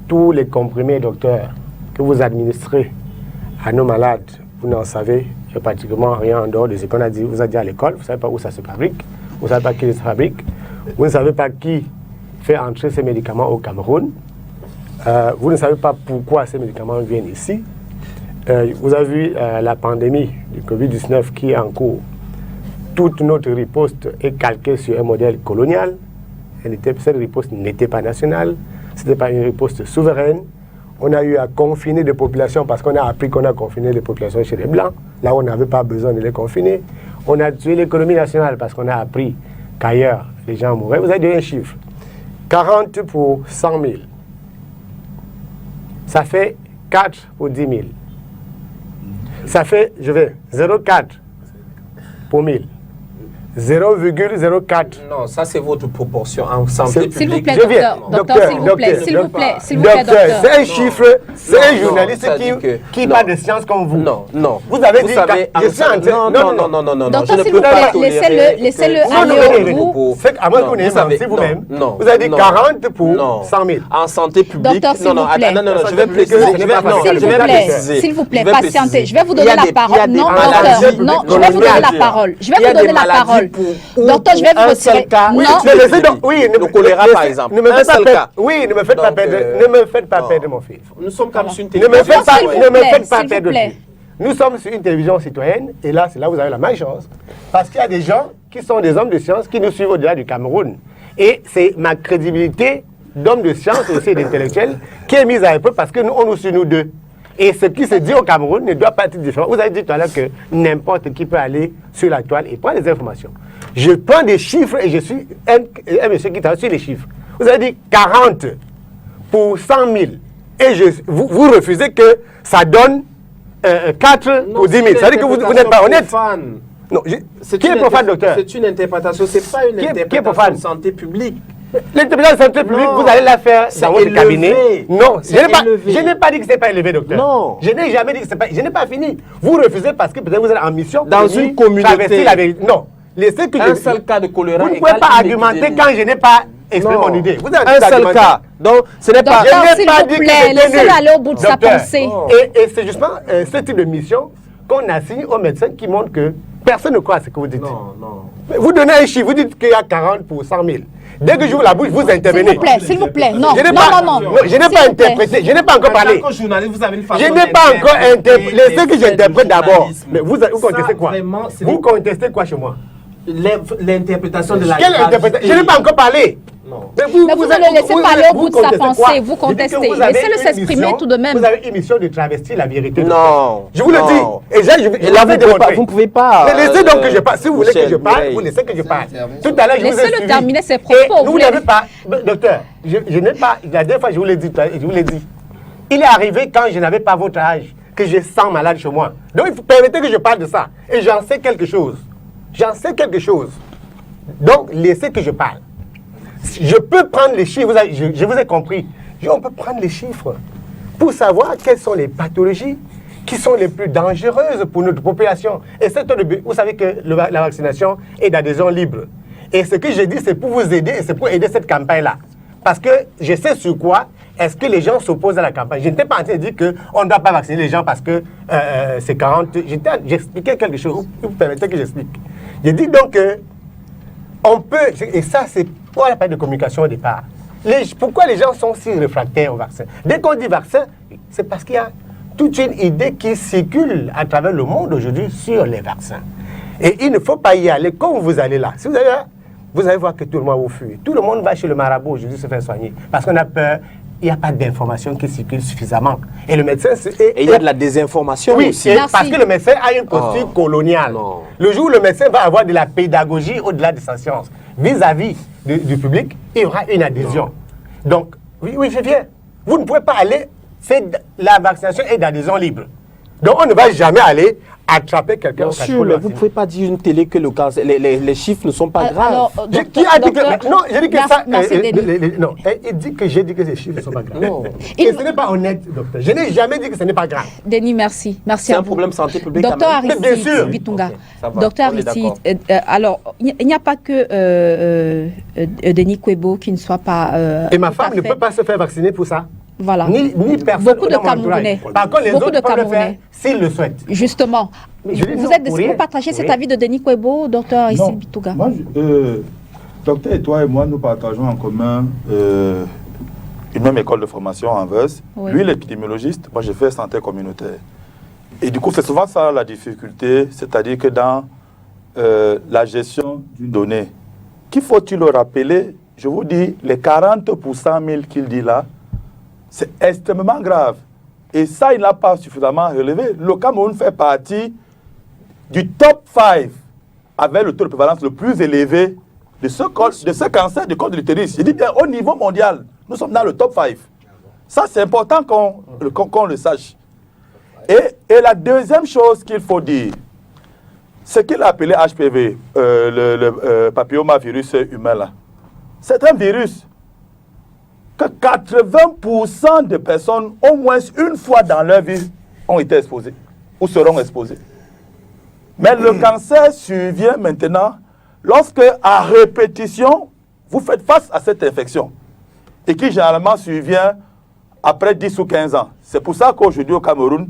tous les comprimés docteurs que vous administrez à nos malades, vous n'en savez pratiquement rien en dehors de ce qu'on a dit, vous a dit à l'école, vous ne savez pas où ça se fabrique, vous ne savez pas qui les fabrique, vous ne savez pas qui fait entrer ces médicaments au Cameroun, vous ne savez pas pourquoi ces médicaments viennent ici. Vous avez vu la pandémie du Covid-19 qui est en cours. Toute notre riposte est calquée sur un modèle colonial. Cette riposte n'était pas nationale, ce n'était pas une riposte souveraine. On a eu à confiner des populations parce qu'on a appris qu'on a confiné les populations chez les Blancs, là où on n'avait pas besoin de les confiner. On a tué l'économie nationale parce qu'on a appris qu'ailleurs, les gens mouraient. Vous avez donné un chiffre. 40 pour 100 000. Ça fait 4 pour 10 000. Ça fait, 0,4 pour 1000. 0,04. Non, ça c'est votre proportion en santé publique. S'il vous plaît, docteur, s'il vous plaît, docteur. C'est un chiffre, c'est un journaliste qui parle de science comme vous. Non. Vous avez dit, je suis en train... Non. Docteur, s'il vous plaît, laissez-le aller au bout. À moins que vous n'ayez menti vous-même. Vous avez dit 40 pour 100 000. En santé publique, docteur, s'il vous plaît. Non, je vais préciser. S'il vous plaît, patientez. Je vais vous donner la parole. Non, docteur, non, je vais vous donner la parole. Je vais vous donner la parole. Docteur, je vais vous retirer. Le choléra, par exemple. Ne me faites pas perdre mon fils. Nous sommes comme sur une télévision. Ne me faites pas perdre mon fils. Nous sommes sur une télévision citoyenne et là, c'est là où vous avez la malchance. Parce qu'il y a des gens qui sont des hommes de science qui nous suivent au-delà du Cameroun. Et c'est ma crédibilité d'hommes de science et aussi d'intellectuels qui est mise à l'épreuve parce que on nous suit nous deux. Et ce qui se dit au Cameroun ne doit pas être différent. Vous avez dit tout à l'heure que n'importe qui peut aller sur la toile et prendre des informations. Je prends des chiffres et je suis un monsieur qui travaille sur les chiffres. Vous avez dit 40 pour 100 000. Et vous refusez que ça donne 4 pour 10 000. Ça veut dire que vous n'êtes pas honnête. Non, qui est profane, docteur? C'est une interprétation, c'est pas une interprétation de santé publique. L'interprétation de santé publique, vous allez la faire dans votre cabinet. Non, je n'ai pas dit que ce n'est pas élevé, docteur. Non. Je n'ai jamais dit que ce n'est pas. Je n'ai pas fini. Vous refusez parce que peut-être vous êtes en mission. Dans une communauté. La vérité. Non. Laissez que un seul cas de choléra. Vous ne pouvez pas argumenter quand je n'ai pas exprimé mon idée. Vous avez un seul cas. Donc, ce n'est pas. Je n'ai pas dit que laissez-le aller au bout de sa pensée. Et c'est justement ce type de mission qu'on assigne aux médecins qui montrent que personne ne croit à ce que vous dites. Non, non. Vous donnez un chiffre, vous dites qu'il y a 40 pour 100 000. Dès que j'ouvre la bouche, vous intervenez. S'il vous plaît, non. Je n'ai pas interprété, je n'ai pas encore parlé. Je n'ai pas encore interprété. Laissez que j'interprète d'abord. Mais vous contestez quoi? Vous contestez quoi chez moi? L'interprétation de la Quelle interprétation? Je n'ai pas encore parlé. Non. Mais vous ne laissez pas aller au bout de sa pensée, vous contestez. Laissez-le s'exprimer tout de même. Vous avez une mission de travestir la vérité. Non. Je vous le dis. Et là, vous ne pouvez pas. Mais laissez donc que je parle. Si vous voulez que je parle, vous laissez que je parle. Tout à l'heure, je vous ai suivi. Laissez-le terminer ses propos. Vous n'avez pas. Docteur, je n'ai pas. La dernière fois, je vous l'ai dit. Il est arrivé quand je n'avais pas votre âge, que je sens malade chez moi. Donc, il faut permettre que je parle de ça. Et j'en sais quelque chose. Donc, laissez que je parle. Je peux prendre les chiffres, je vous ai compris. On peut prendre les chiffres pour savoir quelles sont les pathologies qui sont les plus dangereuses pour notre population. Et vous savez que la vaccination est d'adhésion libre. Et ce que je dis, c'est pour vous aider et c'est pour aider cette campagne-là. Parce que je sais sur quoi est-ce que les gens s'opposent à la campagne. Je n'étais pas en train de dire qu'on ne doit pas vacciner les gens parce que c'est 40. J'expliquais quelque chose. Vous permettez que j'explique. Je dis donc que on peut, et ça c'est pour la part de communication au départ. Pourquoi les gens sont si réfractaires au vaccin? Dès qu'on dit vaccin, c'est parce qu'il y a toute une idée qui circule à travers le monde aujourd'hui sur les vaccins. Et il ne faut pas y aller comme vous allez là. Si vous allez là, vous allez voir que tout le monde vous fuit. Tout le monde va chez le marabout aujourd'hui se faire soigner parce qu'on a peur. Il n'y a pas d'information qui circule suffisamment. Et le médecin... Et il y a de la désinformation aussi. Oui, parce que le médecin a une posture coloniale. Non. Le jour où le médecin va avoir de la pédagogie au-delà de sa science, vis-à-vis du public, il y aura une adhésion. Non. Donc, oui, je viens. Vous ne pouvez pas aller... La vaccination est d'adhésion libre. Donc, on ne va jamais aller attraper quelqu'un. Bien sûr, mais vous ne pouvez pas dire une télé que le cancer, les chiffres ne sont pas graves. Alors, qui a dit que... Non, j'ai dit que ça... non, il dit que j'ai dit que ces chiffres ne sont pas graves. Non. Et ce n'est pas honnête, docteur. Je n'ai jamais dit que ce n'est pas grave. Denis, merci. Merci à vous. C'est un problème santé publique. Docteur Aristide Bitunga. Docteur Aristide, alors, il n'y a pas que Denis Kwebo qui ne soit pas... Et ma femme ne peut pas se faire vacciner pour ça. Voilà. Ni personne. Beaucoup de Camerounais. Par contre, les autres peuvent le faire s'ils le souhaitent. Justement. Vous partagez cet avis de Denis Kwebo, docteur Aristide Bitunga? Moi, docteur et toi et moi, nous partageons en commun une même école de formation à Anvers. Oui. Lui, l'épidémiologiste, moi, j'ai fait santé communautaire. Et du coup, c'est souvent ça la difficulté, c'est-à-dire que dans la gestion d'une donnée, qu'il faut-il le rappeler, je vous dis, les 40 pour 100 000 qu'il dit là, c'est extrêmement grave. Et ça, il n'a pas suffisamment relevé. Le Cameroun fait partie du top 5 avec le taux de prévalence le plus élevé de ce cancer du col de l'utérus. Je dis bien au niveau mondial, nous sommes dans le top 5. Ça, c'est important qu'on le sache. Et la deuxième chose qu'il faut dire, ce qu'il a appelé HPV, le papillomavirus humain là, c'est un virus que 80% de personnes, au moins une fois dans leur vie, ont été exposées ou seront exposées. Mais le cancer survient maintenant lorsque, à répétition, vous faites face à cette infection et qui généralement survient après 10 ou 15 ans. C'est pour ça qu'aujourd'hui au Cameroun,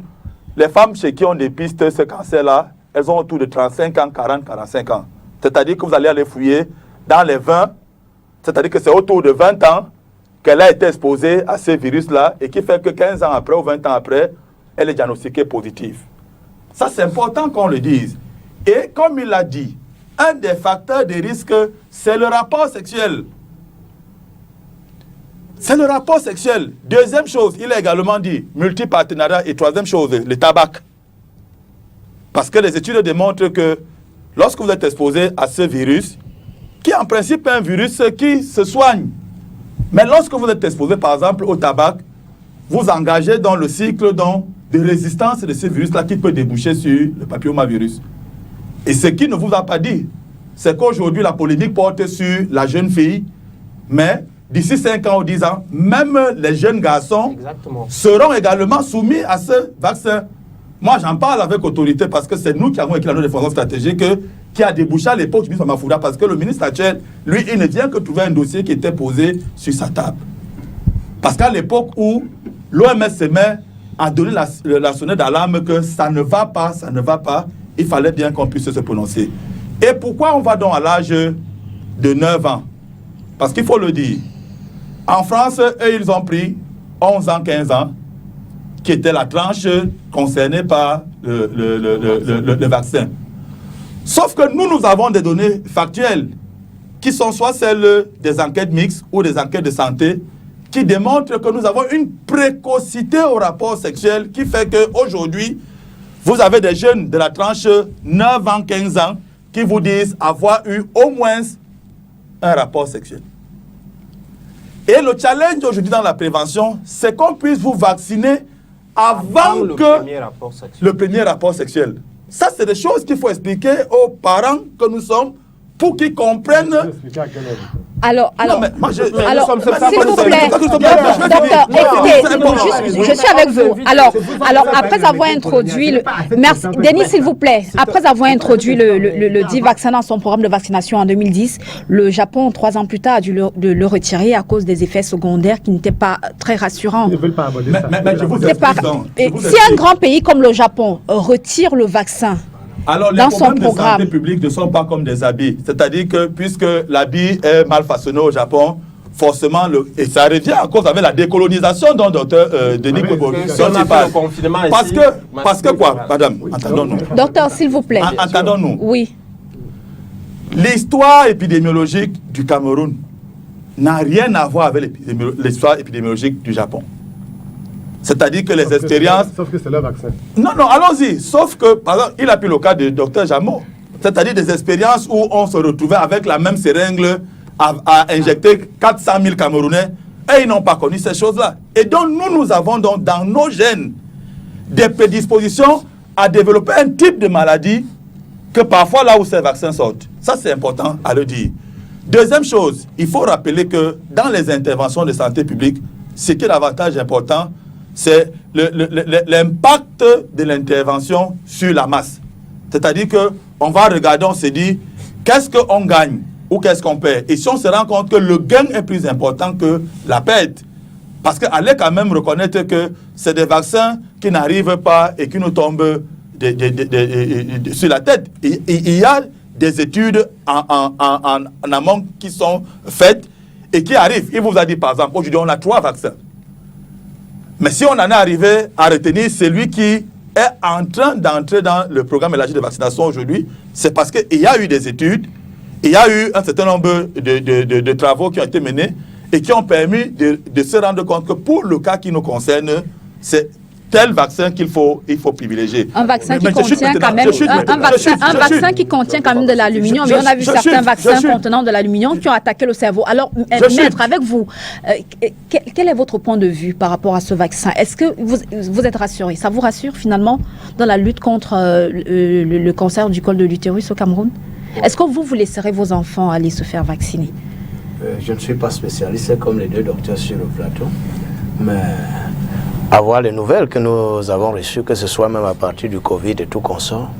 les femmes chez qui on dépiste ce cancer-là, elles ont autour de 35 ans, 40, 45 ans. C'est-à-dire que vous allez aller fouiller dans les 20, c'est-à-dire que c'est autour de 20 ans qu'elle a été exposée à ce virus-là et qui fait que 15 ans après ou 20 ans après, elle est diagnostiquée positive. Ça, c'est important qu'on le dise. Et comme il l'a dit, un des facteurs de risque, c'est le rapport sexuel. C'est le rapport sexuel. Deuxième chose, il a également dit multipartenariat. Et troisième chose, le tabac. Parce que les études démontrent que lorsque vous êtes exposé à ce virus, qui en principe est un virus qui se soigne, mais lorsque vous êtes exposé par exemple au tabac, vous engagez dans le cycle de résistance de ce virus-là qui peut déboucher sur le papillomavirus. Et ce qui ne vous a pas dit, c'est qu'aujourd'hui la polémique porte sur la jeune fille, mais d'ici 5 ans ou 10 ans, même les jeunes garçons seront également soumis à ce vaccin. Moi, j'en parle avec autorité parce que c'est nous qui avons écrit la note de défense stratégique qui a débouché à l'époque du ministre Mafouda parce que le ministre actuel, lui, il ne vient que trouver un dossier qui était posé sur sa table. Parce qu'à l'époque où l'OMS se met à donner la sonnette d'alarme que ça ne va pas, il fallait bien qu'on puisse se prononcer. Et pourquoi on va donc à l'âge de 9 ans? Parce qu'il faut le dire. En France, eux, ils ont pris 11 ans, 15 ans, qui était la tranche concernée par le vaccin. Sauf que nous avons des données factuelles qui sont soit celles des enquêtes mixtes ou des enquêtes de santé qui démontrent que nous avons une précocité au rapport sexuel qui fait qu'aujourd'hui, vous avez des jeunes de la tranche 9 ans, 15 ans qui vous disent avoir eu au moins un rapport sexuel. Et le challenge aujourd'hui dans la prévention, c'est qu'on puisse vous vacciner avant le premier rapport sexuel. Ça, c'est des choses qu'il faut expliquer aux parents que nous sommes pour qu'ils comprennent. Alors, s'il vous plaît, docteur, écoutez, je suis avec vous. Alors, après avoir introduit merci, Denis, s'il vous plaît, après avoir introduit le dit vaccin dans son programme de vaccination en 2010, le Japon, 3 ans plus tard, a dû le retirer à cause des effets secondaires qui n'étaient pas très rassurants. Ils ne veulent pas aborder ça. Mais je vous explique. Si un grand pays comme le Japon retire le vaccin, alors, les problèmes de santé publique ne sont pas comme des habits. C'est-à-dire que puisque l'habit est mal façonné au Japon, forcément, et ça revient en cause avec la décolonisation dont docteur Denis parle. Parce que quoi, madame, entendons-nous. Docteur, s'il vous plaît. Entendons-nous. Oui. L'histoire épidémiologique du Cameroun n'a rien à voir avec l'histoire épidémiologique du Japon. C'est-à-dire que les expériences... Sauf que c'est le vaccin. Non, allons-y. Sauf que, par exemple, il a pris le cas du docteur Jameau. C'est-à-dire des expériences où on se retrouvait avec la même seringue à injecter 400 000 Camerounais et ils n'ont pas connu ces choses-là. Et donc, nous avons donc dans nos gènes des prédispositions à développer un type de maladie que parfois là où ces vaccins sortent. Ça, c'est important à le dire. Deuxième chose, il faut rappeler que dans les interventions de santé publique, ce qui est l'avantage important, c'est l'impact de l'intervention sur la masse. C'est-à-dire qu'on va regarder, on se dit, qu'est-ce qu'on gagne ou qu'est-ce qu'on perd? Et si on se rend compte que le gain est plus important que la perte, parce qu'allez quand même reconnaître que c'est des vaccins qui n'arrivent pas et qui nous tombent sur la tête. Il y a des études en amont qui sont faites et qui arrivent. Il vous a dit, par exemple, aujourd'hui, on a 3 vaccins. Mais si on en est arrivé à retenir celui qui est en train d'entrer dans le programme élargi de vaccination aujourd'hui, c'est parce qu'il y a eu des études, il y a eu un certain nombre de travaux qui ont été menés et qui ont permis de se rendre compte que pour le cas qui nous concerne, c'est tel vaccin qu'il faut privilégier. Un vaccin qui contient quand même un vaccin qui contient quand même de l'aluminium. Mais on a vu certains vaccins contenant de l'aluminium qui ont attaqué le cerveau. Alors, maître, avec vous, quel est votre point de vue par rapport à ce vaccin? Est-ce que vous êtes rassuré? Ça vous rassure finalement dans la lutte contre le cancer du col de l'utérus au Cameroun? Est-ce que vous laisserez vos enfants aller se faire vacciner? Je ne suis pas spécialiste comme les 2 docteurs sur le plateau, mais avoir les nouvelles que nous avons reçues, que ce soit même à partir du Covid et tout consort.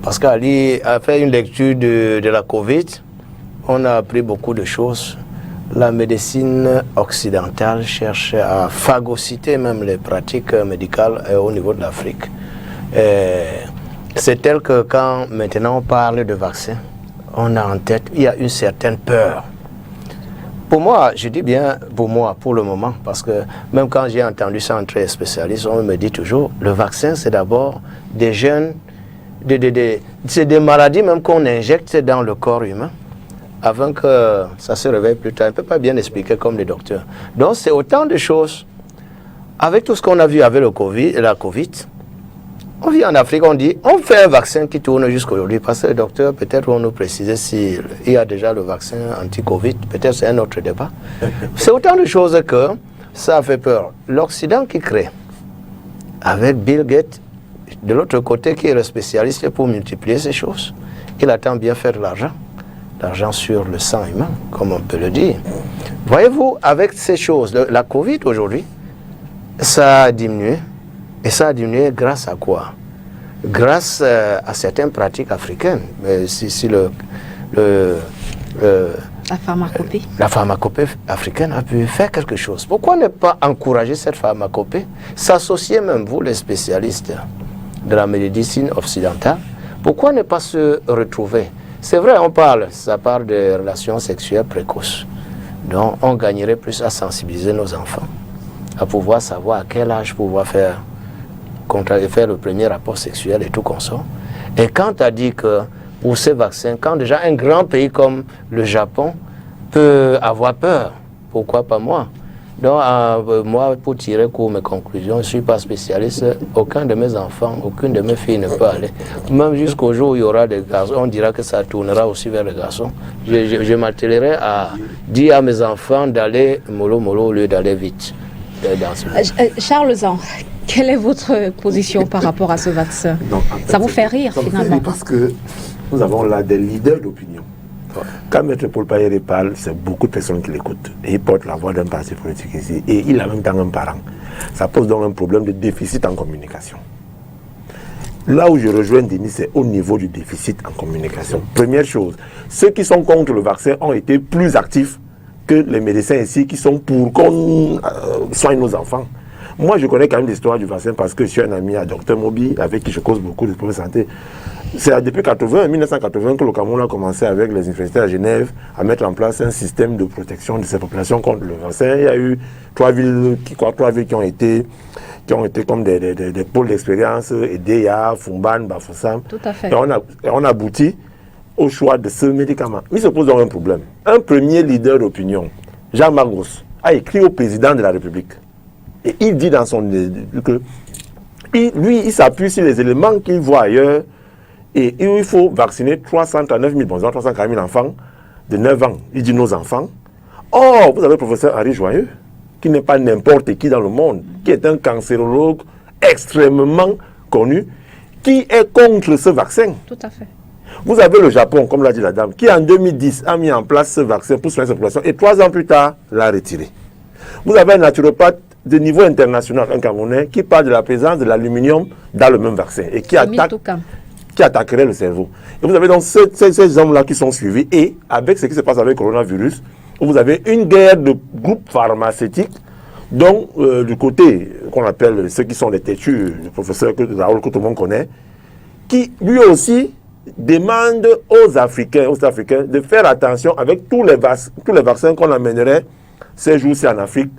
Parce qu'Ali a fait une lecture de la Covid, on a appris beaucoup de choses. La médecine occidentale cherche à phagocyter même les pratiques médicales au niveau de l'Afrique. C'est tel que quand maintenant on parle de vaccins, on a en tête, il y a une certaine peur. Pour moi, je dis bien pour moi, pour le moment, parce que même quand j'ai entendu ça entre les spécialistes, on me dit toujours, le vaccin c'est d'abord des jeunes, c'est des maladies même qu'on injecte dans le corps humain, avant que ça se réveille plus tard. On ne peut pas bien expliquer comme les docteurs. Donc, c'est autant de choses. Avec tout ce qu'on a vu avec la Covid, on vit en Afrique, on dit, on fait un vaccin qui tourne jusqu'à aujourd'hui. Parce que les docteurs, peut-être, vont nous préciser s'il y a déjà le vaccin anti-Covid. Peut-être c'est un autre débat. C'est autant de choses que ça fait peur. L'Occident qui crée, avec Bill Gates, de l'autre côté, qui est le spécialiste pour multiplier ces choses, il attend bien faire de l'argent. L'argent sur le sang humain, comme on peut le dire. Voyez-vous, avec ces choses, la Covid aujourd'hui, ça a diminué. Et ça a diminué grâce à quoi? Grâce à certaines pratiques africaines. Mais si la pharmacopée. La pharmacopée africaine a pu faire quelque chose. Pourquoi ne pas encourager cette pharmacopée? S'associer même, vous les spécialistes de la médecine occidentale, pourquoi ne pas se retrouver? C'est vrai, ça parle de relations sexuelles précoces. Donc on gagnerait plus à sensibiliser nos enfants, à pouvoir savoir à quel âge pouvoir faire le premier rapport sexuel et tout consort. Et quand tu as dit que pour ces vaccins, quand déjà un grand pays comme le Japon peut avoir peur, pourquoi pas moi? Donc moi, pour tirer court mes conclusions, je ne suis pas spécialiste, aucun de mes enfants, aucune de mes filles ne peut aller. Même jusqu'au jour où il y aura des garçons, on dira que ça tournera aussi vers les garçons. Je m'attellerai à dire à mes enfants d'aller mollo mollo au lieu d'aller vite. Charles Zan, quelle est votre position par rapport à ce vaccin? Non, en fait, ça vous fait rire finalement? Parce que nous avons là des leaders d'opinion. Quand M. Paul Payere parle, c'est beaucoup de personnes qui l'écoutent. Et il porte la voix d'un parti politique ici. Et il a même temps un parent. Ça pose donc un problème de déficit en communication. Là où je rejoins Denis, c'est au niveau du déficit en communication. Première chose, ceux qui sont contre le vaccin ont été plus actifs que les médecins ici qui sont pour qu'on soigne nos enfants. Moi, je connais quand même l'histoire du vaccin parce que je suis un ami à Dr Mobi, avec qui je cause beaucoup de problèmes de santé. C'est depuis 1980 que le Cameroun a commencé avec les universités à Genève à mettre en place un système de protection de ces populations contre le vaccin. Il y a eu trois villes qui ont été comme des pôles d'expérience, Edea, Fumban, Bafoussam. Tout à fait. Et on a abouti au choix de ce médicament. Mais il se pose donc un problème. Un premier leader d'opinion, Jean-Marc Gross, a écrit au président de la République. Et il dit dans son que il s'appuie sur les éléments qu'il voit ailleurs et il faut vacciner 339 000 enfants de 9 ans. Il dit nos enfants. Or, vous avez le professeur Henri Joyeux, qui n'est pas n'importe qui dans le monde, qui est un cancérologue extrêmement connu, qui est contre ce vaccin. Tout à fait. Vous avez le Japon, comme l'a dit la dame, qui en 2010 a mis en place ce vaccin pour soigner sa population et 3 ans plus tard l'a retiré. Vous avez un naturopathe de niveau international, un Camerounais, qui parle de la présence de l'aluminium dans le même vaccin et qui attaquerait le cerveau. Et vous avez donc ces hommes-là qui sont suivis et avec ce qui se passe avec le coronavirus, vous avez une guerre de groupes pharmaceutiques dont du côté qu'on appelle ceux qui sont les têtus, le professeur Raoul que tout le monde connaît, qui lui aussi demande aux Africains de faire attention avec tous les vaccins qu'on amènerait ces jours-ci en Afrique,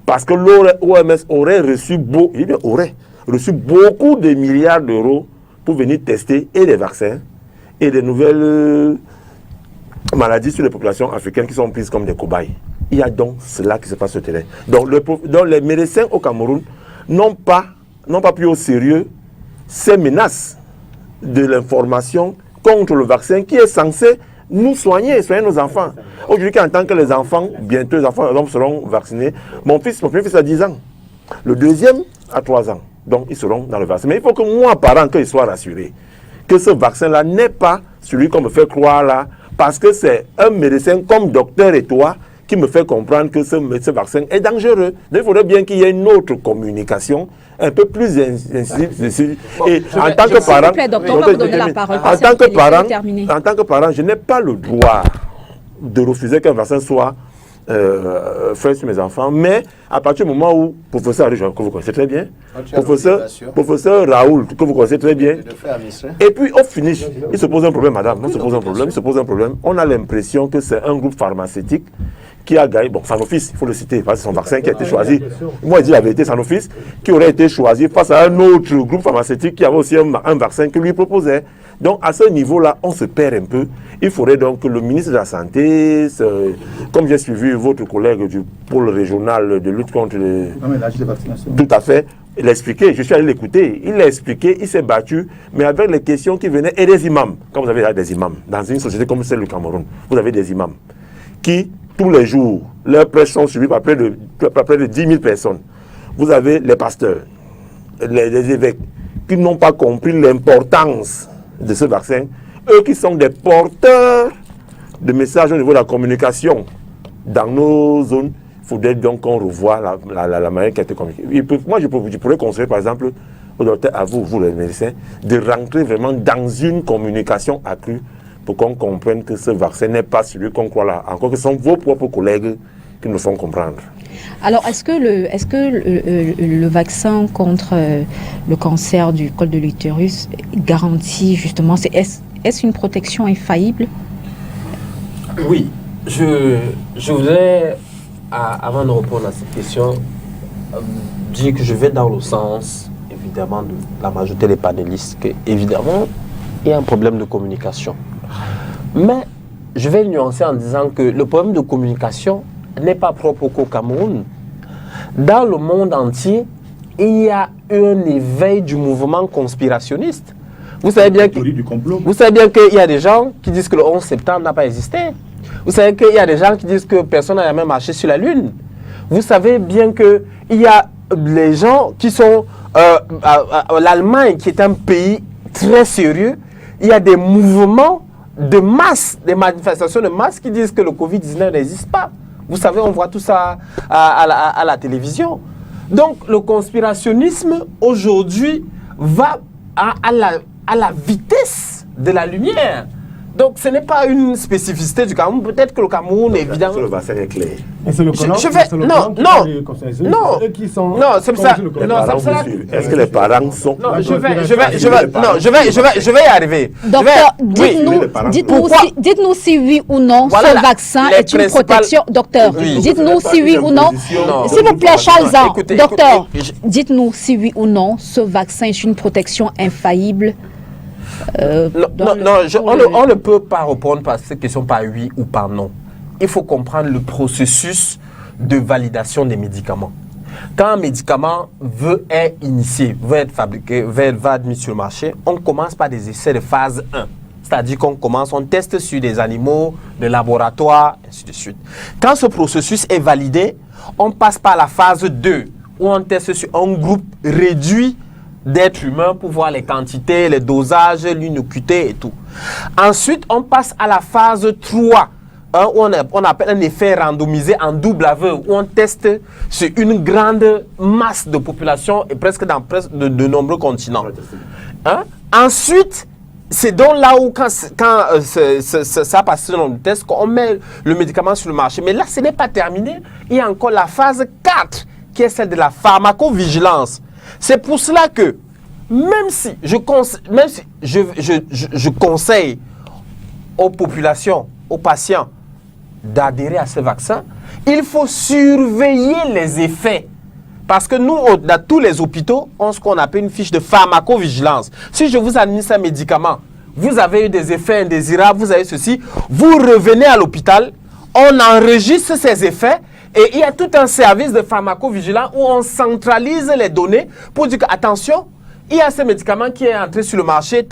parce que l'OMS aurait reçu beaucoup de milliards d'euros pour venir tester et les vaccins et des nouvelles maladies sur les populations africaines qui sont prises comme des cobayes. Il y a donc cela qui se passe sur le terrain. Donc les médecins au Cameroun n'ont pas pris au sérieux ces menaces de l'information contre le vaccin qui est censé nous soigner nos enfants. Aujourd'hui, en tant que les enfants, bientôt les enfants seront vaccinés. Mon premier fils a 10 ans. Le deuxième a 3 ans. Donc, ils seront dans le vaccin. Mais il faut que moi, parent, qu'il soit rassuré que ce vaccin-là n'est pas celui qu'on me fait croire là, parce que c'est un médecin comme docteur et toi qui me fait comprendre que ce vaccin est dangereux. Donc, il faudrait bien qu'il y ait une autre communication un peu plus incisive. Et en tant que parent, je n'ai pas le droit de refuser qu'un vaccin soit fait sur mes enfants, mais à partir du moment où professeur Henri Joyeux, que vous connaissez très bien, professeur Raoul, que vous connaissez très bien, et puis au finish, il se pose un problème, madame, il se pose un problème. On a l'impression que c'est un groupe pharmaceutique qui a gagné, bon, Sanofi, il faut le citer, parce que c'est son vaccin qui a été choisi. Moi, je dis la vérité, Sanofi, qui aurait été choisi face à un autre groupe pharmaceutique qui avait aussi un vaccin que lui proposait. Donc, à ce niveau-là, on se perd un peu. Il faudrait donc que le ministre de la Santé, comme j'ai suivi votre collègue du pôle régional de lutte contre les... Non, mais l'âge de vaccination. Tout à fait. Il a expliqué, je suis allé l'écouter, il a expliqué, il s'est battu, mais avec les questions qui venaient, et des imams. Quand vous avez des imams, dans une société comme celle du Cameroun, vous avez des imams qui, tous les jours, leurs prêches sont suivis par près de 10 000 personnes. Vous avez les pasteurs, les évêques, qui n'ont pas compris l'importance de ce vaccin. Eux qui sont des porteurs de messages au niveau de la communication dans nos zones, il faudrait donc qu'on revoie la manière qui a été communiquée. Moi, je pourrais conseiller, par exemple, au docteur, à vous les médecins, de rentrer vraiment dans une communication accrue pour qu'on comprenne que ce vaccin n'est pas celui qu'on croit là. Encore que ce sont vos propres collègues qui nous font comprendre. Alors, est-ce que le vaccin contre le cancer du col de l'utérus garantit justement, est-ce une protection infaillible? Oui, je voudrais, avant de répondre à cette question, dire que je vais dans le sens, évidemment, de la majorité des panélistes, que, évidemment, il y a un problème de communication. Mais je vais le nuancer en disant que le problème de communication n'est pas propre qu'au Cameroun. Dans le monde entier, il y a un éveil du mouvement conspirationniste. Vous savez bien qu'il y a des gens qui disent que le 11 septembre n'a pas existé. Vous savez qu'il y a des gens qui disent que personne n'a jamais marché sur la Lune. Vous savez bien qu'il y a les gens qui sont... l'Allemagne, qui est un pays très sérieux, il y a des mouvements de masse, des manifestations de masse qui disent que le Covid-19 n'existe pas. Vous savez, on voit tout ça à la télévision. Donc, le conspirationnisme, aujourd'hui, va à la vitesse de la lumière. Donc, ce n'est pas une spécificité du Cameroun. Peut-être que le Cameroun, évidemment... Le vaccin est clair. Et c'est le colon, Non, c'est ça. Est-ce que les parents sont... Non, je vais y arriver. Docteur, dites-nous si oui ou non ce vaccin est une protection. Docteur, dites-nous si oui ou non. S'il vous plaît, Charles-Jean. Docteur, dites-nous si oui ou non ce vaccin est une protection infaillible. On ne peut pas répondre à cette question par oui ou par non. Il faut comprendre le processus de validation des médicaments. Quand un médicament veut être initié, veut être fabriqué, va être mis sur le marché, on commence par des essais de phase 1. C'est-à-dire on teste sur des animaux, des laboratoires, ainsi de suite. Quand ce processus est validé, on passe par la phase 2, où on teste sur un groupe réduit d'êtres humains pour voir les quantités, les dosages, l'innocuité et tout. Ensuite, on passe à la phase 3, où on appelle un effet randomisé en double aveugle, où on teste sur une grande masse de population et presque dans de nombreux continents. Ensuite, c'est donc là où, quand ça passe dans le test, qu'on met le médicament sur le marché. Mais là, ce n'est pas terminé. Il y a encore la phase 4, qui est celle de la pharmacovigilance. C'est pour cela que, même si je conseille aux populations, aux patients, d'adhérer à ce vaccin, il faut surveiller les effets. Parce que nous, dans tous les hôpitaux, on a ce qu'on appelle une fiche de pharmacovigilance. Si je vous administre un médicament, vous avez eu des effets indésirables, vous avez ceci, vous revenez à l'hôpital, on enregistre ces effets, et il y a tout un service de pharmacovigilance où on centralise les données pour dire que, attention, il y a ce médicament qui est entré sur le marché,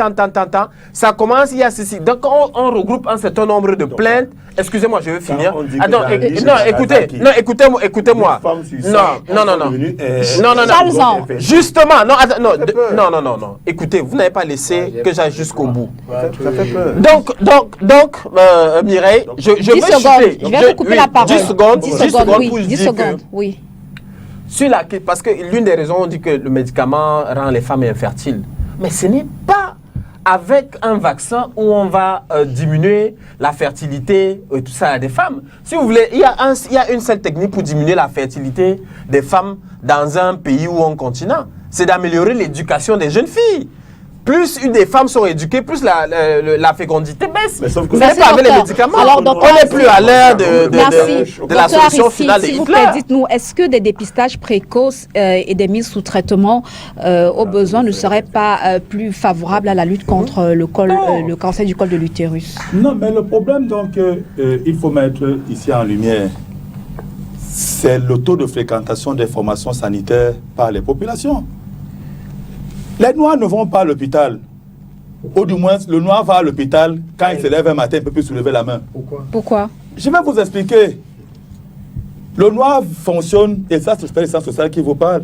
ça commence, il y a ceci. Donc, on regroupe un certain nombre de plaintes. Excusez-moi, je vais finir. Écoutez-moi. Non. Justement, non. Écoutez, vous n'avez pas laissé que j'aille jusqu'au bout. Ça fait peur. Donc, Mireille, je vais vous couper la parole. 10 secondes pour dire 10 secondes, oui. Parce que l'une des raisons, on dit que le médicament rend les femmes infertiles. Mais ce n'est pas avec un vaccin où on va diminuer la fertilité et tout ça des femmes. Si vous voulez, il y a une seule technique pour diminuer la fertilité des femmes dans un pays ou un continent. C'est d'améliorer l'éducation des jeunes filles. plus des femmes sont éduquées, plus la fécondité baisse. Mais sauf que vous n'avez pas avec les médicaments. Alors, on n'est plus à l'ère de la solution finale de S'il vous Hitler. plaît, dites-nous, est-ce que des dépistages précoces et des mises sous traitement au besoin ne seraient pas plus favorables à la lutte contre le cancer du col de l'utérus? Non, mais le problème, donc, il faut mettre ici en lumière, c'est le taux de fréquentation des formations sanitaires par les populations. Les Noirs ne vont pas à l'hôpital. Ou du moins, le Noir va à l'hôpital quand il se lève un matin, il ne peut plus soulever la main. Pourquoi? Je vais vous expliquer. Le Noir fonctionne, et ça, c'est l'essence sociale qui vous parle,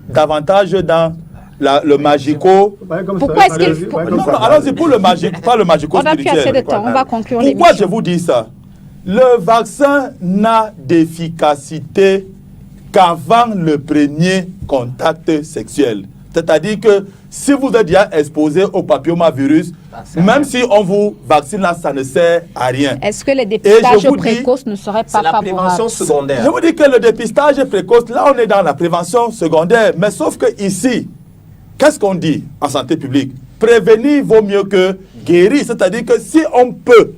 davantage dans le magico. Pourquoi est-ce qu'il faut... Non, allons-y pour le magico, pas le magico On n'a plus spirituel. assez de temps, on va conclure Pourquoi l'émission. je vous dis ça? Le vaccin n'a d'efficacité qu'avant le premier contact sexuel. C'est-à-dire que si vous êtes déjà exposé au papillomavirus, même si on vous vaccine là, ça ne sert à rien. Est-ce que les dépistages précoces ne seraient pas favorables? C'est la prévention secondaire. Je vous dis que le dépistage précoce, là on est dans la prévention secondaire. Mais sauf que ici, qu'est-ce qu'on dit en santé publique? Prévenir vaut mieux que guérir. C'est-à-dire que si on peut,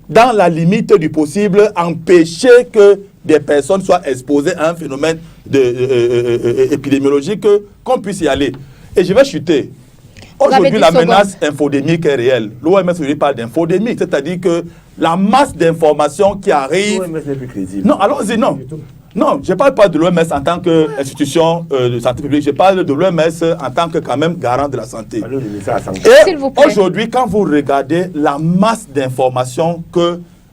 dans la limite du possible, empêcher que des personnes soient exposées à un phénomène épidémiologique, qu'on puisse y aller. Et je vais chuter. Aujourd'hui, la menace infodémique est réelle. L'OMS parle d'infodémique, c'est-à-dire que la masse d'informations qui arrive... L'OMS n'est plus crédible. Non, allons-y, non. Non, je ne parle pas de l'OMS en tant qu'institution de santé publique, je parle de l'OMS en tant que quand même garant de la santé. Et aujourd'hui, quand vous regardez la masse d'informations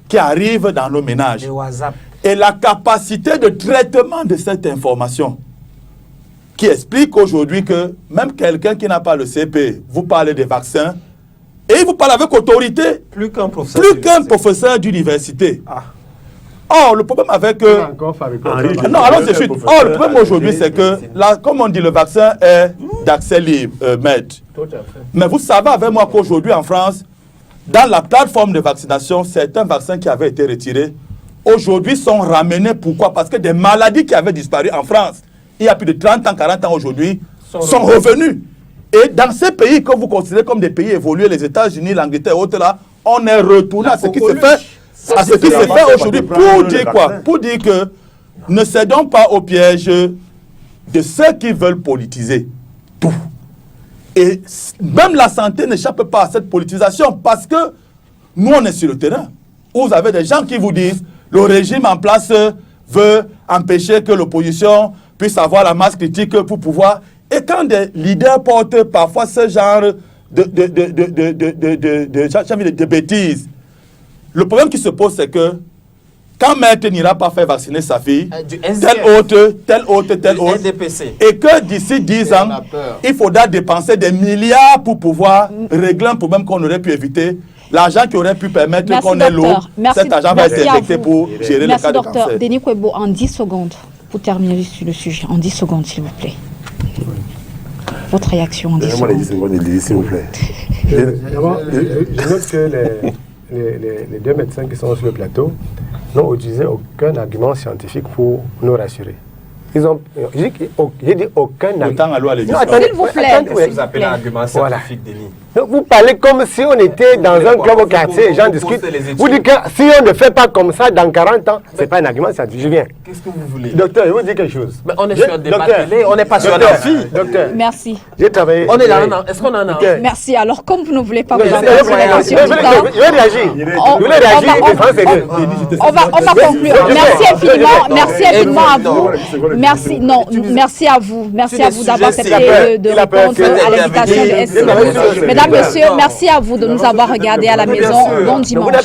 qui arrive dans nos ménages et la capacité de traitement de cette information, qui explique aujourd'hui que même quelqu'un qui n'a pas le CP, vous parlez des vaccins, et il vous parle avec autorité, plus qu'un professeur d'université. Or, le problème avec... non, allons y suite. Or, le problème aujourd'hui, c'est que, là, comme on dit, le vaccin est d'accès libre, maître. Mais vous savez avec moi qu'aujourd'hui, en France, dans la plateforme de vaccination, certains vaccins qui avaient été retirés, aujourd'hui sont ramenés. Pourquoi? Parce que des maladies qui avaient disparu en France, il y a plus de 30 ans, 40 ans aujourd'hui, sont revenus. Et dans ces pays que vous considérez comme des pays évolués, les États-Unis, l'Angleterre et autres là, on est retourné à ce qui se fait. À ce qui se fait aujourd'hui, pour dire quoi? Pour dire que ne cédons pas au piège de ceux qui veulent politiser tout. Et même la santé n'échappe pas à cette politisation parce que nous, on est sur le terrain. Vous avez des gens qui vous disent le régime en place veut empêcher que l'opposition puisse avoir la masse critique pour pouvoir... Et quand des leaders portent parfois ce genre de bêtises, le problème qui se pose, c'est que quand Maître n'ira pas faire vacciner sa fille, tel autre, et que d'ici 10 ans, il faudra dépenser des milliards pour pouvoir régler un problème qu'on aurait pu éviter, l'argent qui aurait pu permettre qu'on ait l'eau, cet argent va être injecté pour gérer le cas de cancer. Merci, Denis Kwebo, en 10 secondes, pour terminer sur le sujet, en 10 secondes, s'il vous plaît. Votre réaction en 10 secondes. S'il vous plaît. Je note que les deux médecins qui sont sur le plateau n'ont utilisé aucun argument scientifique pour nous rassurer. Ils ont, j'ai dit aucun argument. S'il vous plaît. Qu'est-ce que vous appelez l'argument scientifique, Denis? Vous parlez comme si on était dans un club au quartier, les gens discutent. Vous dites que si on ne fait pas comme ça dans 40 ans, ce n'est pas un argument scientifique. Je viens. Qu'est-ce que vous voulez? Docteur, je vous dis quelque chose. Mais on est sur un débat télé, on n'est pas sur un amphi. Docteur. Merci. J'ai travaillé. On est là, est-ce qu'on en a un? Merci. Alors, comme vous ne voulez pas vous engager je vais réagir. Vous voulez réagir? On va conclure. Merci infiniment à vous. Merci à vous. Merci à vous d'avoir accepté de répondre à l'invitation de STV. Mesdames, Messieurs, merci à vous de nous avoir regardés à la maison. Bon dimanche.